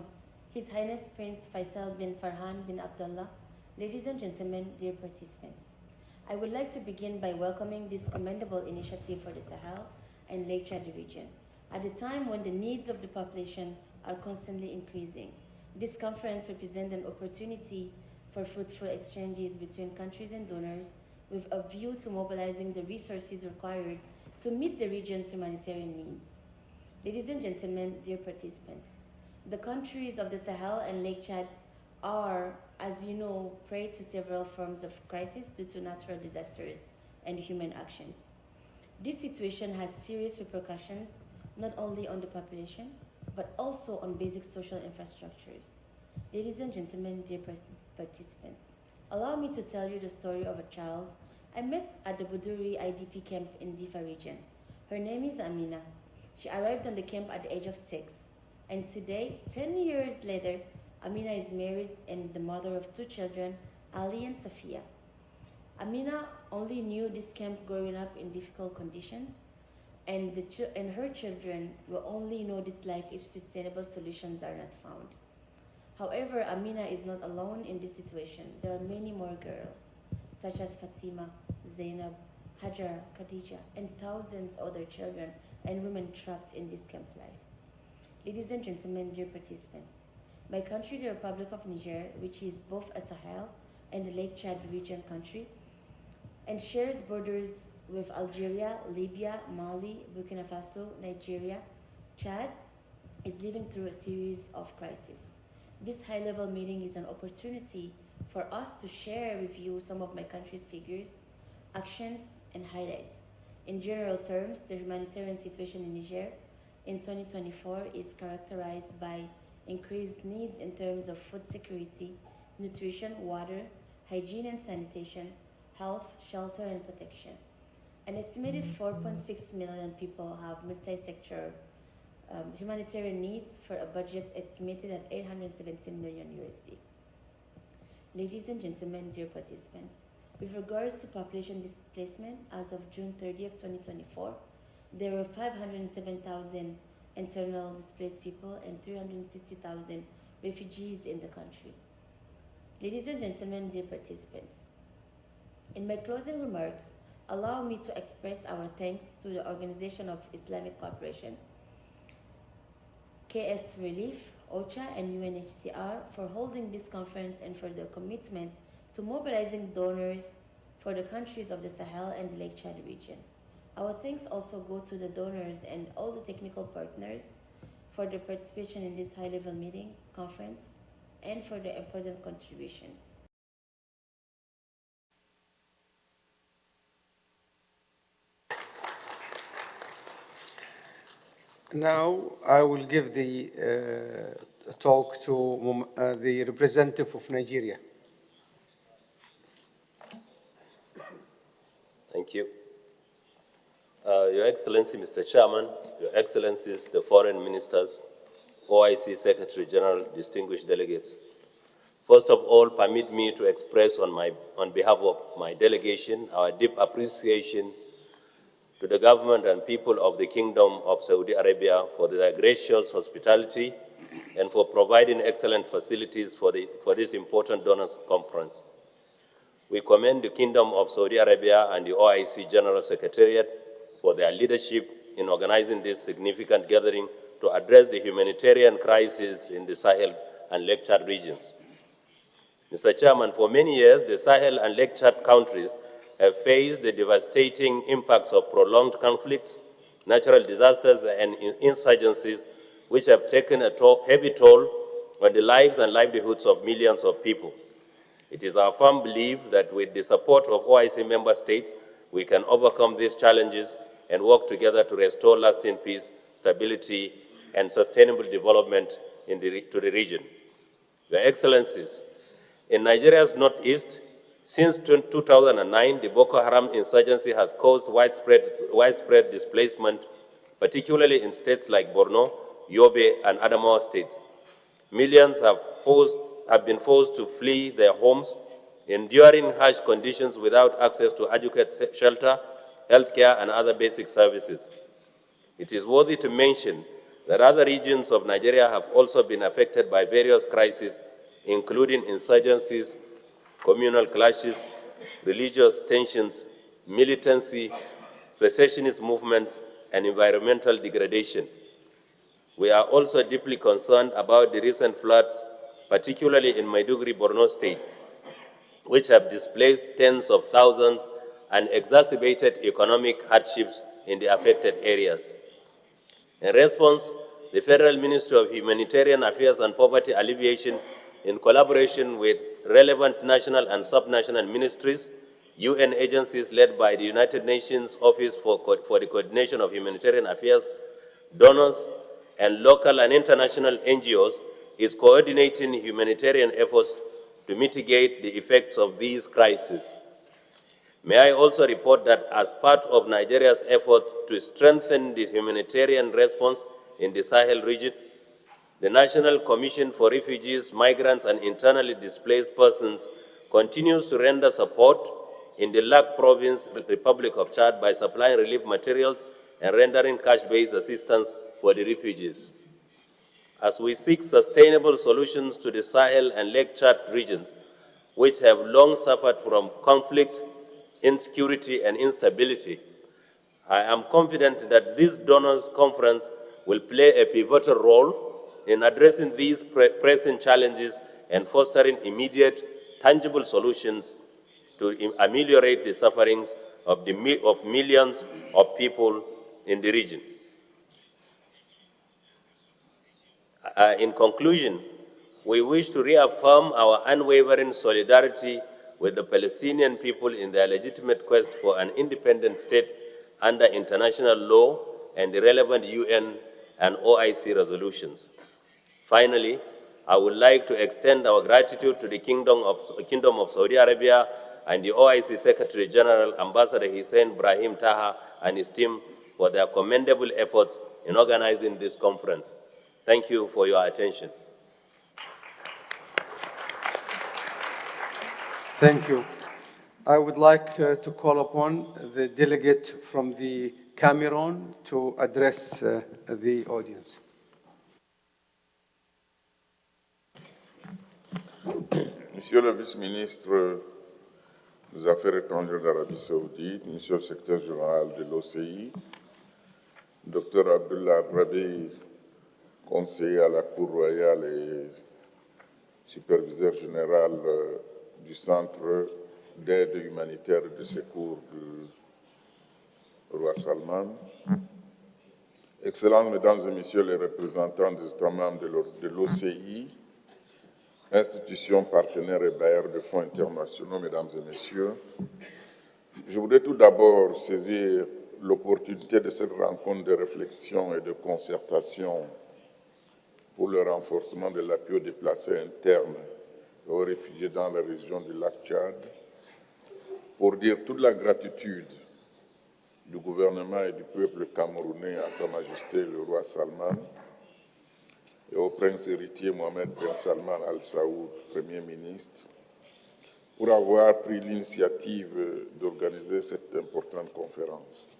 His Highness Prince Faisal bin Farhan bin Abdullah, ladies and gentlemen, dear participants. I would like to begin by welcoming this commendable initiative for the Sahel and Lake Chad region. At a time when the needs of the population are constantly increasing, this conference represents an opportunity for fruitful exchanges between countries and donors with a view to mobilizing the resources required to meet the region's humanitarian needs. Ladies and gentlemen, dear participants, the countries of the Sahel and Lake Chad are, as you know, prey to several forms of crisis due to natural disasters and human actions. This situation has serious repercussions not only on the population, but also on basic social infrastructures. Ladies and gentlemen, dear participants, allow me to tell you the story of a child I met at the Buduri IDP camp in Difa region. Her name is Amina. She arrived on the camp at the age of 6. And today, 10 years later, Amina is married and the mother of 2 children, Ali and Safia. Amina only knew this camp growing up in difficult conditions, and her children will only know this life if sustainable solutions are not found. However, Amina is not alone in this situation. There are many more girls, such as Fatima, Zainab, Hajar, Khadija, and thousands other children and women trapped in this camp life. Ladies and gentlemen, dear participants, my country, the Republic of Niger, which is both a Sahel and the Lake Chad region country, and shares borders with Algeria, Libya, Mali, Burkina Faso, Nigeria, Chad, is living through a series of crises. This high-level meeting is an opportunity for us to share with you some of my country's figures, actions, and highlights. In general terms, the humanitarian situation in Niger in 2024 is characterized by increased needs in terms of food security, nutrition, water, hygiene and sanitation, health, shelter, and protection. An estimated 4.6 million people have multi-sector humanitarian needs for a budget estimated at 817 million USD. Ladies and gentlemen, dear participants, with regards to population displacement, as of June 30th, 2024, there were 507,000 internal displaced people and 360,000 refugees in the country. Ladies and gentlemen, dear participants, in my closing remarks, allow me to express our thanks to the Organization of Islamic Cooperation, KS Relief, OCHA, and UNHCR for holding this conference and for their commitment to mobilizing donors for the countries of the Sahel and the Lake Chad region. Our thanks also go to the donors and all the technical partners for their participation in this high-level meeting, conference, and for their important contributions. Now I will give the talk to the representative of Nigeria. Thank you. Your Excellency, Mr. Chairman, Your Excellencies, the Foreign Ministers, OIC Secretary General, distinguished delegates. First of all, permit me to express on behalf of my delegation our deep appreciation to the government and people of the Kingdom of Saudi Arabia for their gracious hospitality and for providing excellent facilities for this important donors conference. We commend the Kingdom of Saudi Arabia and the OIC General Secretariat for their leadership in organizing this significant gathering to address the humanitarian crisis in the Sahel and Lake Chad regions. Mr. Chairman, for many years, the Sahel and Lake Chad countries have faced the devastating impacts of prolonged conflicts, natural disasters, and insurgencies, which have taken a heavy toll on the lives and livelihoods of millions of people. It is our firm belief that with the support of OIC member states, we can overcome these challenges and work together to restore lasting peace, stability, and sustainable development to the region. Your Excellencies, in Nigeria's northeast, since 2009, the Boko Haram insurgency has caused widespread displacement, particularly in states like Borno, Yobe, and Adamawa states. Millions have been forced to flee their homes, enduring harsh conditions without access to adequate shelter, healthcare, and other basic services. It is worthy to mention that other regions of Nigeria have also been affected by various crises, including insurgencies, communal clashes, religious tensions, militancy, secessionist movements, and environmental degradation. We are also deeply concerned about the recent floods, particularly in Maiduguri, Borno State, which have displaced tens of thousands and exacerbated economic hardships in the affected areas. In response, the Federal Ministry of Humanitarian Affairs and Poverty Alleviation, in collaboration with relevant national and subnational ministries, UN agencies led by the United Nations Office for the Coordination of Humanitarian Affairs, donors, and local and international NGOs, is coordinating humanitarian efforts to mitigate the effects of these crises. May I also report that as part of Nigeria's effort to strengthen the humanitarian response in the Sahel region, the National Commission for Refugees, Migrants, and Internally Displaced Persons continues to render support in the Lak Province, Republic of Chad, by supplying relief materials and rendering cash-based assistance for the refugees. As we seek sustainable solutions to the Sahel and Lake Chad regions, which have long suffered from conflict, insecurity, and instability, I am confident that this donors conference will play a pivotal role in addressing these pressing challenges and fostering immediate, tangible solutions to ameliorate the sufferings of millions of people in the region. In conclusion, we wish to reaffirm our unwavering solidarity with the Palestinian people in their legitimate quest for an independent state under international law and the relevant UN and OIC resolutions. Finally, I would like to extend our gratitude to the Kingdom of Saudi Arabia and the OIC Secretary General, Ambassador Hussein Brahim Taha, and his team for their commendable efforts in organizing this conference. Thank you for your attention. Thank you. I would like to call upon the delegate from the Cameroon to address the audience. Monsieur le vice-ministre des Affaires étrangères d'Arabie Saoudite, Monsieur le secrétaire général de l'OCI, Dr Abdullah Rabi, conseiller à la Cour royale et superviseur général du Centre d'aide humanitaire et de secours du roi Salman, Excellences, Mesdames et Messieurs les représentants des États membres de l'OCI, institutions partenaires et bailleurs de fonds internationaux, Mesdames et Messieurs, je voudrais tout d'abord saisir l'opportunité de cette rencontre de réflexion et de concertation pour le renforcement de l'appui aux déplacés internes et aux réfugiés dans la région du lac Tchad, pour dire toute la gratitude du gouvernement et du peuple camerounais à Sa Majesté le roi Salman et au prince héritier Mohamed Ben Salman Al Saoud, Premier ministre, pour avoir pris l'initiative d'organiser cette importante conférence.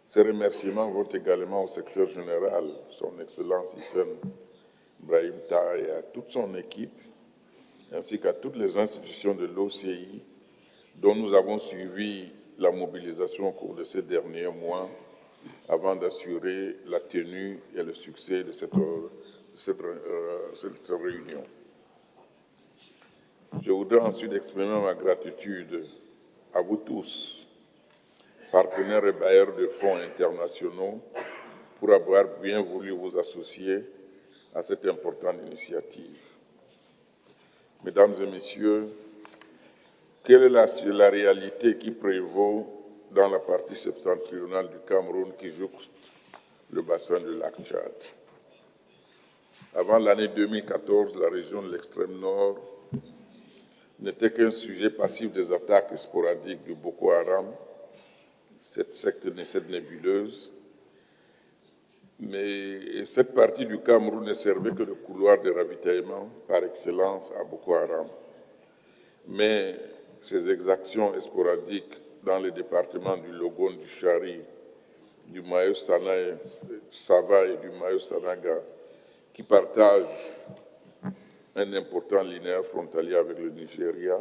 Ces remerciements vont également au secrétaire général, son Excellence Hussein Brahim Taha, et à toute son équipe, ainsi qu'à toutes les institutions de l'OCI dont nous avons suivi la mobilisation au cours de ces derniers mois avant d'assurer la tenue et le succès de cette réunion. Je voudrais ensuite exprimer ma gratitude à vous tous, partenaires et bailleurs de fonds internationaux, pour avoir bien voulu vous associer à cette importante initiative. Mesdames et Messieurs, quelle est la réalité qui prévaut dans la partie septentrionale du Cameroun qui jouxte le bassin du lac Tchad? Avant l'année 2014, la région de l'extrême nord n'était qu'un sujet passif des attaques sporadiques de Boko Haram, cette secte nébuleuse. Mais cette partie du Cameroun ne servait que de couloir de ravitaillement par excellence à Boko Haram. Mais ces exactions sporadiques dans les départements du Logon, du Chari, du Mayo-Sava et du Mayo-Sanaga, qui partagent un important linéaire frontalier avec le Nigeria,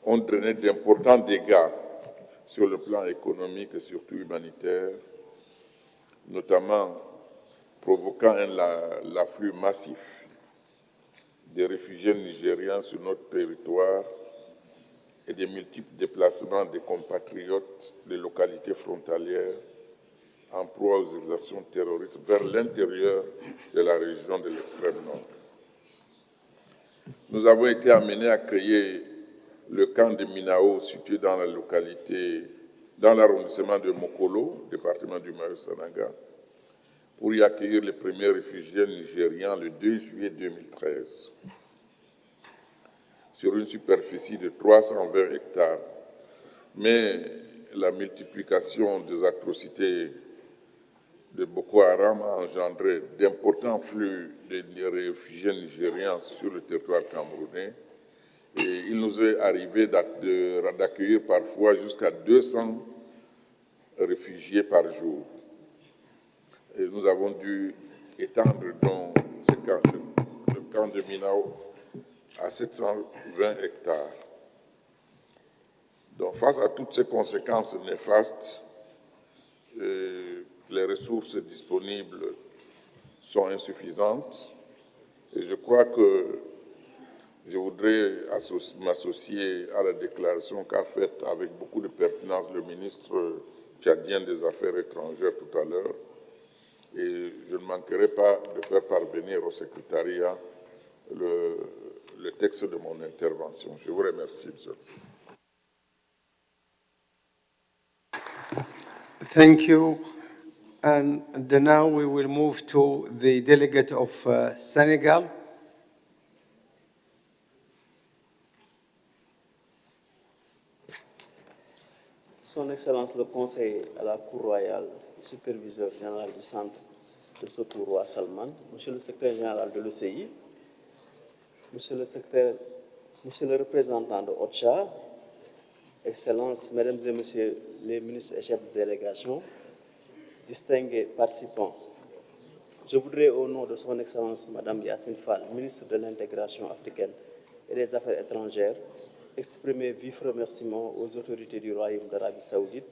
ont drainé d'importants dégâts sur le plan économique et surtout humanitaire, notamment provoquant l'afflux massif des réfugiés nigériens sur notre territoire et des multiples déplacements des compatriotes des localités frontalières en proie aux exactions terroristes vers l'intérieur de la région de l'extrême nord. Nous avons été amenés à créer le camp de Minao, situé dans la localité, dans l'arrondissement de Mokolo, département du Mayo-Sanaga, pour y accueillir les premiers réfugiés nigérians le 2 juillet 2013, sur une superficie de 320 hectares. Mais la multiplication des atrocités de Boko Haram a engendré d'importants flux de réfugiés nigérians sur le territoire camerounais. Et il nous est arrivé d'accueillir parfois jusqu'à 200 réfugiés par jour. Et nous avons dû étendre donc le camp de Minao à 720 hectares. Donc, face à toutes ces conséquences néfastes, les ressources disponibles sont insuffisantes. Et je crois que je voudrais m'associer à la déclaration qu'a faite avec beaucoup de pertinence le ministre tchadien des Affaires étrangères tout à l'heure. Et je ne manquerai pas de faire parvenir au secrétariat le texte de mon intervention. Je vous remercie, monsieur. Thank you. And now we will move to the delegate of Senegal. Son Excellence le Conseil à la Cour royale, superviseur général du Centre de secours roi Salman, Monsieur le secrétaire général de l'OCI, Monsieur le représentant de OCHA, Excellences, Mesdames et Messieurs les ministres et chefs de délégation, distingués participants, je voudrais au nom de Son Excellence Madame Yassine Fall, ministre de l'Intégration africaine et des Affaires étrangères, exprimer vifs remerciements aux autorités du Royaume d'Arabie Saoudite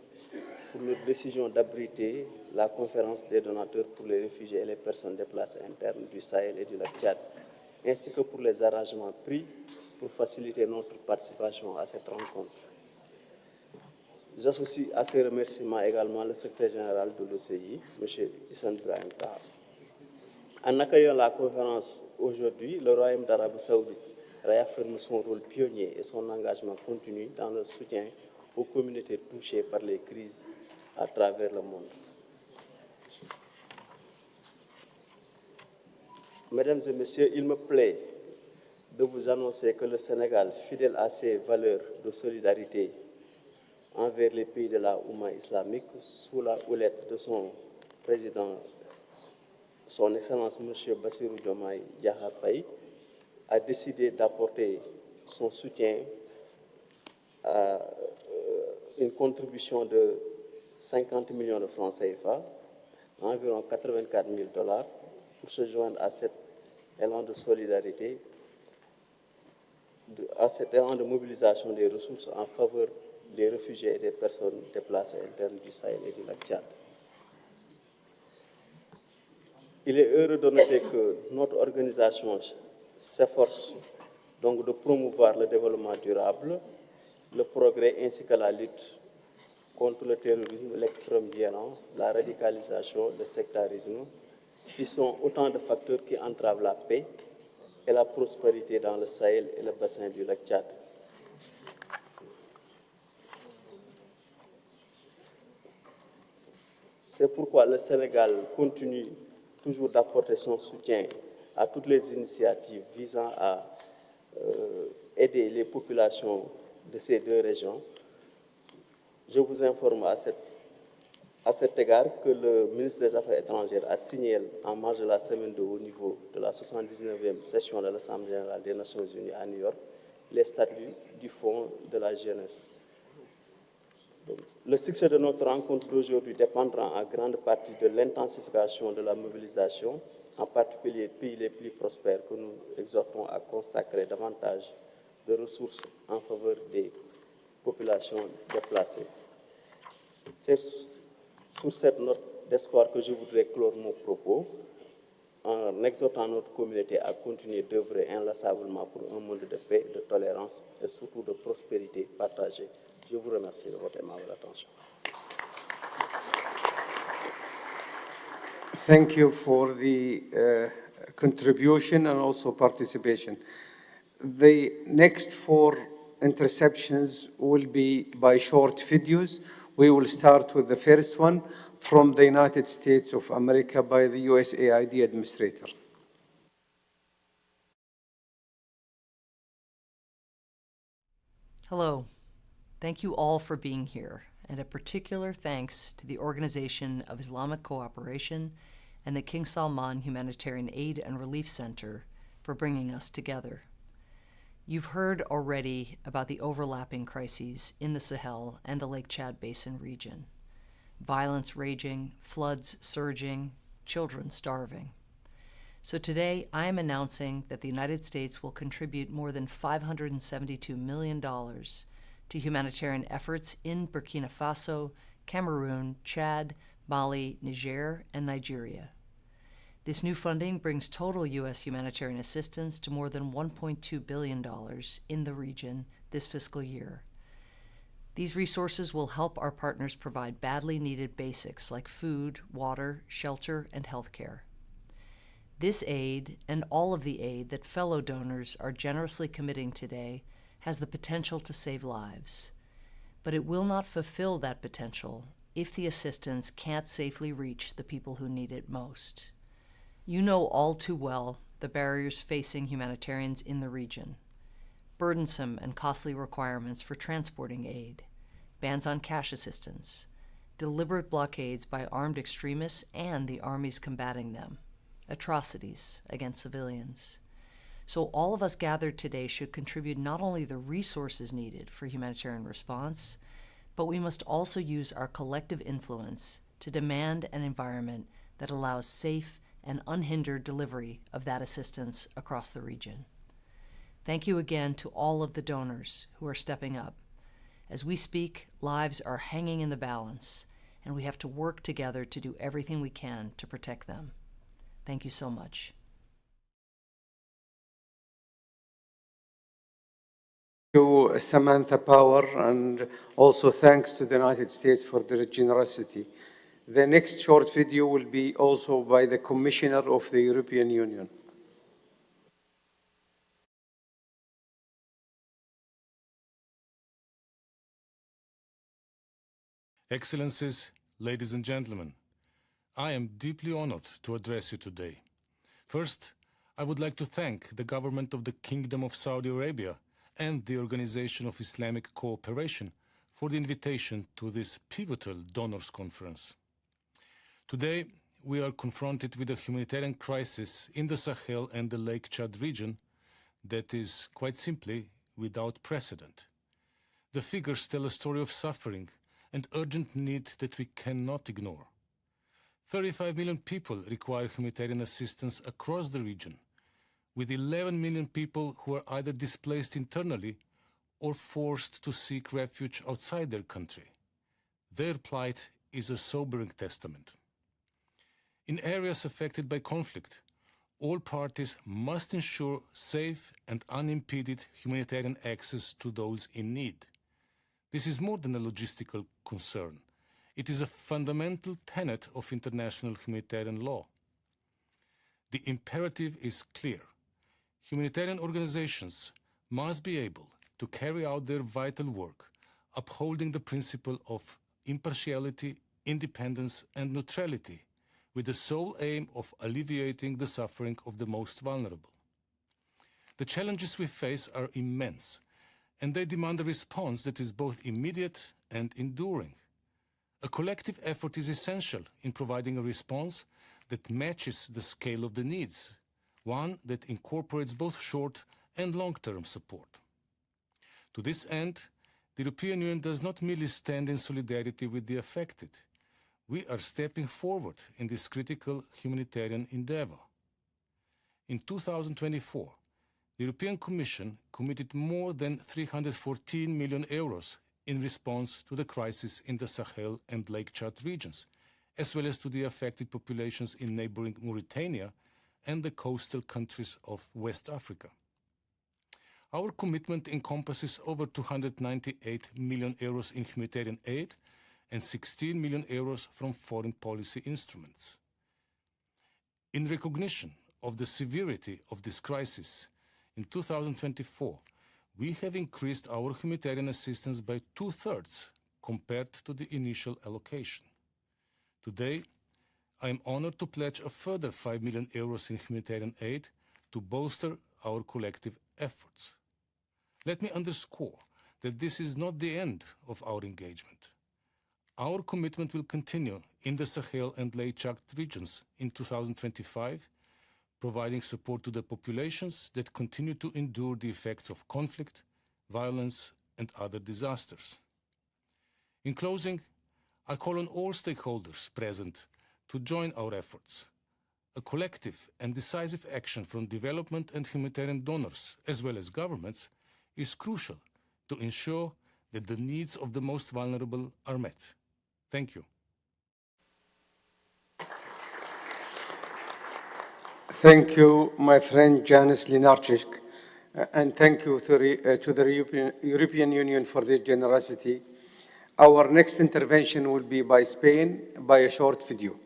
pour leur décision d'abriter la conférence des donateurs pour les réfugiés et les personnes déplacées internes du Sahel et du lac Tchad, ainsi que pour les arrangements pris pour faciliter notre participation à cette rencontre. J'associe à ces remerciements également le secrétaire général de l'OCI, M. Issam Ibrahim Tahar. En accueillant la conférence aujourd'hui, le Royaume d'Arabie Saoudite réaffirme son rôle pionnier et son engagement continu dans le soutien aux communautés touchées par les crises à travers le monde. Mesdames et Messieurs, il me plaît de vous annoncer que le Sénégal, fidèle à ses valeurs de solidarité envers les pays de la Oumma islamique, sous la houlette de son président, son Excellence M. Bassirou Diomaye Diakhar Faye, a décidé d'apporter son soutien à une contribution de 50 millions de francs CFA, environ 84 000 $, pour se joindre à cet élan de solidarité, à cet élan de mobilisation des ressources en faveur des réfugiés et des personnes déplacées internes du Sahel et du lac Tchad. Il est heureux de noter que notre organisation s'efforce donc de promouvoir le développement durable, le progrès ainsi que la lutte contre le terrorisme, l'extrême violence, la radicalisation, le sectarisme, qui sont autant de facteurs qui entravent la paix et la prospérité dans le Sahel et le bassin du lac Tchad. C'est pourquoi le Sénégal continue toujours d'apporter son soutien à toutes les initiatives visant à aider les populations de ces deux régions. Je vous informe à cet égard que le ministre des Affaires étrangères a signé en marge de la semaine de haut niveau de la 79e session de l'Assemblée générale des Nations unies à New York les statuts du Fonds de la jeunesse. Le succès de notre rencontre d'aujourd'hui dépendra en grande partie de l'intensification de la mobilisation, en particulier des pays les plus prospères que nous exhortons à consacrer davantage de ressources en faveur des populations déplacées. C'est sur cette note d'espoir que je voudrais clore mon propos en exhortant notre communauté à continuer d'œuvrer inlassablement pour un monde de paix, de tolérance et surtout de prospérité partagée. Je vous remercie de votre aimable attention. Thank you for the contribution and also participation. The next 4 interceptions will be by short videos. We will start with the first one from the United States of America by the USAID administrator. Hello. Thank you all for being here, and a particular thanks to the Organization of Islamic Cooperation and the King Salman Humanitarian Aid and Relief Center for bringing us together. You've heard already about the overlapping crises in the Sahel and the Lake Chad Basin region. Violence raging, floods surging, children starving. So today, I am announcing that the United States will contribute more than $572 million to humanitarian efforts in Burkina Faso, Cameroon, Chad, Mali, Niger, and Nigeria. This new funding brings total U.S. humanitarian assistance to more than $1.2 billion in the region this fiscal year. These resources will help our partners provide badly needed basics like food, water, shelter, and healthcare. This aid, and all of the aid that fellow donors are generously committing today, has the potential to save lives. But it will not fulfill that potential if the assistance can't safely reach the people who need it most. You know all too well the barriers facing humanitarians in the region. Burdensome and costly requirements for transporting aid, bans on cash assistance, deliberate blockades by armed extremists and the armies combating them, atrocities against civilians. So all of us gathered today should contribute not only the resources needed for humanitarian response, but we must also use our collective influence to demand an environment that allows safe and unhindered delivery of that assistance across the region. Thank you again to all of the donors who are stepping up. As we speak, lives are hanging in the balance, and we have to work together to do everything we can to protect them. Thank you so much. Thank you, Samantha Power, and also thanks to the United States for their generosity. The next short video will be also by the Commissioner of the European Union. Excellencies, ladies and gentlemen, I am deeply honored to address you today. First, I would like to thank the government of the Kingdom of Saudi Arabia and the Organization of Islamic Cooperation for the invitation to this pivotal donors conference. Today, we are confronted with a humanitarian crisis in the Sahel and the Lake Chad region that is, quite simply, without precedent. The figures tell a story of suffering and urgent need that we cannot ignore. 35 million people require humanitarian assistance across the region, with 11 million people who are either displaced internally or forced to seek refuge outside their country. Their plight is a sobering testament. In areas affected by conflict, all parties must ensure safe and unimpeded humanitarian access to those in need. This is more than a logistical concern. It is a fundamental tenet of international humanitarian law. The imperative is clear. Humanitarian organizations must be able to carry out their vital work, upholding the principle of impartiality, independence, and neutrality, with the sole aim of alleviating the suffering of the most vulnerable. The challenges we face are immense, and they demand a response that is both immediate and enduring. A collective effort is essential in providing a response that matches the scale of the needs, one that incorporates both short and long-term support. To this end, the European Union does not merely stand in solidarity with the affected. We are stepping forward in this critical humanitarian endeavor. In 2024, the European Commission committed more than 314 million euros in response to the crisis in the Sahel and Lake Chad regions, as well as to the affected populations in neighboring Mauritania and the coastal countries of West Africa. Our commitment encompasses over 298 million euros in humanitarian aid and 16 million euros from foreign policy instruments. In recognition of the severity of this crisis, in 2024, we have increased our humanitarian assistance by 2/3 compared to the initial allocation. Today, I am honored to pledge a further 5 million euros in humanitarian aid to bolster our collective efforts. Let me underscore that this is not the end of our engagement. Our commitment will continue in the Sahel and Lake Chad regions in 2025, providing support to the populations that continue to endure the effects of conflict, violence, and other disasters. In closing, I call on all stakeholders present to join our efforts. A collective and decisive action from development and humanitarian donors, as well as governments, is crucial to ensure that the needs of the most vulnerable are met. Thank you. Thank you, my friend Janis Lenarčič, and thank you to the European Union for their generosity. Our next intervention will be by Spain by a short video.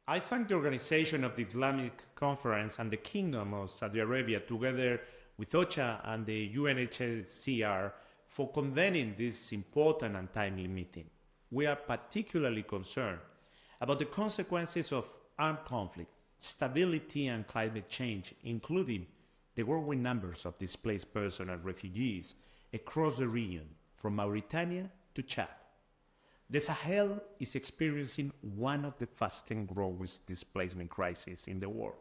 I thank the organization of the Islamic Conference and the Kingdom of Saudi Arabia, together with OCHA and the UNHCR, for convening this important and timely meeting. We are particularly concerned about the consequences of armed conflict, stability, and climate change, including the growing numbers of displaced persons and refugees across the region, from Mauritania to Chad. The Sahel is experiencing one of the fastest growing displacement crises in the world,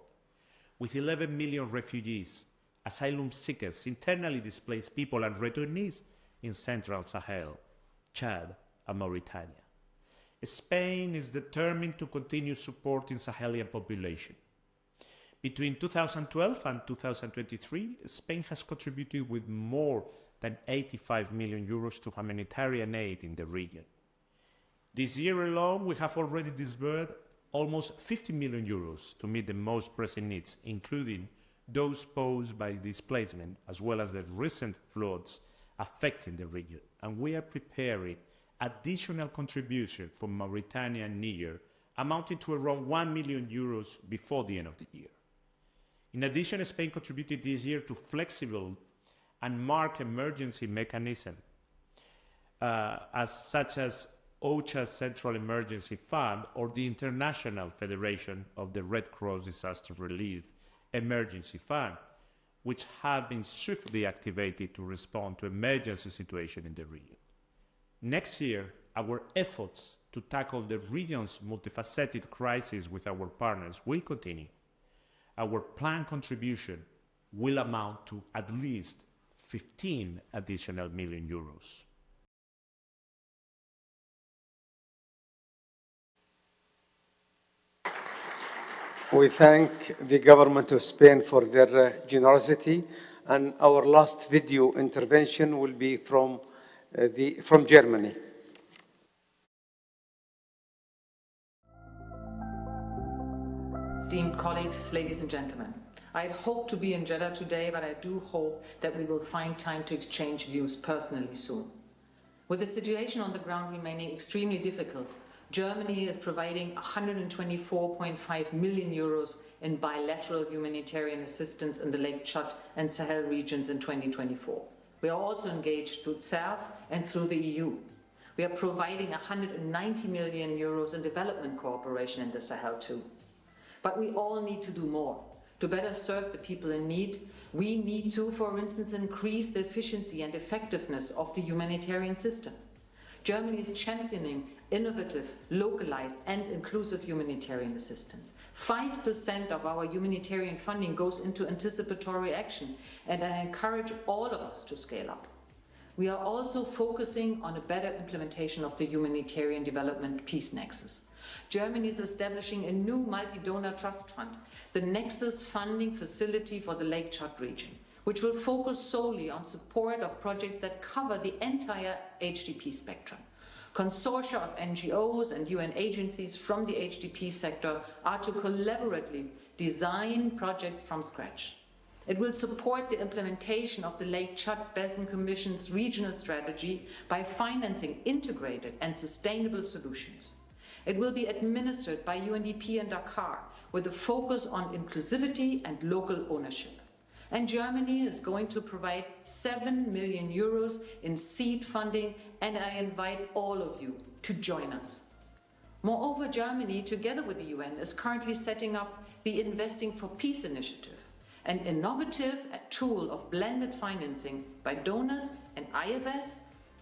with 11 million refugees, asylum seekers, internally displaced people, and returnees in Central Sahel, Chad, and Mauritania. Spain is determined to continue supporting Sahelian population. Between 2012 and 2023, Spain has contributed with more than 85 million euros to humanitarian aid in the region. This year alone, we have already disbursed almost 50 million euros to meet the most pressing needs, including those posed by displacement, as well as the recent floods affecting the region. And we are preparing additional contribution from Mauritania and Niger, amounting to around 1 million euros before the end of the year. In addition, Spain contributed this year to flexible and marked emergency mechanisms, such as OCHA's Central Emergency Fund or the International Federation of the Red Cross Disaster Relief Emergency Fund, which have been swiftly activated to respond to emergency situations in the region. Next year, our efforts to tackle the region's multifaceted crisis with our partners will continue. Our planned contribution will amount to at least 15 additional million euros. We thank the government of Spain for their generosity, and our last video intervention will be from Germany. Esteemed colleagues, ladies and gentlemen, I had hoped to be in Jeddah today, but I do hope that we will find time to exchange views personally soon. With the situation on the ground remaining extremely difficult, Germany is providing 124.5 million euros in bilateral humanitarian assistance in the Lake Chad and Sahel regions in 2024. We are also engaged through CERF and through the EU. We are providing 190 million euros in development cooperation in the Sahel too. But we all need to do more. To better serve the people in need, we need to, for instance, increase the efficiency and effectiveness of the humanitarian system. Germany is championing innovative, localized and inclusive humanitarian assistance. 5% of our humanitarian funding goes into anticipatory action, and I encourage all of us to scale up. We are also focusing on a better implementation of the humanitarian development peace nexus. Germany is establishing a new multi-donor trust fund, the Nexus Funding Facility for the Lake Chad region, which will focus solely on support of projects that cover the entire HDP spectrum. Consortia of NGOs and UN agencies from the HDP sector are to collaboratively design projects from scratch. It will support the implementation of the Lake Chad Basin Commission's regional strategy by financing integrated and sustainable solutions. It will be administered by UNDP in Dakar with a focus on inclusivity and local ownership. And Germany is going to provide 7 million euros in seed funding, and I invite all of you to join us. Moreover, Germany, together with the UN, is currently setting up the Investing for Peace initiative, an innovative tool of blended financing by donors and IFS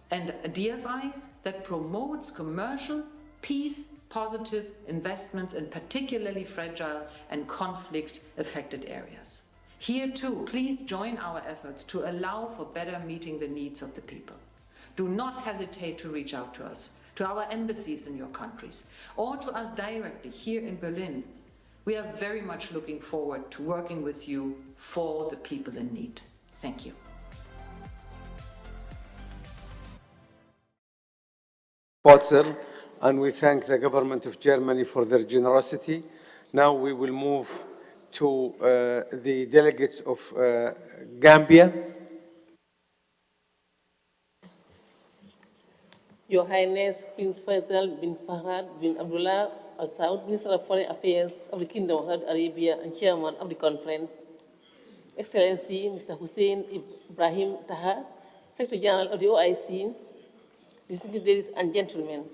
and DFIs that promotes commercial, peace-positive investments in particularly fragile and conflict-affected areas. Here too, please join our efforts to allow for better meeting the needs of the people. Do not hesitate to reach out to us, to our embassies in your countries, or to us directly here in Berlin. We are very much looking forward to working with you for the people in need. Thank you. Potzel, and we thank the government of Germany for their generosity. Now we will move to the delegates of Gambia. Your Highness Prince Faisal bin Farhad bin Abdullah Al Saud, Minister of Foreign Affairs of the Kingdom of Saudi Arabia and Chairman of the conference, Excellency Mr. Hussein Ibrahim Taha, Secretary General of the OIC, distinguished ladies and gentlemen,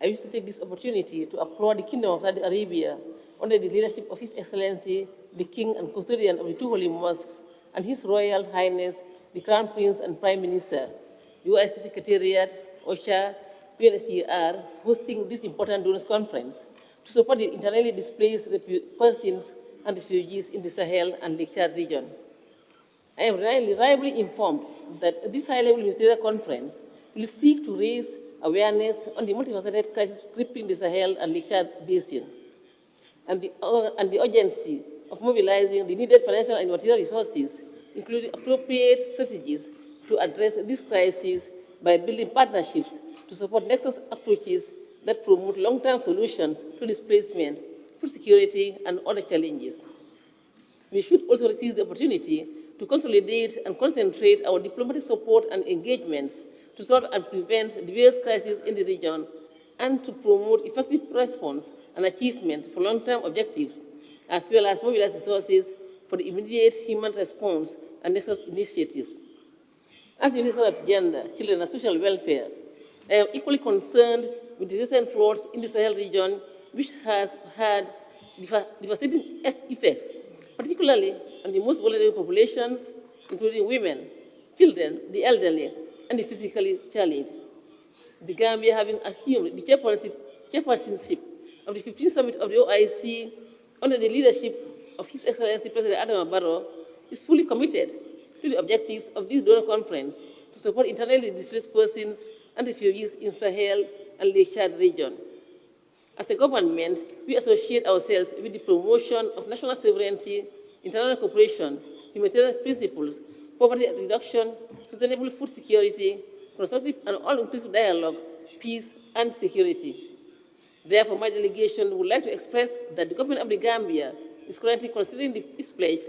I wish to take this opportunity to applaud the Kingdom of Saudi Arabia under the leadership of His Excellency, the King and Custodian of the two holy mosques, and His Royal Highness, the Crown Prince and Prime Minister, the OIC Secretariat, OSHA, UNHCR, hosting this important donors conference to support the internally displaced persons and refugees in the Sahel and Lake Chad region. I am reliably informed that this high-level ministerial conference will seek to raise awareness on the multifaceted crisis gripping the Sahel and Lake Chad basin, and the urgency of mobilizing the needed financial and material resources, including appropriate strategies to address this crisis by building partnerships to support nexus approaches that promote long-term solutions to displacement, food security, and other challenges. We should also seize the opportunity to consolidate and concentrate our diplomatic support and engagements to solve and prevent the various crises in the region and to promote effective response and achievement for long-term objectives, as well as mobilize resources for the immediate human response and nexus initiatives. As Minister of Gender, Children and Social Welfare, I am equally concerned with the recent floods in the Sahel region, which has had devastating effects, particularly on the most vulnerable populations, including women, children, the elderly, and the physically challenged. The Gambia, having assumed the chairpersonship of the 15th Summit of the OIC under the leadership of His Excellency President Adama Barrow, is fully committed to the objectives of this donor conference to support internally displaced persons and refugees in Sahel and Lake Chad region. As a government, we associate ourselves with the promotion of national sovereignty, international cooperation, humanitarian principles, poverty reduction, sustainable food security, constructive and all-inclusive dialogue, peace, and security. Therefore, my delegation would like to express that the government of the Gambia is currently considering its pledge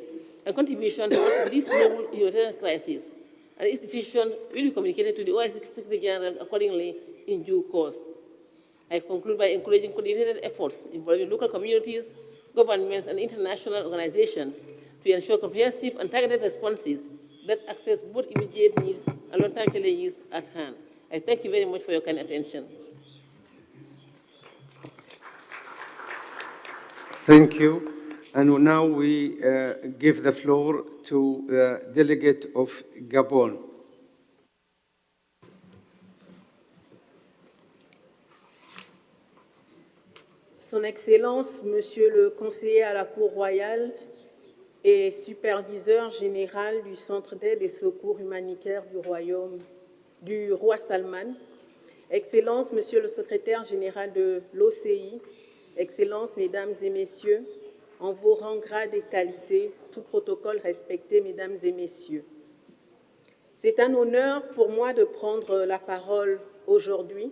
and contribution towards this global humanitarian crisis, and the institution will be communicated to the OIC Secretary General accordingly in due course. I conclude by encouraging coordinated efforts involving local communities, governments, and international organizations to ensure comprehensive and targeted responses that access both immediate needs and long-term challenges at hand. I thank you very much for your kind attention. Thank you. And now we give the floor to the delegate of Gabon. Son Excellence, Monsieur le conseiller à la Cour royale et superviseur général du Centre d'aide et secours humanitaires du roi Salman, Excellences, Monsieur le secrétaire général de l'OCI, Excellences, Mesdames et Messieurs, en vos rangs, grades et qualités, tout protocole respecté, Mesdames et Messieurs. C'est un honneur pour moi de prendre la parole aujourd'hui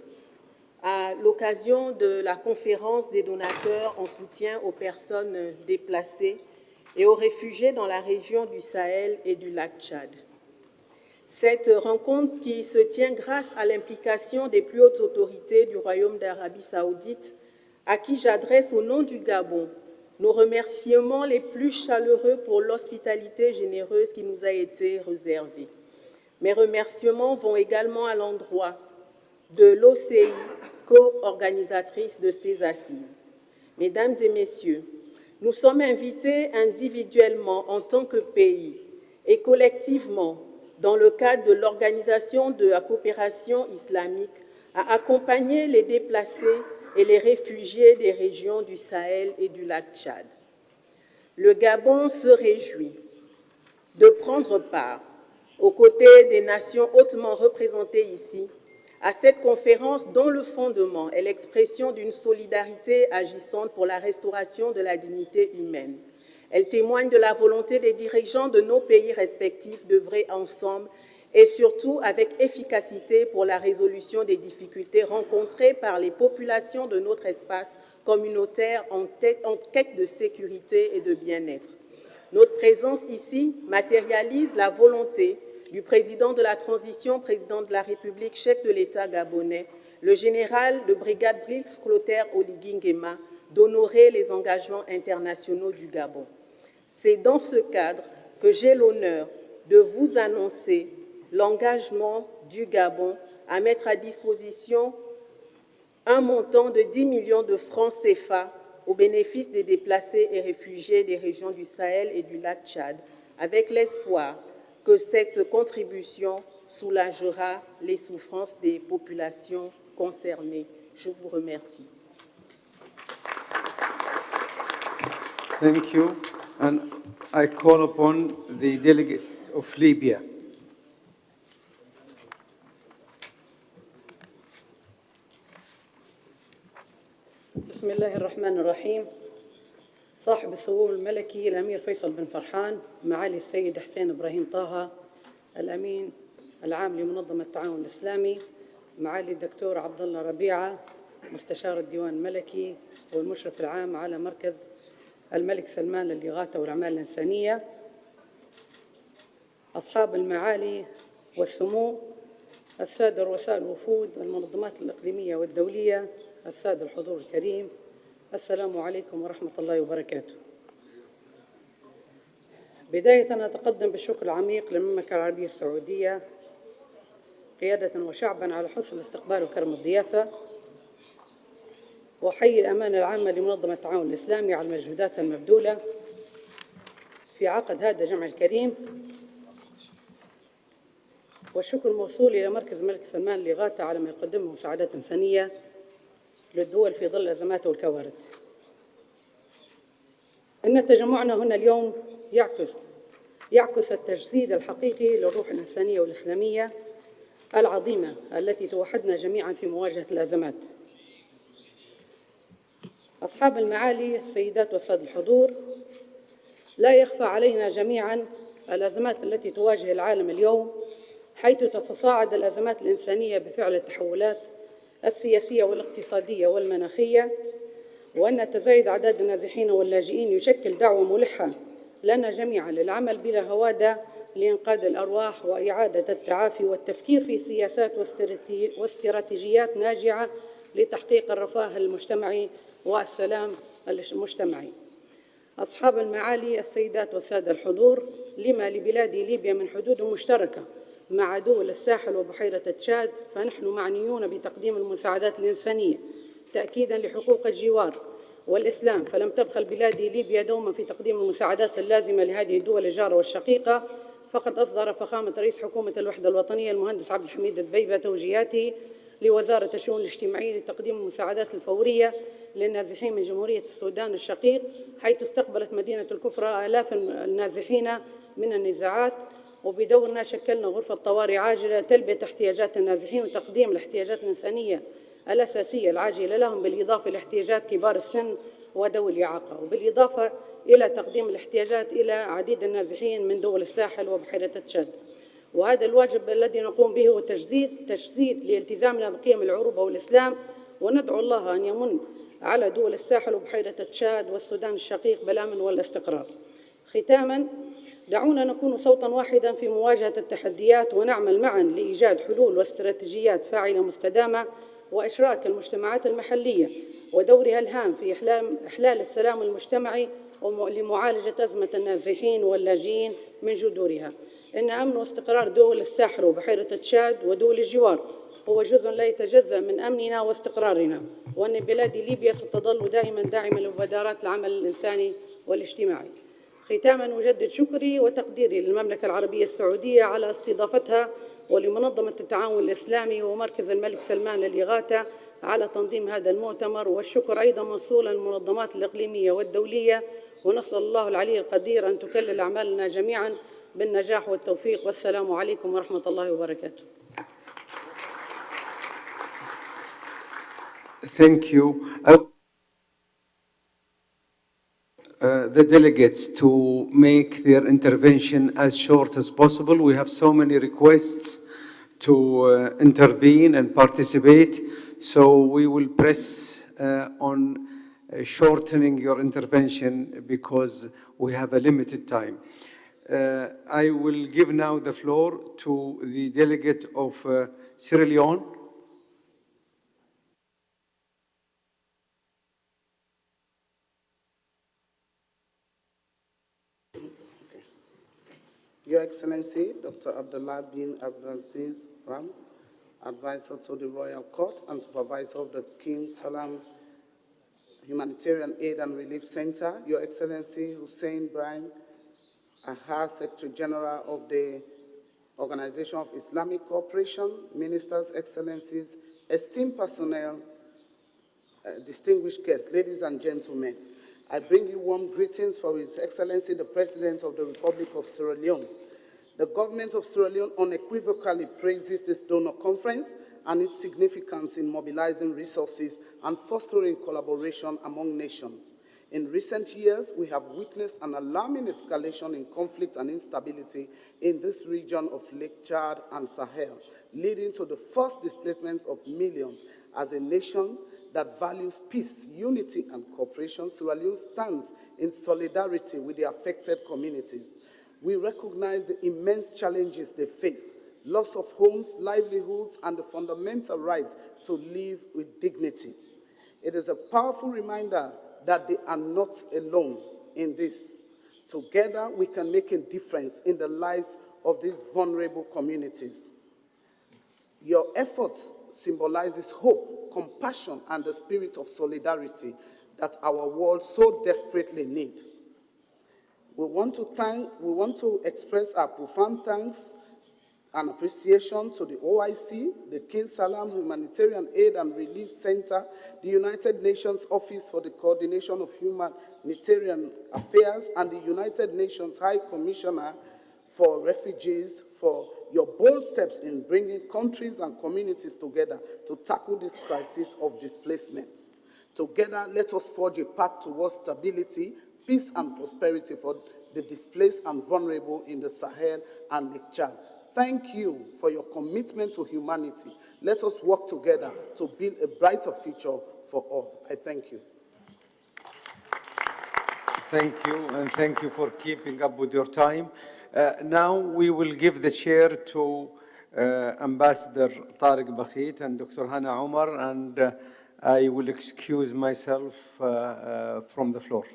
à l'occasion de la conférence des donateurs en soutien aux personnes déplacées et aux réfugiés dans la région du Sahel et du lac Tchad. Cette rencontre qui se tient grâce à l'implication des plus hautes autorités du Royaume d'Arabie saoudite, à qui j'adresse au nom du Gabon nos remerciements les plus chaleureux pour l'hospitalité généreuse qui nous a été réservée. Mes remerciements vont également à l'endroit de l'OCI, co-organisatrice de ces assises. Mesdames et Messieurs, nous sommes invités individuellement en tant que pays et collectivement dans le cadre de l'Organisation de la coopération islamique à accompagner les déplacés et les réfugiés des régions du Sahel et du lac Tchad. Le Gabon se réjouit de prendre part, aux côtés des nations hautement représentées ici, à cette conférence dont le fondement est l'expression d'une solidarité agissante pour la restauration de la dignité humaine. Elle témoigne de la volonté des dirigeants de nos pays respectifs d'œuvrer ensemble et surtout avec efficacité pour la résolution des difficultés rencontrées par les populations de notre espace communautaire en quête de sécurité et de bien-être. Notre présence ici matérialise la volonté du président de la transition, président de la République, chef de l'État gabonais, le général de brigade Brice Clotaire Oligui Nguema, d'honorer les engagements internationaux du Gabon. C'est dans ce cadre que j'ai l'honneur de vous annoncer l'engagement du Gabon à mettre à disposition un montant de 10 millions de francs CFA au bénéfice des déplacés et réfugiés des régions du Sahel et du lac Tchad, avec l'espoir que cette contribution soulagera les souffrances des populations concernées. Je vous remercie. Thank you. And I call upon the delegate of Libya. بسم الله الرحمن الرحيم. صاحب السمو الملكي الأمير فيصل بن فرحان، معالي السيد حسين إبراهيم طه، الأمين العام لمنظمة التعاون الإسلامي، معالي الدكتور عبد الله ربيعة، مستشار الديوان الملكي والمشرف العام على مركز الملك سلمان للإغاثة والأعمال الإنسانية، أصحاب المعالي والسمو، السادة رؤساء الوفود، المنظمات الإقليمية والدولية، السادة الحضور الكريم، السلام عليكم ورحمة الله وبركاته. بداية أنا أتقدم بالشكر العميق للمملكة العربية السعودية قيادة وشعبا على حسن الاستقبال وكرم الضيافة، وأحيي الأمانة العامة لمنظمة التعاون الإسلامي على المجهودات المبذولة في عقد هذا الجمع الكريم، والشكر موصول إلى مركز الملك سلمان للإغاثة على ما يقدمه مساعدات إنسانية للدول في ظل الأزمات والكوارث. إن تجمعنا هنا اليوم يعكس التجسيد الحقيقي للروح الإنسانية والإسلامية العظيمة التي توحدنا جميعا في مواجهة الأزمات. أصحاب المعالي، السيدات والسادة الحضور، لا يخفى علينا جميعا الأزمات التي تواجه العالم اليوم، حيث تتصاعد الأزمات الإنسانية بفعل التحولات السياسية والاقتصادية والمناخية، وأن تزايد أعداد النازحين واللاجئين يشكل دعوة ملحة لنا جميعا للعمل بلا هوادة لإنقاذ الأرواح وإعادة التعافي والتفكير في سياسات واستراتيجيات ناجعة لتحقيق الرفاه المجتمعي والسلام المجتمعي. أصحاب المعالي السيدات والسادة الحضور، لما لبلاد ليبيا من حدود مشتركة مع دول الساحل وبحيرة تشاد، فنحن معنيون بتقديم المساعدات الإنسانية تأكيداً لحقوق الجوار والإسلام، فلم تبخل بلاد ليبيا دوما في تقديم المساعدات اللازمة لهذه الدول الجارة والشقيقة. فقد أصدر فخامة رئيس حكومة الوحدة الوطنية المهندس عبد الحميد الدبيبة توجيهاته لوزارة الشؤون الاجتماعية لتقديم المساعدات الفورية للنازحين من جمهورية السودان الشقيق، حيث استقبلت مدينة الكفرة آلاف النازحين من النزاعات. وبدورنا شكلنا غرفة طوارئ عاجلة تلبية احتياجات النازحين وتقديم الاحتياجات الإنسانية الأساسية العاجلة لهم، بالإضافة لاحتياجات كبار السن وذوي الإعاقة، وبالإضافة إلى تقديم الاحتياجات إلى عديد النازحين من دول الساحل وبحيرة تشاد. وهذا الواجب الذي نقوم به هو تجسيد لالتزامنا بقيم العروبة والإسلام، وندعو الله أن يمن على دول الساحل وبحيرة تشاد والسودان الشقيق بالأمن والاستقرار. ختاماً، دعونا نكون صوتاً واحداً في مواجهة التحديات، ونعمل معاً لإيجاد حلول واستراتيجيات فاعلة مستدامة، وإشراك المجتمعات المحلية ودورها الهام في إحلال السلام المجتمعي لمعالجة أزمة النازحين واللاجئين من جذورها. إن أمن واستقرار دول الساحل وبحيرة تشاد ودول الجوار هو جزء لا يتجزأ من أمننا واستقرارنا، وأن بلاد ليبيا ستظل دائما داعمة لمبادرات العمل الإنساني والاجتماعي. ختاما، أجدد شكري وتقديري للمملكة العربية السعودية على استضافتها، ولمنظمة التعاون الإسلامي ومركز الملك سلمان للإغاثة على تنظيم هذا المؤتمر، والشكر أيضا موصولا للمنظمات الإقليمية والدولية، ونسأل الله العلي القدير أن تكلل أعمالنا جميعا بالنجاح والتوفيق. والسلام عليكم ورحمة الله وبركاته. Thank you. The delegates to make their intervention as short as possible. We have so many requests to intervene and participate, so we will press on shortening your intervention because we have a limited time. I will give now the floor to the delegate of Sierra Leone. Your Excellency, Dr. Abdullah bin Abdulaziz Ram, Advisor to the Royal Court and Supervisor of the King Salam Humanitarian Aid and Relief Center, Your Excellency Hussein Brahim Aha, Secretary General of the Organization of Islamic Cooperation, Ministers, Excellencies, esteemed personnel, distinguished guests, ladies and gentlemen, I bring you warm greetings from His Excellency, the President of the Republic of Sierra Leone. The government of Sierra Leone unequivocally praises this donor conference and its significance in mobilizing resources and fostering collaboration among nations. In recent years, we have witnessed an alarming escalation in conflict and instability in this region of Lake Chad and Sahel, leading to the first displacement of millions. As a nation that values peace, unity, and cooperation, Sierra Leone stands in solidarity with the affected communities. We recognize the immense challenges they face: loss of homes, livelihoods, and the fundamental right to live with dignity. It is a powerful reminder that they are not alone in this. Together, we can make a difference in the lives of these vulnerable communities. Your efforts symbolizes hope, compassion, and the spirit of solidarity that our world so desperately needs. We want to express our profound thanks and appreciation to the OIC, the King Salam Humanitarian Aid and Relief Center, the United Nations Office for the Coordination of Humanitarian Affairs, and the United Nations High Commissioner for Refugees for your bold steps in bringing countries and communities together to tackle this crisis of displacement. Together, let us forge a path towards stability, peace, and prosperity for the displaced and vulnerable in the Sahel and Lake Chad. Thank you for your commitment to humanity. Let us work together to build a brighter future for all. I thank you. Thank you, and thank you for keeping up with your time. Now we will give the chair to Ambassador Tariq Bakhit and Dr. Hana Omar, and I will excuse myself from the floor.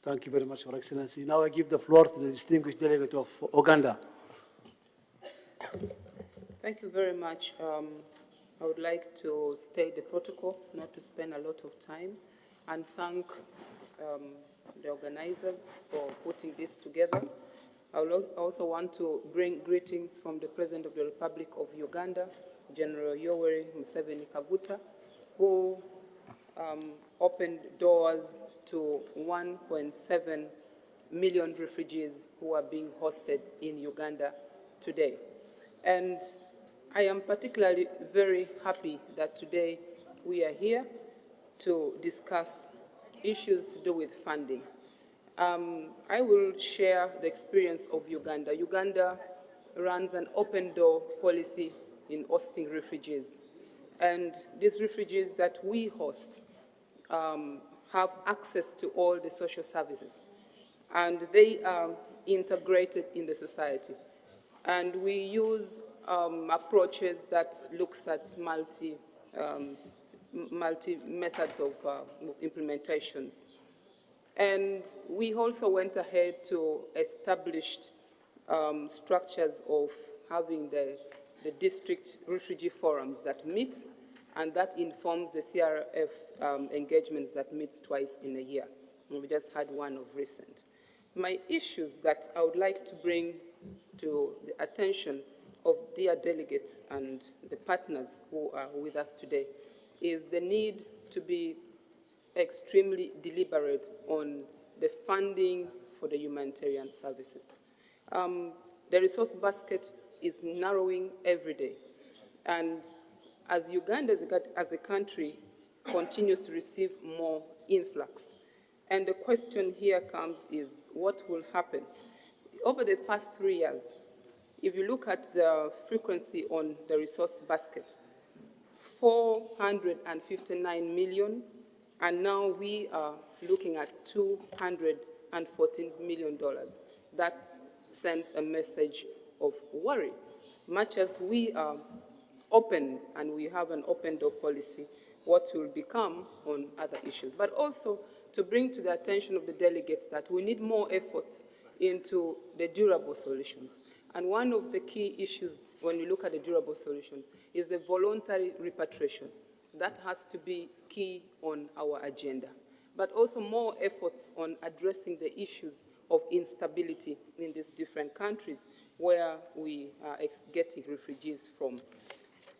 Thank you very much, Your Excellency. Now I give the floor to the distinguished delegate of Uganda. Thank you very much. I would like to state the protocol, not to spend a lot of time, and thank the organizers for putting this together. I also want to bring greetings from the President of the Republic of Uganda, General Yoweri Museveni Kaguta, who opened doors to 1.7 million refugees who are being hosted in Uganda today. And I am particularly very happy that today we are here to discuss issues to do with funding. I will share the experience of Uganda. Uganda runs an open-door policy in hosting refugees. And these refugees that we host have access to all the social services. And they are integrated in the society. And we use approaches that looks at multi methods of implementations. And we also went ahead to establish structures of having the district refugee forums that meet, and that informs the CRF engagements that meets twice in a year. And we just had one of recent. My issues that I would like to bring to the attention of dear delegates and the partners who are with us today is the need to be extremely deliberate on the funding for the humanitarian services. The resource basket is narrowing every day. And as Uganda as a country continues to receive more influx, and the question here comes is, what will happen? Over the past 3 years, if you look at the frequency on the resource basket, 459 million, and now we are looking at $214 million. That sends a message of worry. Much as we are open and we have an open door policy, what will become on other issues. But also to bring to the attention of the delegates that we need more efforts into the durable solutions. And one of the key issues when you look at the durable solutions is the voluntary repatriation. That has to be key on our agenda. But also more efforts on addressing the issues of instability in these different countries where we are getting refugees from.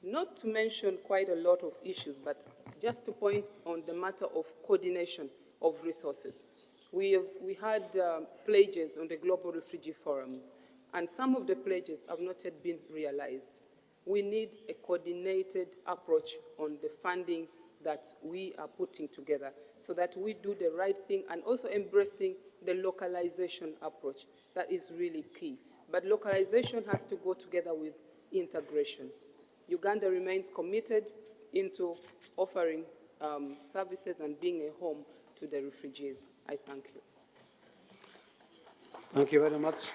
Not to mention quite a lot of issues, but just to point on the matter of coordination of resources. We had pledges on the Global Refugee Forum, and some of the pledges have not yet been realized. We need a coordinated approach on the funding that we are putting together so that we do the right thing, and also embracing the localization approach. That is really key. But localization has to go together with integration. Uganda remains committed into offering services and being a home to the refugees. I thank you. Thank you very much.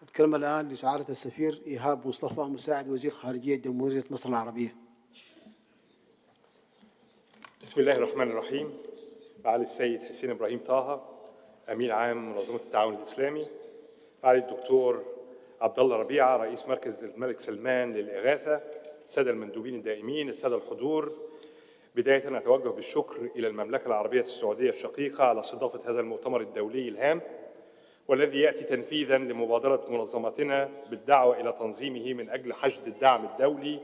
الكلمة الآن لسعادة السفير إيهاب مصطفى مساعد وزير خارجية جمهورية مصر العربية. بسم الله الرحمن الرحيم. معالي السيد حسين إبراهيم طه أمين عام منظمة التعاون الإسلامي، معالي الدكتور عبد الله ربيعة رئيس مركز الملك سلمان للإغاثة، السادة المندوبين الدائمين، السادة الحضور، بداية أتوجه بالشكر إلى المملكة العربية السعودية الشقيقة على استضافة هذا المؤتمر الدولي الهام، والذي يأتي تنفيذاً لمبادرة منظمتنا بالدعوة إلى تنظيمه من أجل حشد الدعم الدولي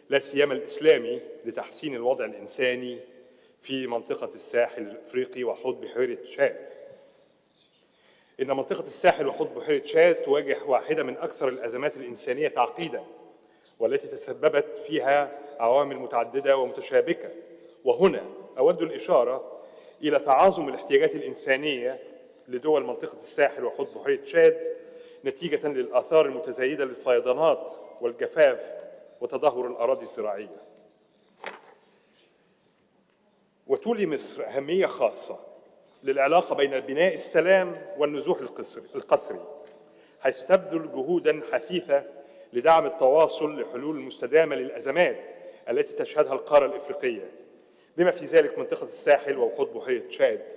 لا سيما الإسلامي لتحسين الوضع الإنساني في منطقة الساحل الأفريقي وحوض بحيرة تشاد. إن منطقة الساحل وحوض بحيرة تشاد تواجه واحدة من أكثر الأزمات الإنسانية تعقيداً، والتي تسببت فيها عوامل متعددة ومتشابكة. وهنا أود الإشارة إلى تعاظم الاحتياجات الإنسانية لدول منطقة الساحل وحوض بحيرة تشاد نتيجة للآثار المتزايدة للفيضانات والجفاف وتدهور الأراضي الزراعية. وتولي مصر أهمية خاصة للعلاقة بين بناء السلام والنزوح القسري، حيث تبذل جهوداً حثيثة لدعم التواصل لحلول مستدامة للأزمات التي تشهدها القارة الإفريقية، بما في ذلك منطقة الساحل وحوض بحيرة تشاد،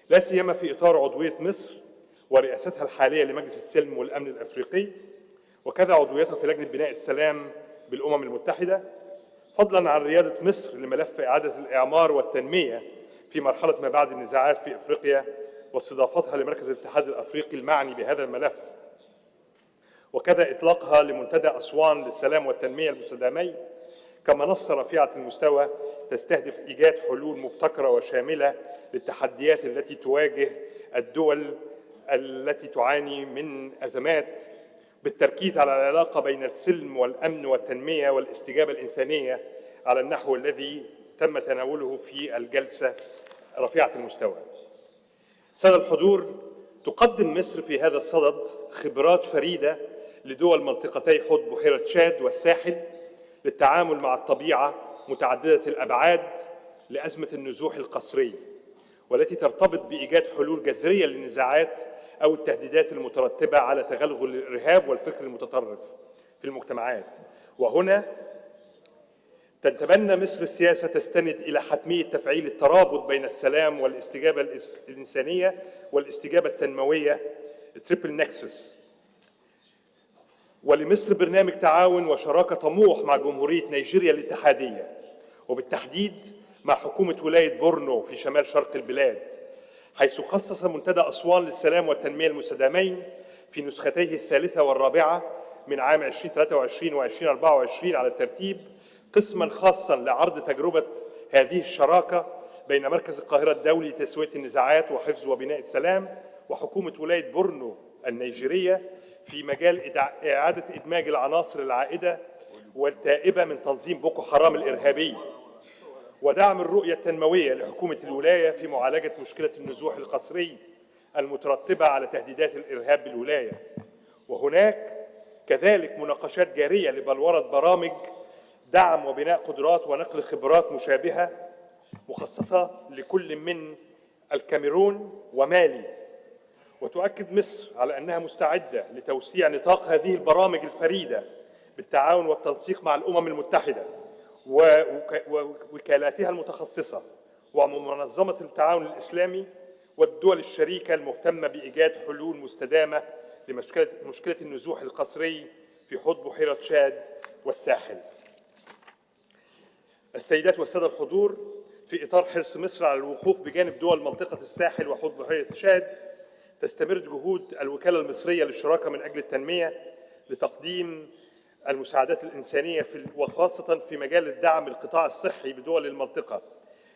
لا سيما في إطار عضوية مصر ورئاستها الحالية لمجلس السلم والأمن الأفريقي، وكذا عضويتها في لجنة بناء السلام بالأمم المتحدة، فضلاً عن ريادة مصر لملف إعادة الإعمار والتنمية في مرحلة ما بعد النزاعات في إفريقيا، واستضافتها لمركز الاتحاد الأفريقي المعني بهذا الملف، وكذا إطلاقها لمنتدى أسوان للسلام والتنمية المستدامين كمنصة رفيعة المستوى تستهدف إيجاد حلول مبتكرة وشاملة للتحديات التي تواجه الدول التي تعاني من أزمات، بالتركيز على العلاقة بين السلم والأمن والتنمية والاستجابة الإنسانية على النحو الذي تم تناوله في الجلسة رفيعة المستوى. سادة الحضور، تقدم مصر في هذا الصدد خبرات فريدة لدول منطقتي حوض بحيرة تشاد والساحل للتعامل مع الطبيعة متعددة الأبعاد لأزمة النزوح القسري، والتي ترتبط بإيجاد حلول جذرية للنزاعات أو التهديدات المترتبة على تغلغل الإرهاب والفكر المتطرف في المجتمعات. وهنا تتبنى مصر سياسة تستند إلى حتمية تفعيل الترابط بين السلام والاستجابة الإنسانية والاستجابة التنموية تريبل نكسس. ولمصر برنامج تعاون وشراكة طموح مع جمهورية نيجيريا الاتحادية، وبالتحديد مع حكومة ولاية بورنو في شمال شرق البلاد، حيث خصص منتدى أسوان للسلام والتنمية المستدامين في نسختيه الثالثة والرابعة من عام 2023 و 2024 على الترتيب قسماً خاصاً لعرض تجربة هذه الشراكة بين مركز القاهرة الدولي لتسوية النزاعات وحفظ وبناء السلام وحكومة ولاية بورنو النيجيرية في مجال إعادة إدماج العناصر العائدة والتائبة من تنظيم بوكو حرام الإرهابي، ودعم الرؤية التنموية لحكومة الولاية في معالجة مشكلة النزوح القسري المترتبة على تهديدات الإرهاب بالولاية. وهناك كذلك مناقشات جارية لبلورة برامج دعم وبناء قدرات ونقل خبرات مشابهة مخصصة لكل من الكاميرون ومالي. وتؤكد مصر على أنها مستعدة لتوسيع نطاق هذه البرامج الفريدة بالتعاون والتنسيق مع الأمم المتحدة ووكالاتها المتخصصة ومنظمة التعاون الإسلامي والدول الشريكة المهتمة بإيجاد حلول مستدامة لمشكلة النزوح القسري في حوض بحيرة تشاد والساحل. السيدات والسادة الحضور، في إطار حرص مصر على الوقوف بجانب دول منطقة الساحل وحوض بحيرة تشاد، تستمر جهود الوكالة المصرية للشراكة من أجل التنمية لتقديم المساعدات الإنسانية وخاصة في مجال الدعم القطاع الصحي بدول المنطقة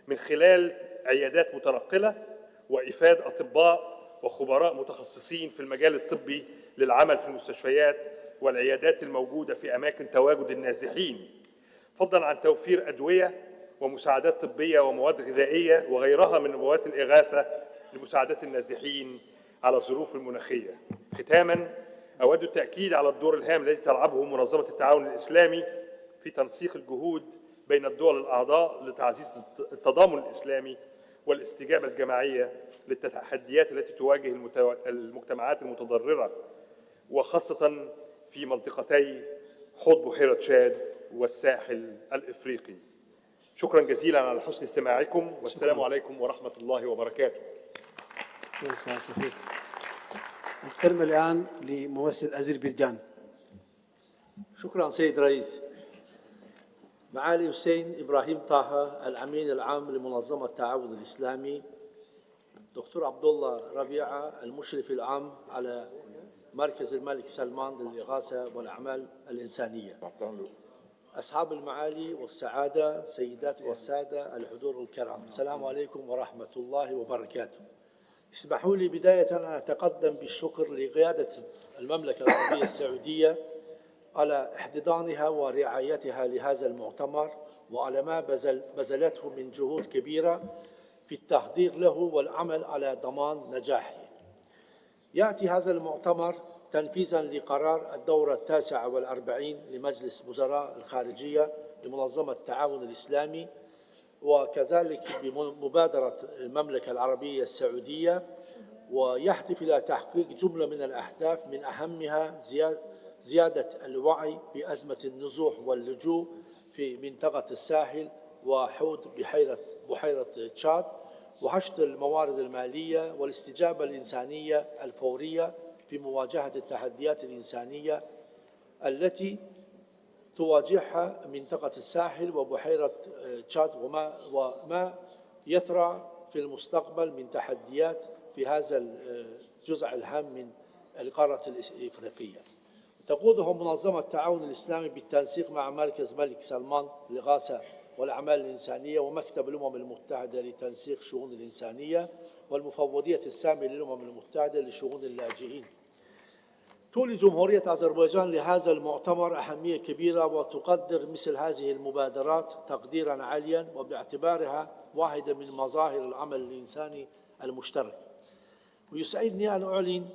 من خلال عيادات متنقلة وإفاد أطباء وخبراء متخصصين في المجال الطبي للعمل في المستشفيات والعيادات الموجودة في أماكن تواجد النازحين، فضلاً عن توفير أدوية ومساعدات طبية ومواد غذائية وغيرها من مواد الإغاثة لمساعدة النازحين على الظروف المناخية. ختاماً، أود التأكيد على الدور الهام الذي تلعبه منظمة التعاون الإسلامي في تنسيق الجهود بين الدول الأعضاء لتعزيز التضامن الإسلامي والاستجابة الجماعية للتحديات التي تواجه المجتمعات المتضررة، وخاصة في منطقتي حوض بحيرة تشاد والساحل الإفريقي. شكرا جزيلا على حسن استماعكم، والسلام عليكم ورحمة الله وبركاته. الكلمة الآن لممثل أذربيجان. شكرا سيد رئيس. معالي حسين إبراهيم طه الأمين العام لمنظمة التعاون الإسلامي، دكتور عبد الله ربيعة المشرف العام على مركز الملك سلمان للإغاثة والأعمال الإنسانية، أصحاب المعالي والسعادة، سيدات والسادة الحضور الكرام، السلام عليكم ورحمة الله وبركاته. اسمحوا لي بداية أن أتقدم بالشكر لقيادة المملكة العربية السعودية على احتضانها ورعايتها لهذا المؤتمر، وعلى ما بذلته من جهود كبيرة في التحضير له والعمل على ضمان نجاحه. يأتي هذا المؤتمر تنفيذاً لقرار الدورة 49 لمجلس وزراء الخارجية لمنظمة التعاون الإسلامي، وكذلك بمبادرة المملكة العربية السعودية، ويهدف إلى تحقيق جملة من الأهداف من أهمها زيادة الوعي بأزمة النزوح واللجوء في منطقة الساحل وحوض بحيرة تشاد، وحشد الموارد المالية والاستجابة الإنسانية الفورية في مواجهة التحديات الإنسانية التي تواجهها منطقة الساحل وبحيرة تشاد وما يطرأ في المستقبل من تحديات في هذا الجزء الهام من القارة الإفريقية. تقوده منظمة التعاون الإسلامي بالتنسيق مع مركز الملك سلمان للإغاثة والأعمال الإنسانية ومكتب الأمم المتحدة لتنسيق الشؤون الإنسانية والمفوضية السامية للأمم المتحدة لشؤون اللاجئين. تولي جمهورية أذربيجان لهذا المؤتمر أهمية كبيرة وتقدر مثل هذه المبادرات تقديرا عاليا وباعتبارها واحدة من مظاهر العمل الإنساني المشترك. ويسعدني أن أعلن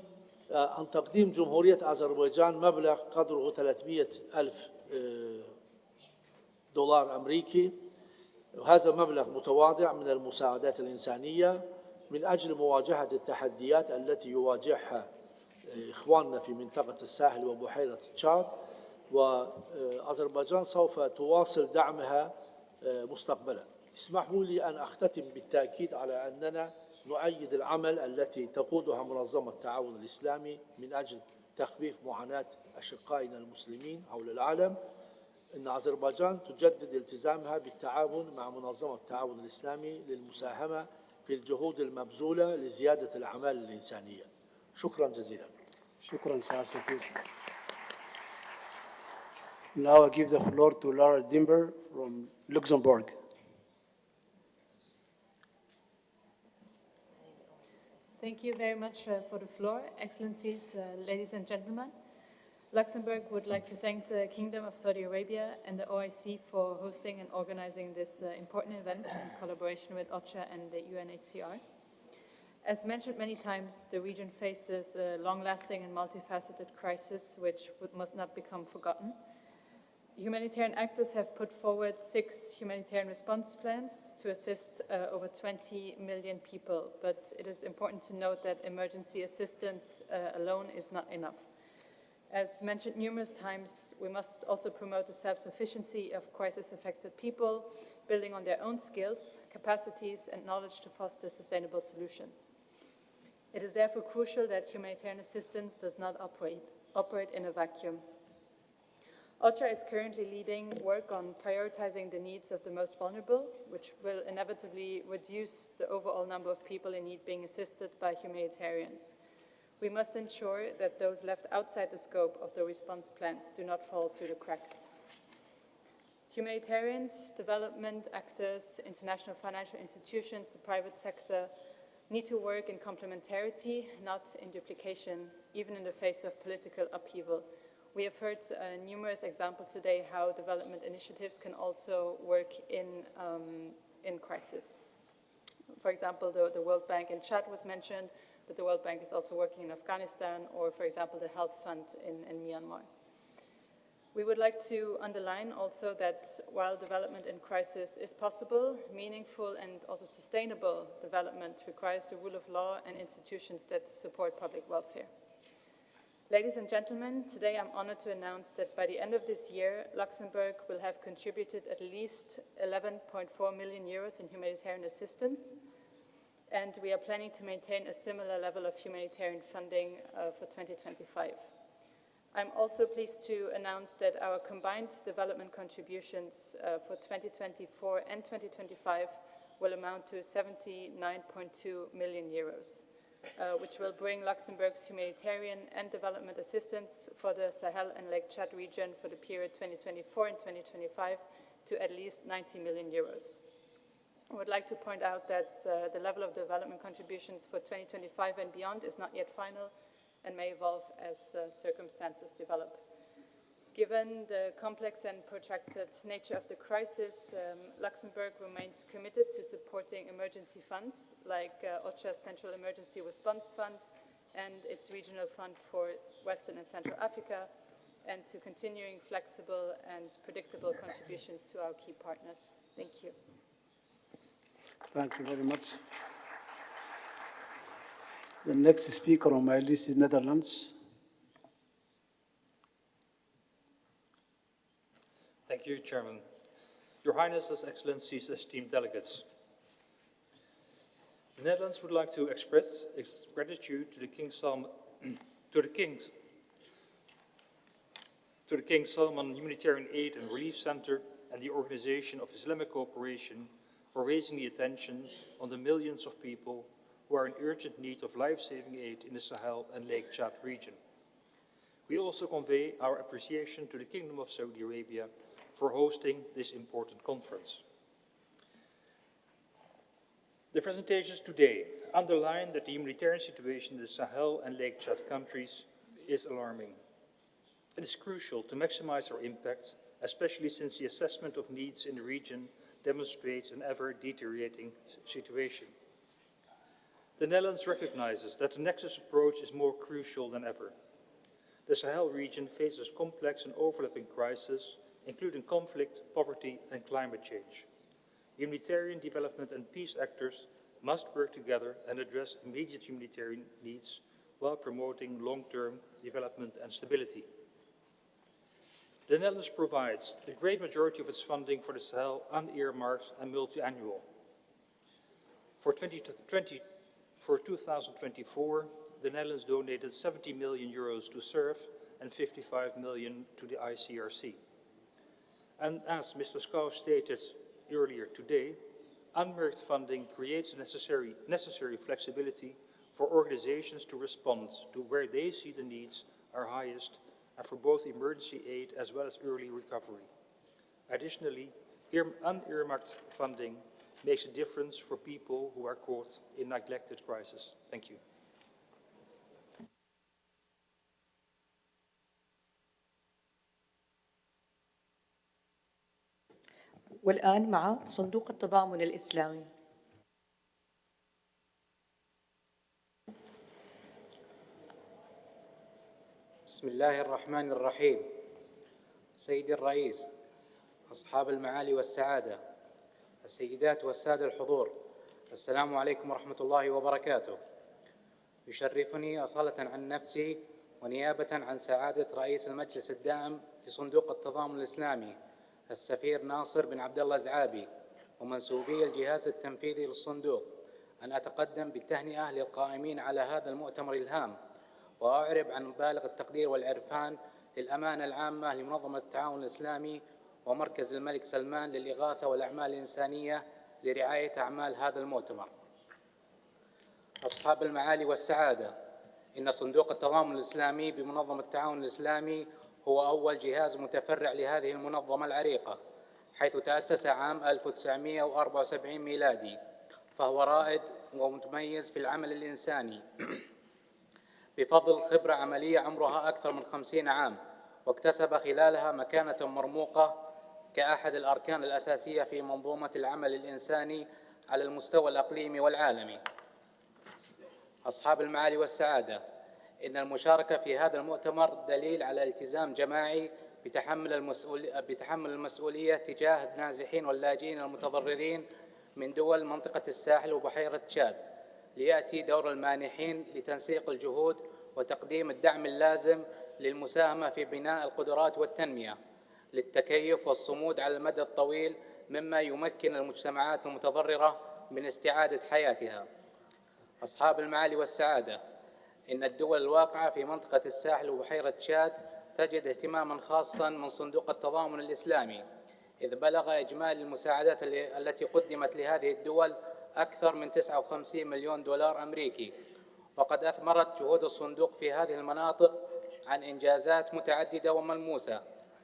عن تقديم جمهورية أذربيجان مبلغ قدره 300,000 دولار أمريكي، وهذا مبلغ متواضع من المساعدات الإنسانية من أجل مواجهة التحديات التي يواجهها إخواننا في منطقة الساحل وبحيرة تشاد، وأذربيجان سوف تواصل دعمها مستقبلا. اسمحوا لي أن أختتم بالتأكيد على أننا نؤيد العمل التي تقودها منظمة التعاون الإسلامي من أجل تخفيف معاناة أشقائنا المسلمين حول العالم. إن أذربيجان تجدد التزامها بالتعاون مع منظمة التعاون الإسلامي للمساهمة في الجهود المبذولة لزيادة الأعمال الإنسانية. شكرا جزيلا. شكرا سعادة السفير. Now I give the floor to Laura Dimber from Luxembourg. Thank you very much for the floor. Excellencies, ladies and gentlemen. Luxembourg would like to thank the Kingdom of Saudi Arabia and the OIC for hosting and organizing this important event in collaboration with OCHA and the UNHCR. As mentioned many times, the region faces a long-lasting and multifaceted crisis which must not become forgotten. Humanitarian actors have put forward 6 humanitarian response plans to assist over 20 million people, but it is important to note that emergency assistance alone is not enough. As mentioned numerous times, we must also promote the self-sufficiency of crisis-affected people, building on their own skills, capacities, and knowledge to foster sustainable solutions. It is therefore crucial that humanitarian assistance does not operate in a vacuum. OCHA is currently leading work on prioritizing the needs of the most vulnerable, which will inevitably reduce the overall number of people in need being assisted by humanitarians. We must ensure that those left outside the scope of the response plans do not fall through the cracks. Humanitarians, development actors, international financial institutions, the private sector need to work in complementarity, not in duplication, even in the face of political upheaval. We have heard numerous examples today how development initiatives can also work in crisis. For example, the World Bank in Chad was mentioned, but the World Bank is also working in Afghanistan, or for example, the Health Fund in Myanmar. We would like to underline also that while development in crisis is possible, meaningful and also sustainable development requires the rule of law and institutions that support public welfare. Ladies and gentlemen, today I'm honored to announce that by the end of this year, Luxembourg will have contributed at least 11.4 million euros in humanitarian assistance, and we are planning to maintain a similar level of humanitarian funding for 2025. I'm also pleased to announce that our combined development contributions for 2024 and 2025 will amount to 79.2 million euros. Which will bring Luxembourg's humanitarian and development assistance for the Sahel and Lake Chad region for the period 2024 and 2025 to at least 90 million euros. I would like to point out that the level of development contributions for 2025 and beyond is not yet final and may evolve as circumstances develop. Given the complex and protracted nature of the crisis, Luxembourg remains committed to supporting emergency funds like OCHA's Central Emergency Response Fund and its Regional Fund for Western and Central Africa, and to continuing flexible and predictable contributions to our key partners. Thank you. Thank you very much. The next speaker on my list is Netherlands. you, Chairman. Your Highnesses, Excellencies, esteemed delegates. The Netherlands would like to express its gratitude to the King Salman Humanitarian Aid and Relief Center and the Organization of Islamic Cooperation for raising the attention on the millions of people who are in urgent need of life-saving aid in the Sahel and Lake Chad region. We also convey our appreciation to the Kingdom of Saudi Arabia for hosting this important conference. The presentations today underline that the humanitarian situation in the Sahel and Lake Chad countries is alarming. It is crucial to maximize our impact, especially since the assessment of needs in the region demonstrates an ever-deteriorating situation. The Netherlands recognizes that the nexus approach is more crucial than ever. The Sahel region faces complex and overlapping crises, including conflict, poverty, and climate change. Humanitarian development and peace actors must work together and address immediate humanitarian needs while promoting long-term development and stability. The Netherlands provides the great majority of its funding for the Sahel unearmarked and multi-annual. For 2024, the Netherlands donated 70 million euros to SURF and 55 million to the ICRC. And as Mr. Skau stated earlier today, unmarked funding creates necessary flexibility for organizations to respond to where they see the needs are highest and for both emergency aid as well as early recovery. Additionally, unearmarked funding makes a difference for people who are caught in neglected crisis. Thank you. والآن مع صندوق التضامن الإسلامي. بسم الله الرحمن الرحيم. سيدي الرئيس، أصحاب المعالي والسعادة، السيدات والسادة الحضور، السلام عليكم ورحمة الله وبركاته. يشرفني أصالة عن نفسي ونيابة عن سعادة رئيس المجلس الدائم لصندوق التضامن الإسلامي السفير ناصر بن عبد الله زعابي ومنسوبي الجهاز التنفيذي للصندوق أن أتقدم بالتهنئة للقائمين على هذا المؤتمر الهام، وأعرب عن بالغ التقدير والعرفان للأمانة العامة لمنظمة التعاون الإسلامي ومركز الملك سلمان للإغاثة والأعمال الإنسانية لرعاية أعمال هذا المؤتمر. أصحاب المعالي والسعادة، إن صندوق التضامن الإسلامي بمنظمة التعاون الإسلامي هو أول جهاز متفرع لهذه المنظمة العريقة، حيث تأسس عام 1974 ميلادي، فهو رائد ومتميز في العمل الإنساني بفضل خبرة عملية عمرها أكثر من 50 عام، واكتسب خلالها مكانة مرموقة كأحد الأركان الأساسية في منظومة العمل الإنساني على المستوى الإقليمي والعالمي. أصحاب المعالي والسعادة، إن المشاركة في هذا المؤتمر دليل على التزام جماعي بتحمل المسؤولية تجاه النازحين واللاجئين المتضررين من دول منطقة الساحل وبحيرة تشاد، ليأتي دور المانحين لتنسيق الجهود وتقديم الدعم اللازم للمساهمة في بناء القدرات والتنمية للتكيف والصمود على المدى الطويل، مما يمكن المجتمعات المتضررة من استعادة حياتها. أصحاب المعالي والسعادة، إن الدول الواقعة في منطقة الساحل وبحيرة تشاد تجد اهتماماً خاصاً من صندوق التضامن الإسلامي، إذ بلغ إجمالي المساعدات التي قدمت لهذه الدول أكثر من 59 مليون دولار أمريكي، وقد أثمرت جهود الصندوق في هذه المناطق عن إنجازات متعددة وملموسة،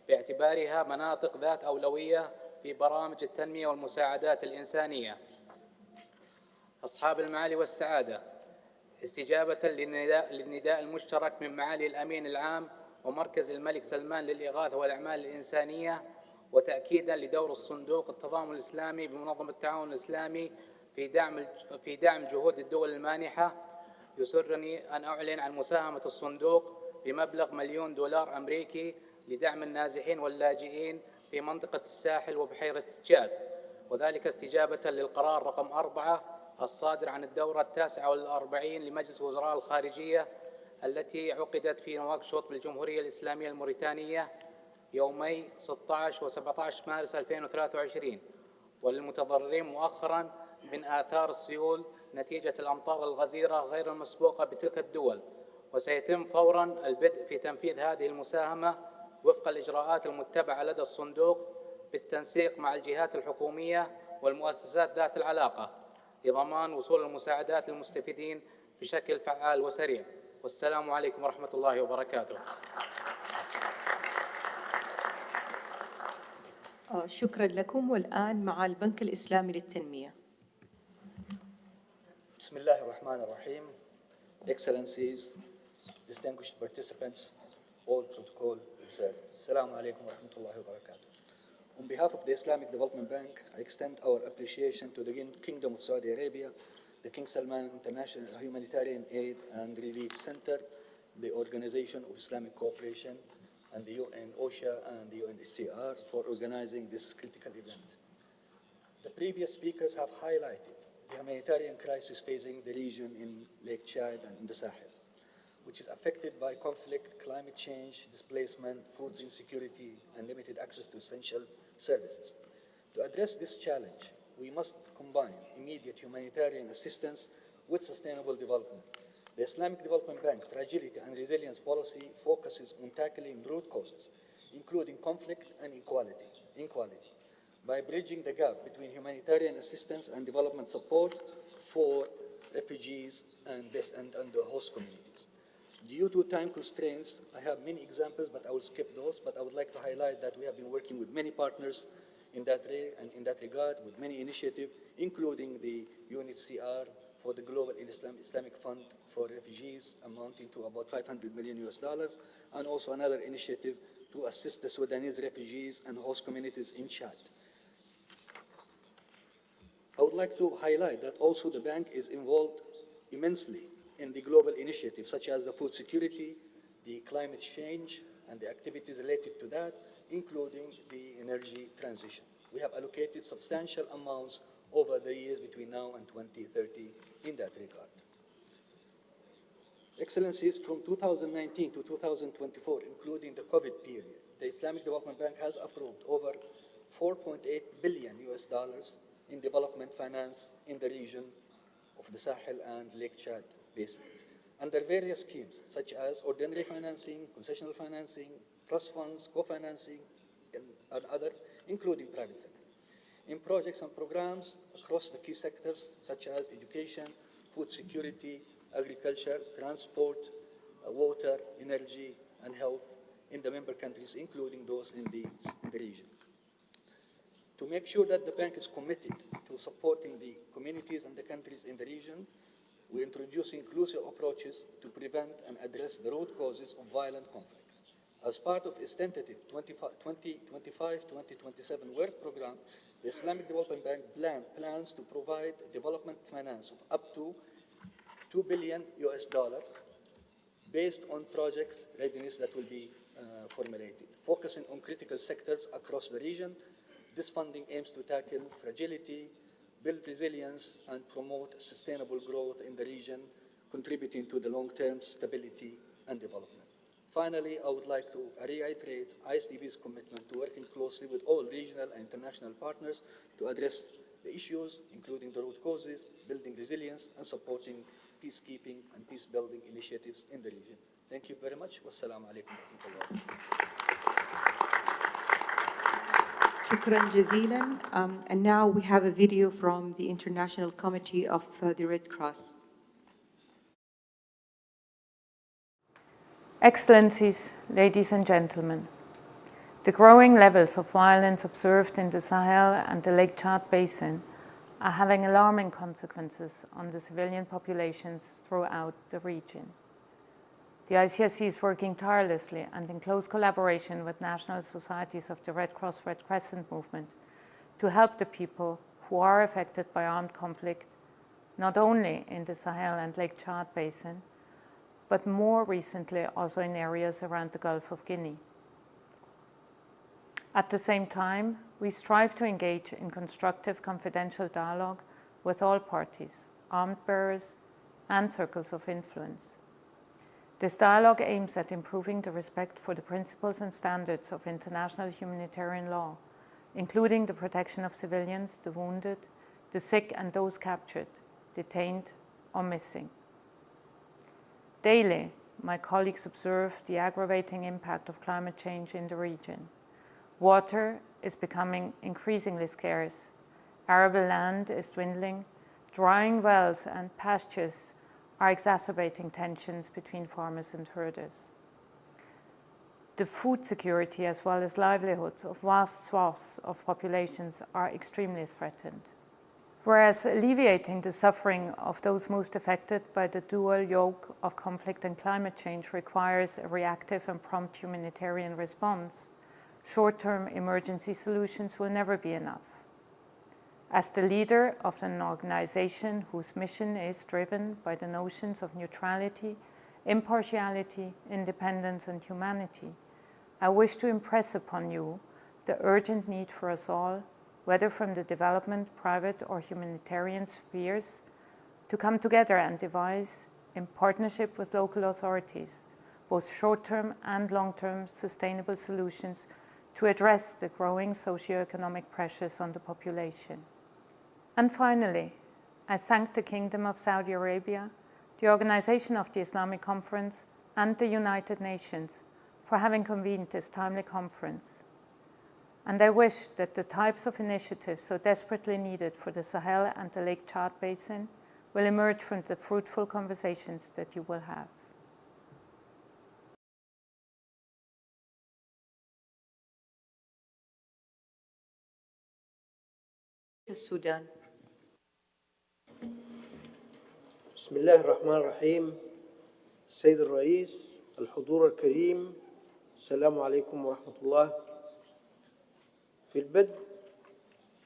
باعتبارها مناطق ذات أولوية في برامج التنمية والمساعدات الإنسانية. أصحاب المعالي والسعادة، استجابة للنداء المشترك من معالي الأمين العام ومركز الملك سلمان للإغاثة والأعمال الإنسانية، وتأكيداً لدور الصندوق التضامن الإسلامي بمنظمة التعاون الإسلامي في دعم جهود الدول المانحة، يسرني أن أعلن عن مساهمة الصندوق بمبلغ $1,000,000 أمريكي لدعم النازحين واللاجئين في منطقة الساحل وبحيرة تشاد، وذلك استجابة للقرار رقم 4 الصادر عن الدورة 49 لمجلس وزراء الخارجية التي عقدت في نواكشوط بالجمهورية الإسلامية الموريتانية يومي 16 و17 مارس 2023 وللمتضررين مؤخرا من آثار السيول نتيجة الأمطار الغزيرة غير المسبوقة بتلك الدول، وسيتم فورا البدء في تنفيذ هذه المساهمة وفق الإجراءات المتبعة لدى الصندوق بالتنسيق مع الجهات الحكومية والمؤسسات ذات العلاقة لضمان وصول المساعدات للمستفيدين بشكل فعال وسريع. والسلام عليكم ورحمة الله وبركاته. شكرا لكم. والآن مع البنك الإسلامي للتنمية. بسم الله الرحمن الرحيم. Excellencies, distinguished participants, all protocol observed. Assalamu alaikum wa rahmatullahi wa barakatuh. On behalf of the Islamic Development Bank, I extend our appreciation to the Kingdom of Saudi Arabia, the King Salman International Humanitarian Aid and Relief Center, the Organization of Islamic Cooperation, and the UN OSHA and the UNHCR for organizing this critical event. The previous speakers have highlighted the humanitarian crisis facing the region in Lake Chad and in the Sahel, which is affected by conflict, climate change, displacement, food insecurity, and limited access to essential services. To address this challenge, we must combine immediate humanitarian assistance with sustainable development. The Islamic Development Bank Fragility and Resilience Policy focuses on tackling root causes, including conflict and inequality, by bridging the gap between humanitarian assistance and development support for refugees and the host communities. Due to time constraints, I have many examples, but I will skip those. But I would like to highlight that we have been working with many partners in that regard, with many initiatives, including the UNHCR for the Global Islamic Fund for Refugees, amounting to about $500 million, and also another initiative to assist the Sudanese refugees and host communities in Chad. I would like to highlight that also the bank is involved immensely in the global initiatives such as the food security, the climate change, and the activities related to that, including the energy transition. We have allocated substantial amounts over the years between now and 2030 in that regard. Excellencies, from 2019 to 2024, including the COVID period, the Islamic Development Bank has approved over $4.8 billion in development finance in the region of the Sahel and Lake Chad basin, under various schemes such as ordinary financing, concessional financing, trust funds, co-financing, and others, including private sector, in projects and programs across the key sectors such as education, food security, agriculture, transport, water, energy, and health in the member countries, including those in the region. To make sure that the bank is committed to supporting the communities and the countries in the region, we introduce inclusive approaches to prevent and address the root causes of violent conflict. As part of its tentative 2025-2027 work program, the Islamic Development Bank plans to provide development finance of up to $2 billion based on projects readiness that will be formulated, focusing on critical sectors across the region. This funding aims to tackle fragility, build resilience, and promote sustainable growth in the region, contributing to the long-term stability and development. Finally, I would like to reiterate ISDB's commitment to working closely with all regional and international partners to address the issues, including the root causes, building resilience, and supporting peacekeeping and peace-building initiatives in the region. Thank you very much. Wassalamu alaikum wa rahmatullah. Shukran jazilan. And now we have a video from the International Committee of the Red Cross. Excellencies, ladies and gentlemen, the growing levels of violence observed in the Sahel and the Lake Chad Basin are having alarming consequences on the civilian populations throughout the region. The ICRC is working tirelessly and in close collaboration with national societies of the Red Cross Red Crescent movement to help the people who are affected by armed conflict, not only in the Sahel and Lake Chad Basin, but more recently also in areas around the Gulf of Guinea. At the same time, we strive to engage in constructive confidential dialogue with all parties, armed bearers, and circles of influence. This dialogue aims at improving the respect for the principles and standards of international humanitarian law, including the protection of civilians, the wounded, the sick, and those captured, detained, or missing. Daily, my colleagues observe the aggravating impact of climate change in the region. Water is becoming increasingly scarce. Arable land is dwindling. Drying wells and pastures are exacerbating tensions between farmers and herders. The food security as well as livelihoods of vast swaths of populations are extremely threatened. Whereas alleviating the suffering of those most affected by the dual yoke of conflict and climate change requires a reactive and prompt humanitarian response, short-term emergency solutions will never be enough. As the leader of an organization whose mission is driven by the notions of neutrality, impartiality, independence, and humanity, I wish to impress upon you the urgent need for us all, whether from the development, private, or humanitarian spheres, to come together and devise, in partnership with local authorities, both short-term and long-term sustainable solutions to address the growing socioeconomic pressures on the population. And finally, I thank the Kingdom of Saudi Arabia, the organization of the Islamic Conference, and the United Nations for having convened this timely conference. And I wish that the types of initiatives so desperately needed for the Sahel and the Lake Chad Basin will emerge from the fruitful conversations that you will have. السودان. بسم الله الرحمن الرحيم. السيد الرئيس، الحضور الكريم، السلام عليكم ورحمة الله. في البدء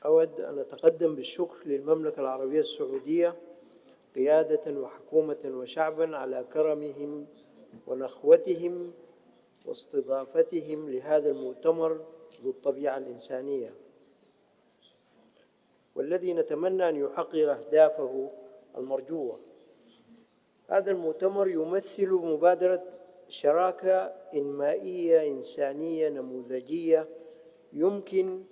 أود أن أتقدم بالشكر للمملكة العربية السعودية قيادة وحكومة وشعبا على كرمهم ونخوتهم واستضافتهم لهذا المؤتمر ذو الطبيعة الإنسانية، والذي نتمنى أن يحقق أهدافه المرجوة. هذا المؤتمر يمثل مبادرة شراكة إنمائية إنسانية نموذجية يمكن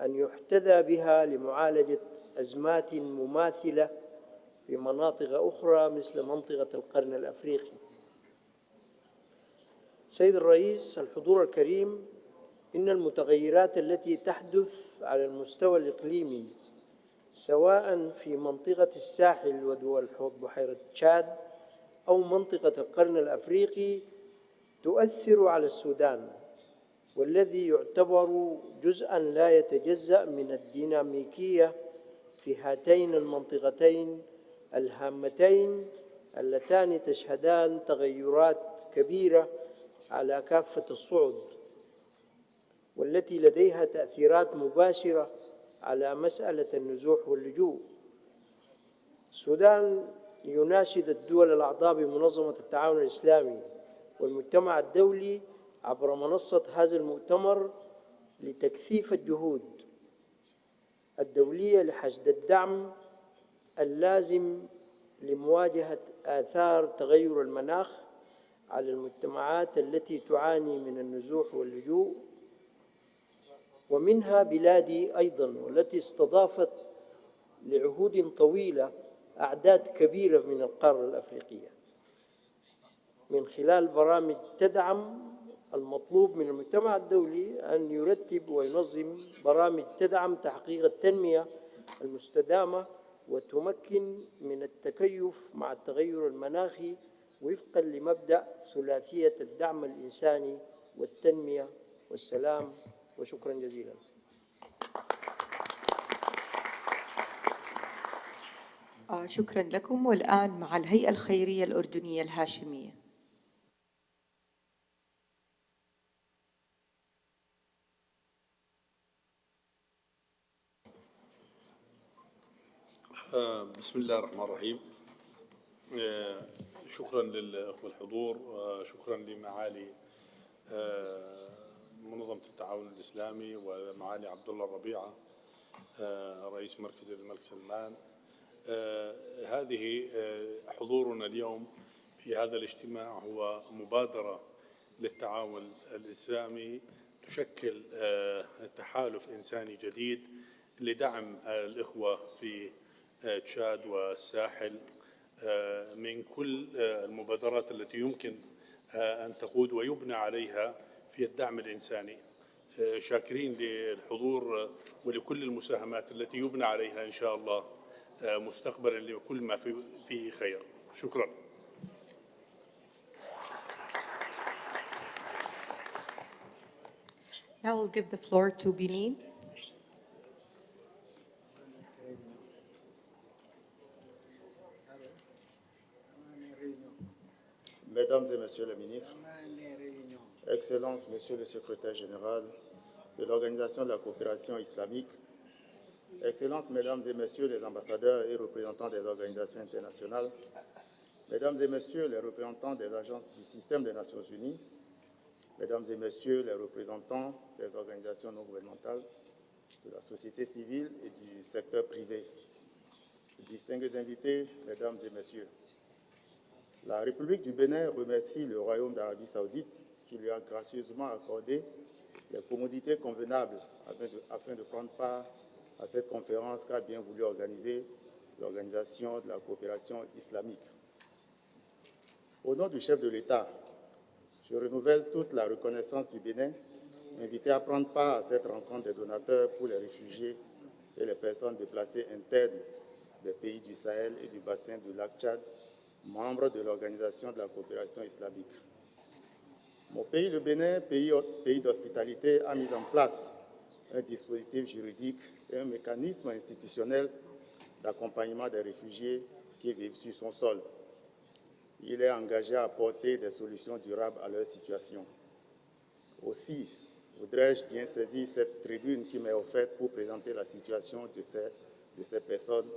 أن يحتذى بها لمعالجة أزمات مماثلة في مناطق أخرى مثل منطقة القرن الأفريقي. سيد الرئيس، الحضور الكريم، إن المتغيرات التي تحدث على المستوى الإقليمي سواء في منطقة الساحل ودول حوض بحيرة تشاد أو منطقة القرن الأفريقي تؤثر على السودان، والذي يعتبر جزءاً لا يتجزأ من الديناميكية في هاتين المنطقتين الهامتين اللتان تشهدان تغيرات كبيرة على كافة الصعد، والتي لديها تأثيرات مباشرة على مسألة النزوح واللجوء. السودان يناشد الدول الأعضاء بمنظمة التعاون الإسلامي والمجتمع الدولي عبر منصة هذا المؤتمر لتكثيف الجهود الدولية لحشد الدعم اللازم لمواجهة آثار تغير المناخ على المجتمعات التي تعاني من النزوح واللجوء، ومنها بلادي أيضاً، والتي استضافت لعهود طويلة أعداد كبيرة من القارة الأفريقية. من خلال برامج تدعم، المطلوب من المجتمع الدولي أن يرتب وينظم برامج تدعم تحقيق التنمية المستدامة وتمكن من التكيف مع التغير المناخي وفقاً لمبدأ ثلاثية الدعم الإنساني والتنمية والسلام. وشكراً جزيلاً. شكراً لكم. والآن مع الهيئة الخيرية الأردنية الهاشمية. بسم الله الرحمن الرحيم. شكرا للأخوة الحضور، شكرا لمعالي منظمة التعاون الإسلامي ومعالي عبد الله الربيعة رئيس مركز الملك سلمان. هذه حضورنا اليوم في هذا الاجتماع هو مبادرة للتعاون الإسلامي تشكل تحالف إنساني جديد لدعم الإخوة في تشاد والساحل من كل المبادرات التي يمكن أن تقود ويبنى عليها في الدعم الإنساني. شاكرين للحضور ولكل المساهمات التي يبنى عليها إن شاء الله مستقبلا لكل ما فيه خير. شكرا. Now I'll give the floor to Benin. Mesdames et Messieurs les ministres, Excellences, Monsieur le Secrétaire général de l'Organisation de la coopération islamique, Excellences, Mesdames et Messieurs les ambassadeurs et représentants des organisations internationales, Mesdames et Messieurs les représentants des agences du système des Nations Unies, Mesdames et Messieurs les représentants des organisations non gouvernementales, de la société civile et du secteur privé, distingués invités, Mesdames et Messieurs, la République du Bénin remercie le Royaume d'Arabie Saoudite qui lui a gracieusement accordé les commodités convenables afin de prendre part à cette conférence qu'a bien voulu organiser l'Organisation de la coopération islamique. Au nom du chef de l'État, je renouvelle toute la reconnaissance du Bénin, invité à prendre part à cette rencontre des donateurs pour les réfugiés et les personnes déplacées internes des pays du Sahel et du bassin du lac Tchad, membres de l'Organisation de la coopération islamique. Mon pays, le Bénin, pays d'hospitalité, a mis en place un dispositif juridique et un mécanisme institutionnel d'accompagnement des réfugiés qui vivent sur son sol. Il est engagé à apporter des solutions durables à leur situation. Aussi, voudrais-je bien saisir cette tribune qui m'est offerte pour présenter la situation de ces personnes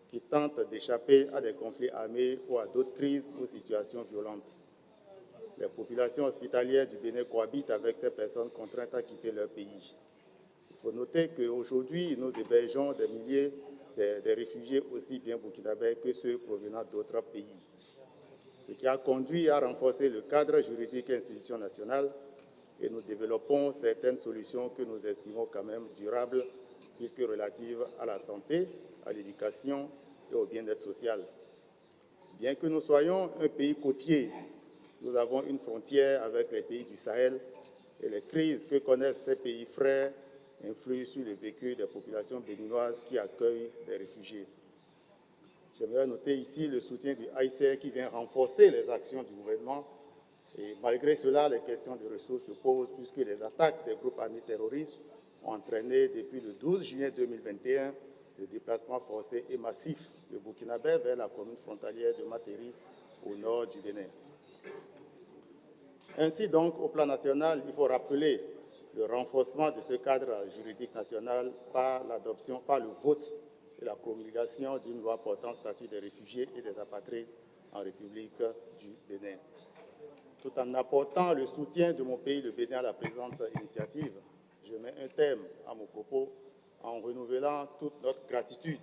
qui tentent d'échapper à des conflits armés ou à d'autres crises ou situations violentes. Les populations hospitalières du Bénin cohabitent avec ces personnes contraintes à quitter leur pays. Il faut noter qu'aujourd'hui, nous hébergeons des milliers de réfugiés aussi bien burkinabés que ceux provenant d'autres pays. Ce qui a conduit à renforcer le cadre juridique et institutions nationales, et nous développons certaines solutions que nous estimons quand même durables, puisque relatives à la santé, à l'éducation et au bien-être social. Bien que nous soyons un pays côtier, nous avons une frontière avec les pays du Sahel et les crises que connaissent ces pays frères influent sur le vécu des populations béninoises qui accueillent des réfugiés. J'aimerais noter ici le soutien du HCR qui vient renforcer les actions du gouvernement. Et malgré cela, les questions de ressources se posent puisque les attaques des groupes armés terroristes ont entraîné depuis le 12 juillet 2021 le déplacement forcé et massif de Burkinabé vers la commune frontalière de Materi au nord du Bénin. Ainsi donc, au plan national, il faut rappeler le renforcement de ce cadre juridique national par l'adoption, par le vote et la promulgation d'une loi portant statut des réfugiés et des apatrides en République du Bénin. Tout en apportant le soutien de mon pays, le Bénin, à la présente initiative, je mets un terme à mon propos en renouvelant toute notre gratitude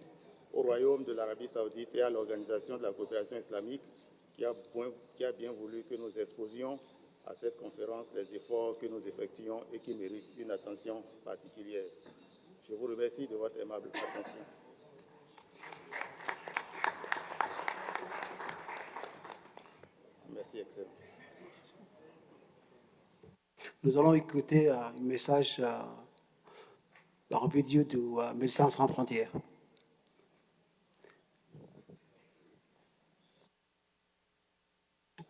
au Royaume de l'Arabie Saoudite et à l'Organisation de la coopération islamique qui a bien voulu que nous exposions à cette conférence les efforts que nous effectuons et qui méritent une attention particulière. Je vous remercie de votre aimable attention. Merci, Excellence. Nous allons écouter un message en vidéo de Médecins sans frontières.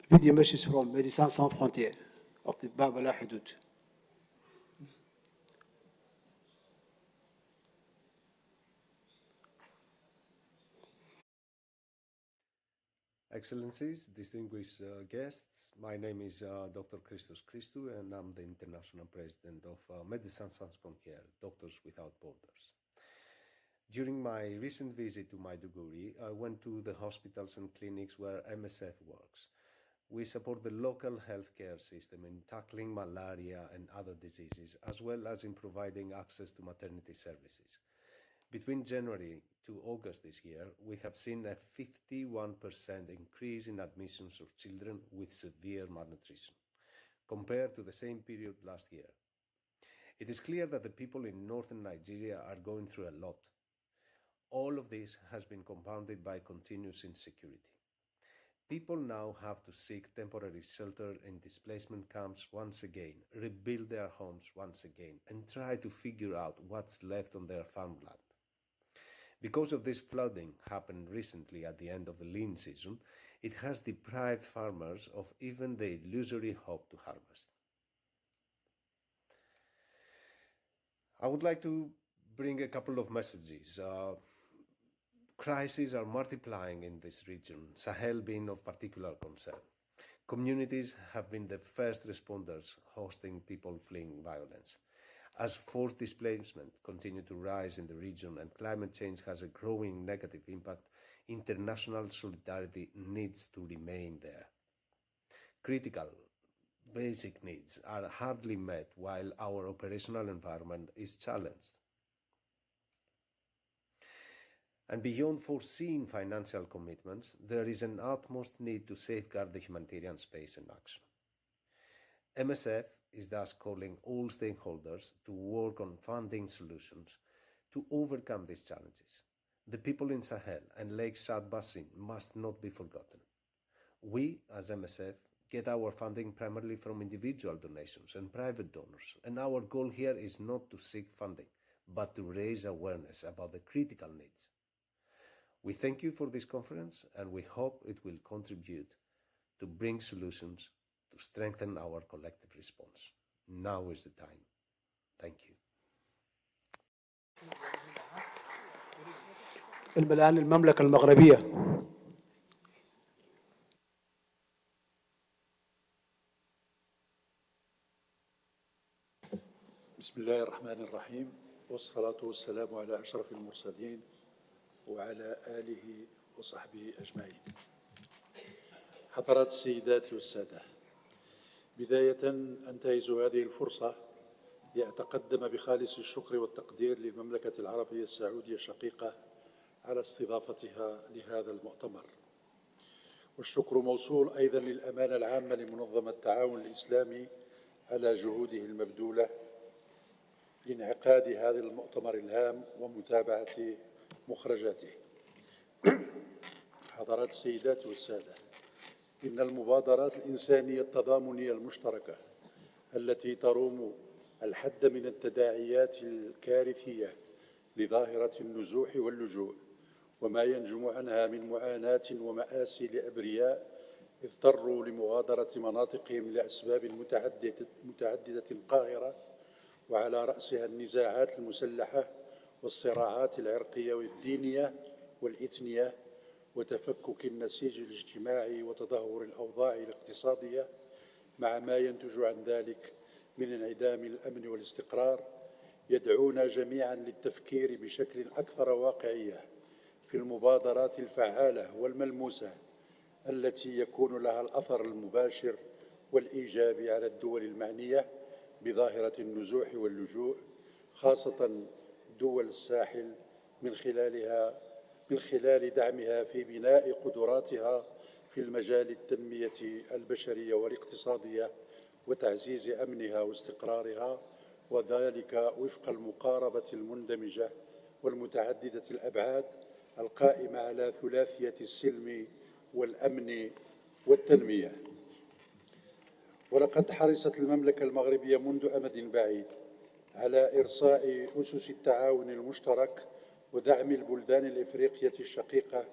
Video message from Médecins sans frontières. أطباء بلا حدود. Excellencies, distinguished guests, my name is Dr. Christos Christou, and I'm the International President of Médecins Sans Frontières, Doctors Without Borders. During my recent visit to Maiduguri, I went to the hospitals and clinics where MSF works. We support the local healthcare system in tackling malaria and other diseases, as well as in providing access to maternity services. Between January to August this year, we have seen a 51% increase in admissions of children with severe malnutrition, compared to the same period last year. It is clear that the people in northern Nigeria are going through a lot. All of this has been compounded by continuous insecurity. People now have to seek temporary shelter in displacement camps once again, rebuild their homes once again, and try to figure out what's left on their farmland. Because of this flooding happened recently at the end of the lean season, it has deprived farmers of even the illusory hope to harvest. I would like to bring a couple of messages. Crises are multiplying in this region, Sahel being of particular concern. Communities have been the first responders hosting people fleeing violence. As forced displacement continues to rise in the region and climate change has a growing negative impact, international solidarity needs to remain there. Critical, basic needs are hardly met while our operational environment is challenged. And beyond foreseen financial commitments, there is an utmost need to safeguard the humanitarian space and action. MSF is thus calling all stakeholders to work on funding solutions to overcome these challenges. The people in Sahel and Lake Chad Basin must not be forgotten. We, as MSF, get our funding primarily from individual donations and private donors, and our goal here is not to seek funding, but to raise awareness about the critical needs. We thank you for this conference, and we hope it will contribute to bring solutions to strengthen our collective response. Now is the time. Thank you. الآن المملكة المغربية. بسم الله الرحمن الرحيم، والصلاة والسلام على أشرف المرسلين وعلى آله وصحبه أجمعين. حضرات السيدات والسادة، بداية أنتهز هذه الفرصة لأتقدم بخالص الشكر والتقدير للمملكة العربية السعودية الشقيقة على استضافتها لهذا المؤتمر. والشكر موصول أيضا للأمانة العامة لمنظمة التعاون الإسلامي على جهوده المبذولة لانعقاد هذا المؤتمر الهام ومتابعة مخرجاته. حضرات السيدات والسادة، إن المبادرات الإنسانية التضامنية المشتركة التي تروم الحد من التداعيات الكارثية لظاهرة النزوح واللجوء وما ينجم عنها من معاناة ومآسي لأبرياء اضطروا لمغادرة مناطقهم لأسباب متعددة قاهرة، وعلى رأسها النزاعات المسلحة والصراعات العرقية والدينية والإثنية وتفكك النسيج الاجتماعي وتدهور الأوضاع الاقتصادية، مع ما ينتج عن ذلك من انعدام الأمن والاستقرار، يدعونا جميعا للتفكير بشكل أكثر واقعية في المبادرات الفعالة والملموسة التي يكون لها الأثر المباشر والإيجابي على الدول المعنية بظاهرة النزوح واللجوء، خاصة دول الساحل، من خلال دعمها في بناء قدراتها في المجال التنمية البشرية والاقتصادية وتعزيز أمنها واستقرارها، وذلك وفق المقاربة المندمجة والمتعددة الأبعاد القائمة على ثلاثية السلم والأمن والتنمية. ولقد حرصت المملكة المغربية منذ أمد بعيد على إرساء أسس التعاون المشترك ودعم البلدان الإفريقية الشقيقة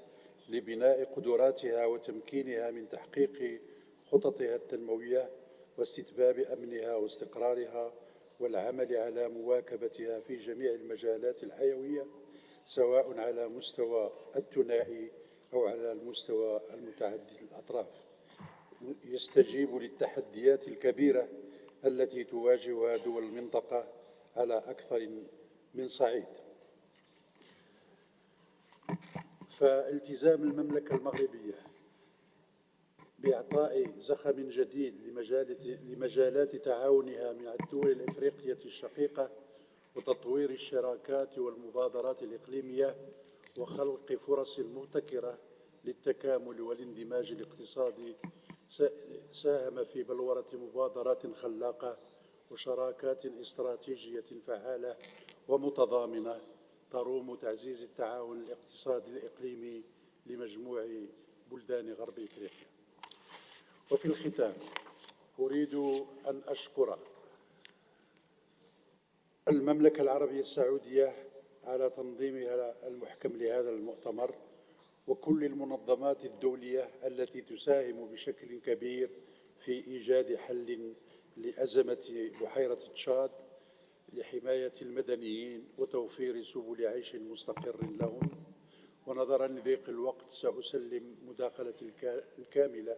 لبناء قدراتها وتمكينها من تحقيق خططها التنموية واستتباب أمنها واستقرارها، والعمل على مواكبتها في جميع المجالات الحيوية، سواء على مستوى الثنائي أو على المستوى المتعدد الأطراف، يستجيب للتحديات الكبيرة التي تواجهها دول المنطقة على أكثر من صعيد. فالتزام المملكة المغربية بإعطاء زخم جديد لمجالات تعاونها مع الدول الإفريقية الشقيقة وتطوير الشراكات والمبادرات الإقليمية وخلق فرص مبتكرة للتكامل والاندماج الاقتصادي ساهم في بلورة مبادرات خلاقة وشراكات استراتيجية فعالة ومتضامنة تروم تعزيز التعاون الاقتصادي الإقليمي لمجموع بلدان غرب إفريقيا. وفي الختام أريد أن أشكر المملكة العربية السعودية على تنظيمها المحكم لهذا المؤتمر، وكل المنظمات الدولية التي تساهم بشكل كبير في إيجاد حل لأزمة بحيرة تشاد لحماية المدنيين وتوفير سبل عيش مستقر لهم. ونظرا لضيق الوقت سأسلم مداخلة الكاملة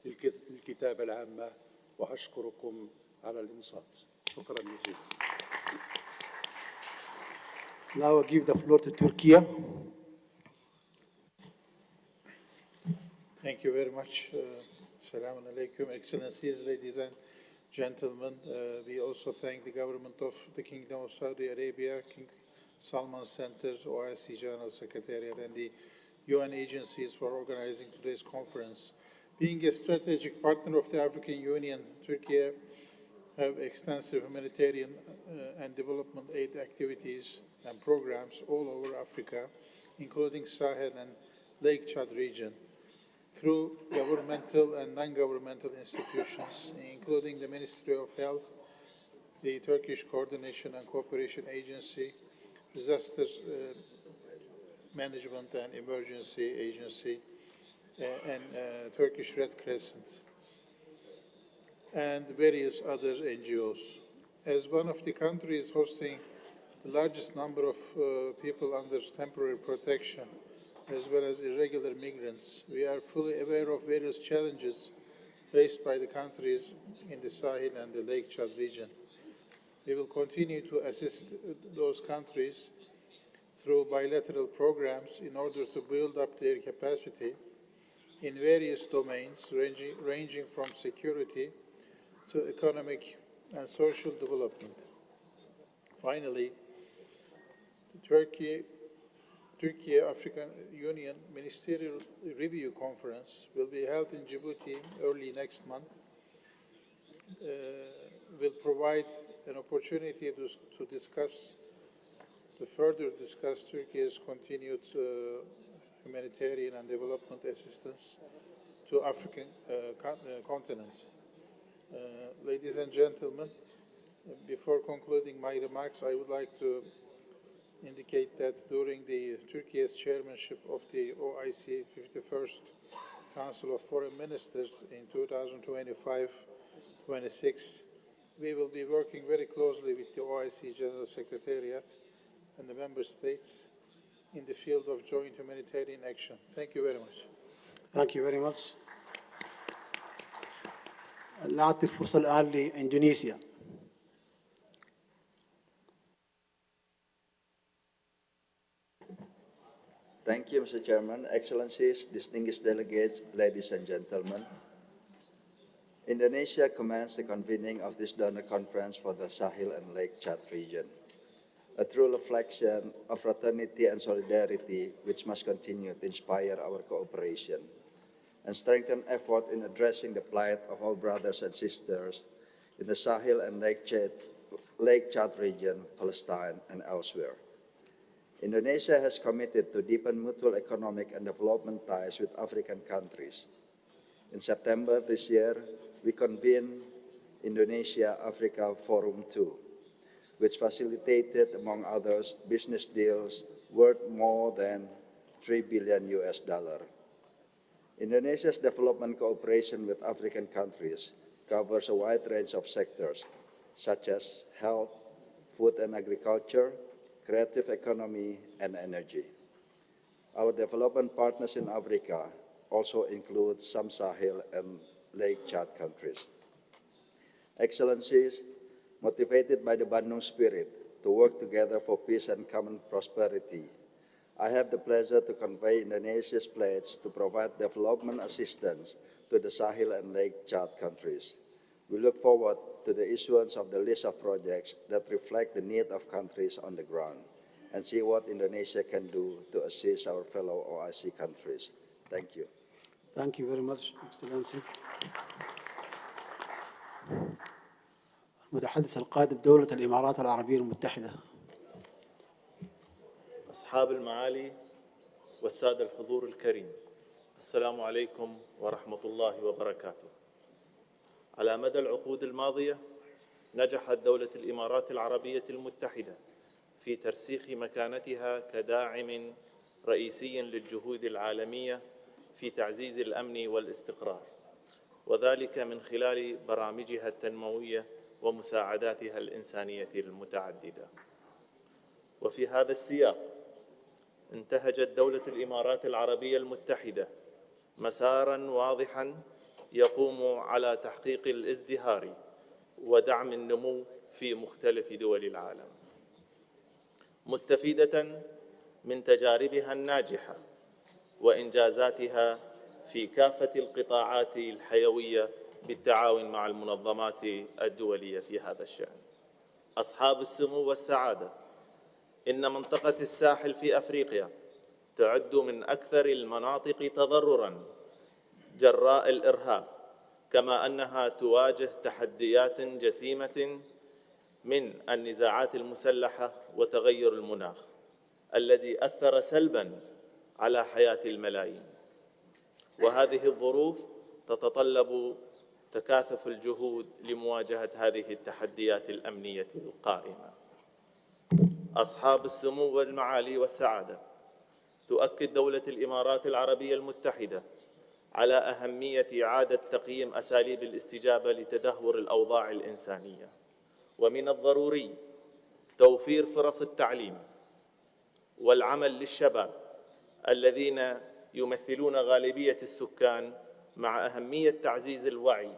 للكتابة العامة، وأشكركم على الإنصات. شكرا جزيلا. Now I give the floor to Turkey. Thank you very much. Assalamu alaikum, Excellencies, ladies and gentlemen. We also thank the government of the Kingdom of Saudi Arabia, King Salman Center, OIC General Secretariat, and the UN agencies for organizing today's conference. Being a strategic partner of the African Union, Turkey have extensive humanitarian and development aid activities and programs all over Africa, including Sahel and Lake Chad region, through governmental and non-governmental institutions, including the Ministry of Health, the Turkish Coordination and Cooperation Agency, Disaster Management and Emergency Agency, and Turkish Red Crescent, and various other NGOs. As one of the countries hosting the largest number of people under temporary protection, as well as irregular migrants, we are fully aware of various challenges faced by the countries in the Sahel and the Lake Chad region. We will continue to assist those countries through bilateral programs in order to build up their capacity in various domains, ranging from security to economic and social development. Finally, the Turkey African Union Ministerial Review Conference will be held in Djibouti early next month. Will provide an opportunity to further discuss Turkey's continued humanitarian and development assistance to African continent. Ladies and gentlemen, before concluding my remarks, I would like to indicate that during the Turkey's chairmanship of the OIC 51st Council of Foreign Ministers in 2025-26, we will be working very closely with the OIC General Secretariat and the member states in the field of joint humanitarian action. Thank you very much. Thank you very much. نعطي الفرصة الآن لإندونيسيا. Thank you, Mr. Chairman, Excellencies, distinguished delegates, ladies and gentlemen. Indonesia commenced the convening of this donor conference for the Sahel and Lake Chad region, a true reflection of fraternity and solidarity which must continue to inspire our cooperation and strengthen effort in addressing the plight of our brothers and sisters in the Sahel and Lake Chad region, Palestine, and elsewhere. Indonesia has committed to deepen mutual economic and development ties with African countries. In September this year, we convened Indonesia-Africa Forum 2, which facilitated, among others, business deals worth more than $3 billion. Indonesia's development cooperation with African countries covers a wide range of sectors, such as health, food and agriculture, creative economy, and energy. Our development partners in Africa also include some Sahel and Lake Chad countries. Excellencies, motivated by the Bandung spirit to work together for peace and common prosperity, I have the pleasure to convey Indonesia's pledge to provide development assistance to the Sahel and Lake Chad countries. We look forward to the issuance of the list of projects that reflect the need of countries on the ground and see what Indonesia can do to assist our fellow OIC countries. Thank you. Thank you very much, Excellency. المتحدث القادم دولة الإمارات العربية المتحدة. أصحاب المعالي والسادة الحضور الكريم، السلام عليكم ورحمة الله وبركاته. على مدى العقود الماضية نجحت دولة الإمارات العربية المتحدة في ترسيخ مكانتها كداعم رئيسي للجهود العالمية في تعزيز الأمن والاستقرار، وذلك من خلال برامجها التنموية ومساعداتها الإنسانية المتعددة. وفي هذا السياق انتهجت دولة الإمارات العربية المتحدة مساراً واضحاً يقوم على تحقيق الازدهار ودعم النمو في مختلف دول العالم، مستفيدة من تجاربها الناجحة وإنجازاتها في كافة القطاعات الحيوية بالتعاون مع المنظمات الدولية في هذا الشأن. أصحاب السمو والسعادة، إن منطقة الساحل في أفريقيا تعد من أكثر المناطق تضرراً جراء الإرهاب، كما أنها تواجه تحديات جسيمة من النزاعات المسلحة وتغير المناخ الذي أثر سلباً على حياة الملايين. وهذه الظروف تتطلب تكاثف الجهود لمواجهة هذه التحديات الأمنية القائمة. أصحاب السمو والمعالي والسعادة، تؤكد دولة الإمارات العربية المتحدة على أهمية إعادة تقييم أساليب الاستجابة لتدهور الأوضاع الإنسانية، ومن الضروري توفير فرص التعليم والعمل للشباب الذين يمثلون غالبية السكان، مع أهمية تعزيز الوعي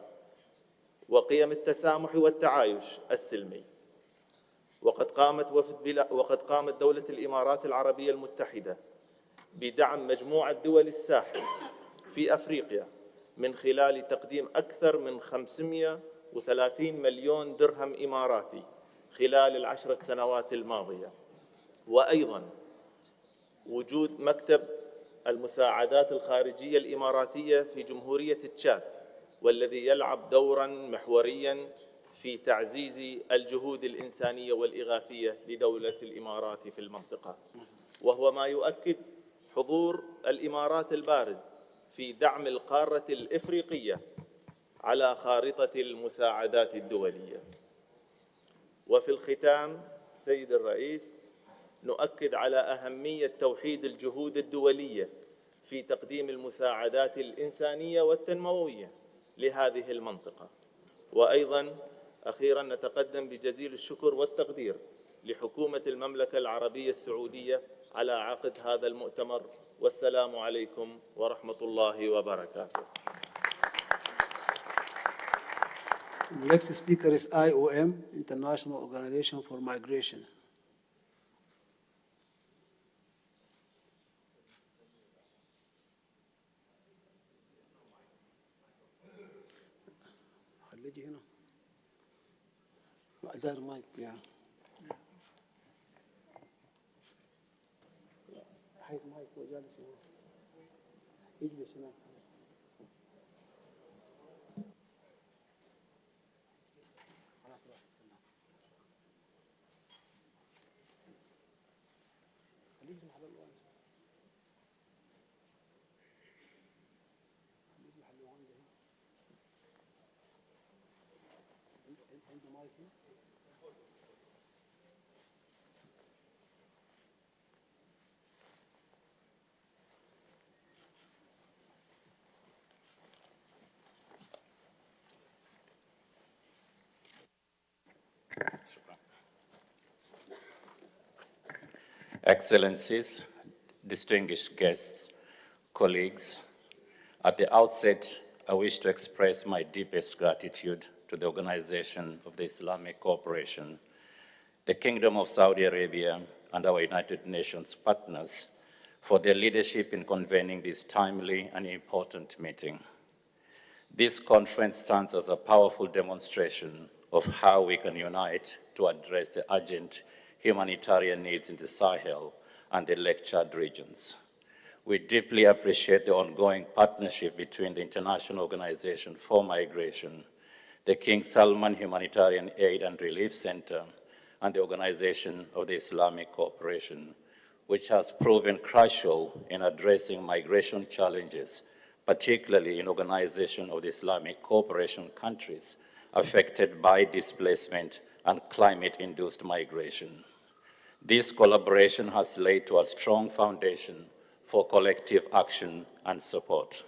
وقيم التسامح والتعايش السلمي. وقد قامت دولة الإمارات العربية المتحدة بدعم مجموعة دول الساحل في أفريقيا من خلال تقديم أكثر من 530 مليون درهم إماراتي خلال ال10 سنوات الماضية، وأيضاً وجود مكتب المساعدات الخارجية الإماراتية في جمهورية تشاد، والذي يلعب دوراً محورياً في تعزيز الجهود الإنسانية والإغاثية لدولة الإمارات في المنطقة، وهو ما يؤكد حضور الإمارات البارز في دعم القارة الإفريقية على خارطة المساعدات الدولية. وفي الختام سيد الرئيس، نؤكد على أهمية توحيد الجهود الدولية في تقديم المساعدات الإنسانية والتنموية لهذه المنطقة. وأيضاً أخيراً نتقدم بجزيل الشكر والتقدير لحكومة المملكة العربية السعودية على عقد هذا المؤتمر، والسلام عليكم ورحمة الله وبركاته. The next speaker is IOM, International Organization for Migration. خليجي هنا. دار مايك يعني. حيث مايك وجالس هنا. يجلس هنا. Excellencies, distinguished guests, colleagues, at the outset, I wish to express my deepest gratitude to the Organization of the Islamic Cooperation, the Kingdom of Saudi Arabia, and our United Nations partners for their leadership in convening this timely and important meeting. This conference stands as a powerful demonstration of how we can unite to address the urgent humanitarian needs in the Sahel and the Lake Chad regions. We deeply appreciate the ongoing partnership between the International Organization for Migration, the King Salman Humanitarian Aid and Relief Center, and the Organization of the Islamic Cooperation, which has proven crucial in addressing migration challenges, particularly in Organization of the Islamic Cooperation countries affected by displacement and climate-induced migration. This collaboration has laid to a strong foundation for collective action and support.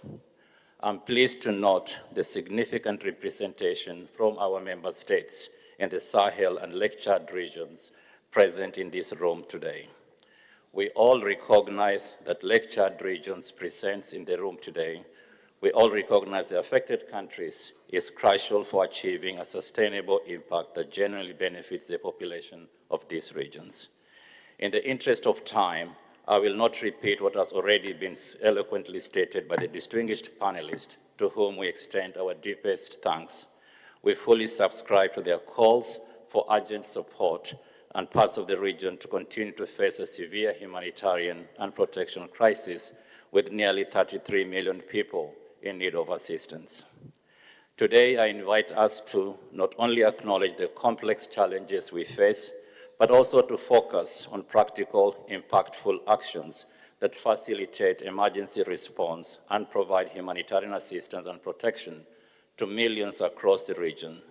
I'm pleased to note the significant representation from our member states in the Sahel and Lake Chad regions present in this room today. We all recognize that Lake Chad region's presence in the room today. We all recognize the affected countries is crucial for achieving a sustainable impact that genuinely benefits the population of these regions. In the interest of time, I will not repeat what has already been eloquently stated by the distinguished panelists, to whom we extend our deepest thanks. We fully subscribe to their calls for urgent support and parts of the region to continue to face a severe humanitarian and protection crisis with nearly 33 million people in need of assistance. Today, I invite us to not only acknowledge the complex challenges we face, but also to focus on practical, impactful actions that facilitate emergency response and provide humanitarian assistance and protection to millions across the region.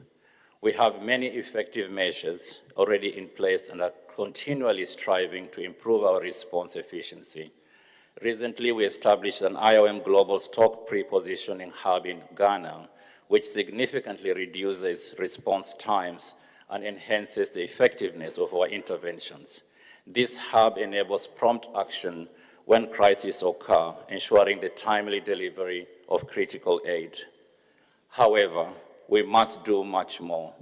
We have many effective measures already in place and are continually striving to improve our response efficiency. Recently, we established an IOM Global Stock Pre-Positioning Hub in Ghana, which significantly reduces response times and enhances the effectiveness of our interventions. This hub enables prompt action when crises occur, ensuring the timely delivery of critical aid. However, we must do much more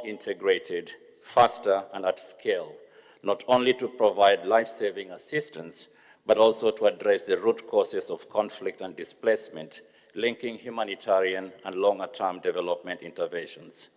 integrated, faster, and at scale, not only to provide life-saving assistance, but also to address the root causes of conflict and displacement, linking humanitarian and longer-term development interventions.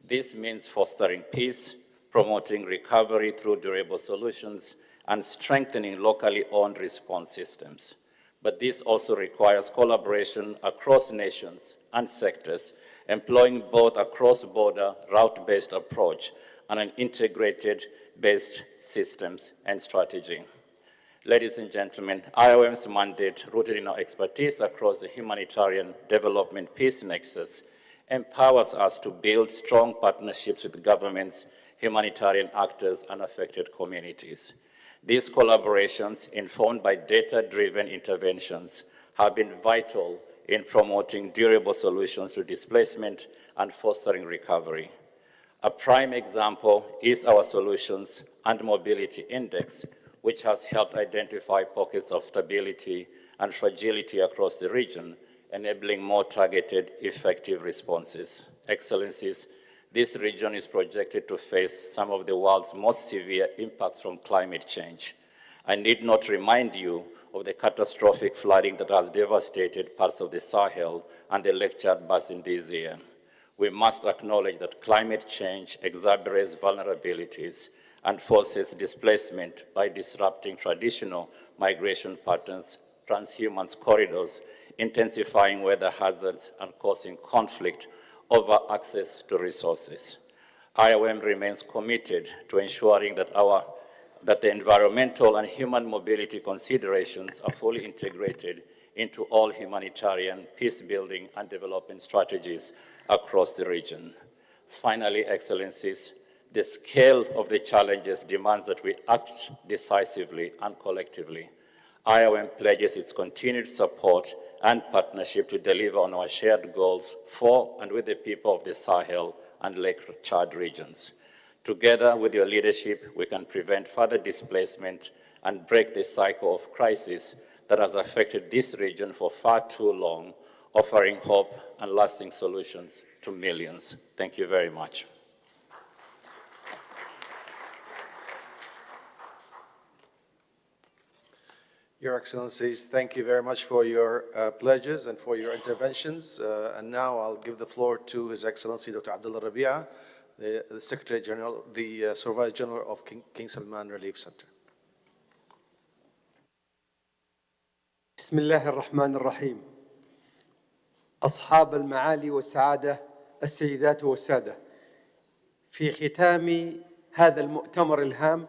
This means fostering peace, promoting recovery through durable solutions, and strengthening locally owned response systems. But this also requires collaboration across nations and sectors, employing both a cross-border, route-based approach and an integrated-based systems and strategy. Ladies and gentlemen, IOM's mandate, rooted in our expertise across the humanitarian development peace nexus, empowers us to build strong partnerships with governments, humanitarian actors, and affected communities. These collaborations, informed by data-driven interventions, have been vital in promoting durable solutions to displacement and fostering recovery. A prime example is our Solutions and Mobility Index, which has helped identify pockets of stability and fragility across the region, enabling more targeted, effective responses. Excellencies, this region is projected to face some of the world's most severe impacts from climate change. I need not remind you of the catastrophic flooding that has devastated parts of the Sahel and the Lake Chad basin this year. We must acknowledge that climate change exacerbates vulnerabilities and forces displacement by disrupting traditional migration patterns, transhumance corridors, intensifying weather hazards, and causing conflict over access to resources. IOM remains committed to ensuring that the environmental and human mobility considerations are fully integrated into all humanitarian, peace-building, and development strategies across the region. Finally, Excellencies, the scale of the challenges demands that we act decisively and collectively. IOM pledges its continued support and partnership to deliver on our shared goals for and with the people of the Sahel and Lake Chad regions. Together with your leadership, we can prevent further displacement and break the cycle of crisis that has affected this region for far too long, offering hope and lasting solutions to millions. Thank you very much. Your Excellencies, thank you very much for your pledges and for your interventions. And now I'll give the floor to His Excellency Dr. Abdullah Rabia, the Secretary General, the Surveyor General of King Salman Relief Center. بسم الله الرحمن الرحيم. أصحاب المعالي والسعادة، السيدات والسادة، في ختام هذا المؤتمر الهام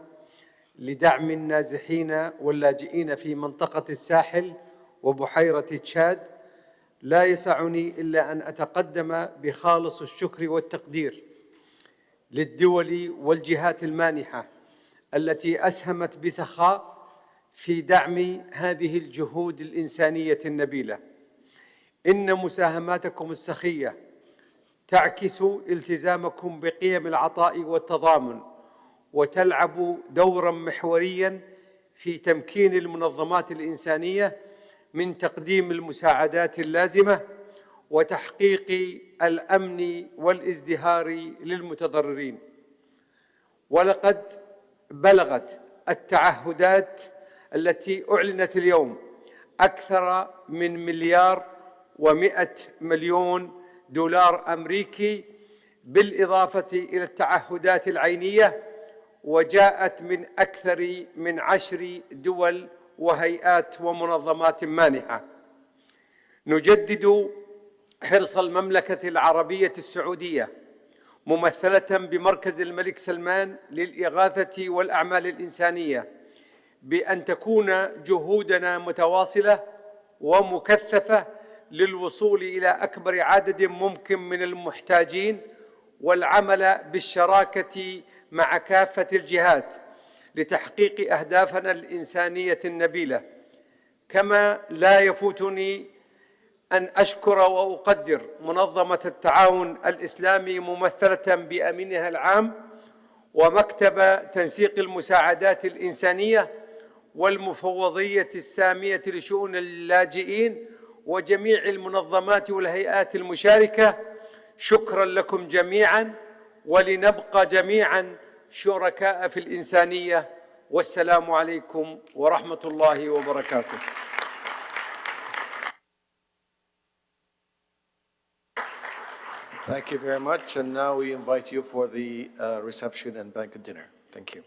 لدعم النازحين واللاجئين في منطقة الساحل وبحيرة تشاد، لا يسعني إلا أن أتقدم بخالص الشكر والتقدير للدول والجهات المانحة التي أسهمت بسخاء في دعم هذه الجهود الإنسانية النبيلة. إن مساهماتكم السخية تعكس التزامكم بقيم العطاء والتضامن، وتلعب دورا محوريا في تمكين المنظمات الإنسانية من تقديم المساعدات اللازمة وتحقيق الأمن والازدهار للمتضررين. ولقد بلغت التعهدات التي أعلنت اليوم أكثر من $1,100,000,000 أمريكي، بالإضافة إلى التعهدات العينية، وجاءت من أكثر من 10 دول وهيئات ومنظمات مانحة. نجدد حرص المملكة العربية السعودية ممثلة بمركز الملك سلمان للإغاثة والأعمال الإنسانية بأن تكون جهودنا متواصلة ومكثفة للوصول إلى أكبر عدد ممكن من المحتاجين، والعمل بالشراكة مع كافة الجهات لتحقيق أهدافنا الإنسانية النبيلة. كما لا يفوتني أن أشكر وأقدر منظمة التعاون الإسلامي ممثلة بأمينها العام ومكتب تنسيق المساعدات الإنسانية والمفوضية السامية لشؤون اللاجئين وجميع المنظمات والهيئات المشاركة. شكرا لكم جميعا، ولنبقى جميعا شركاء في الإنسانية. والسلام عليكم ورحمة الله وبركاته. Thank you very much. And now we invite you for the reception and banquet dinner. Thank you.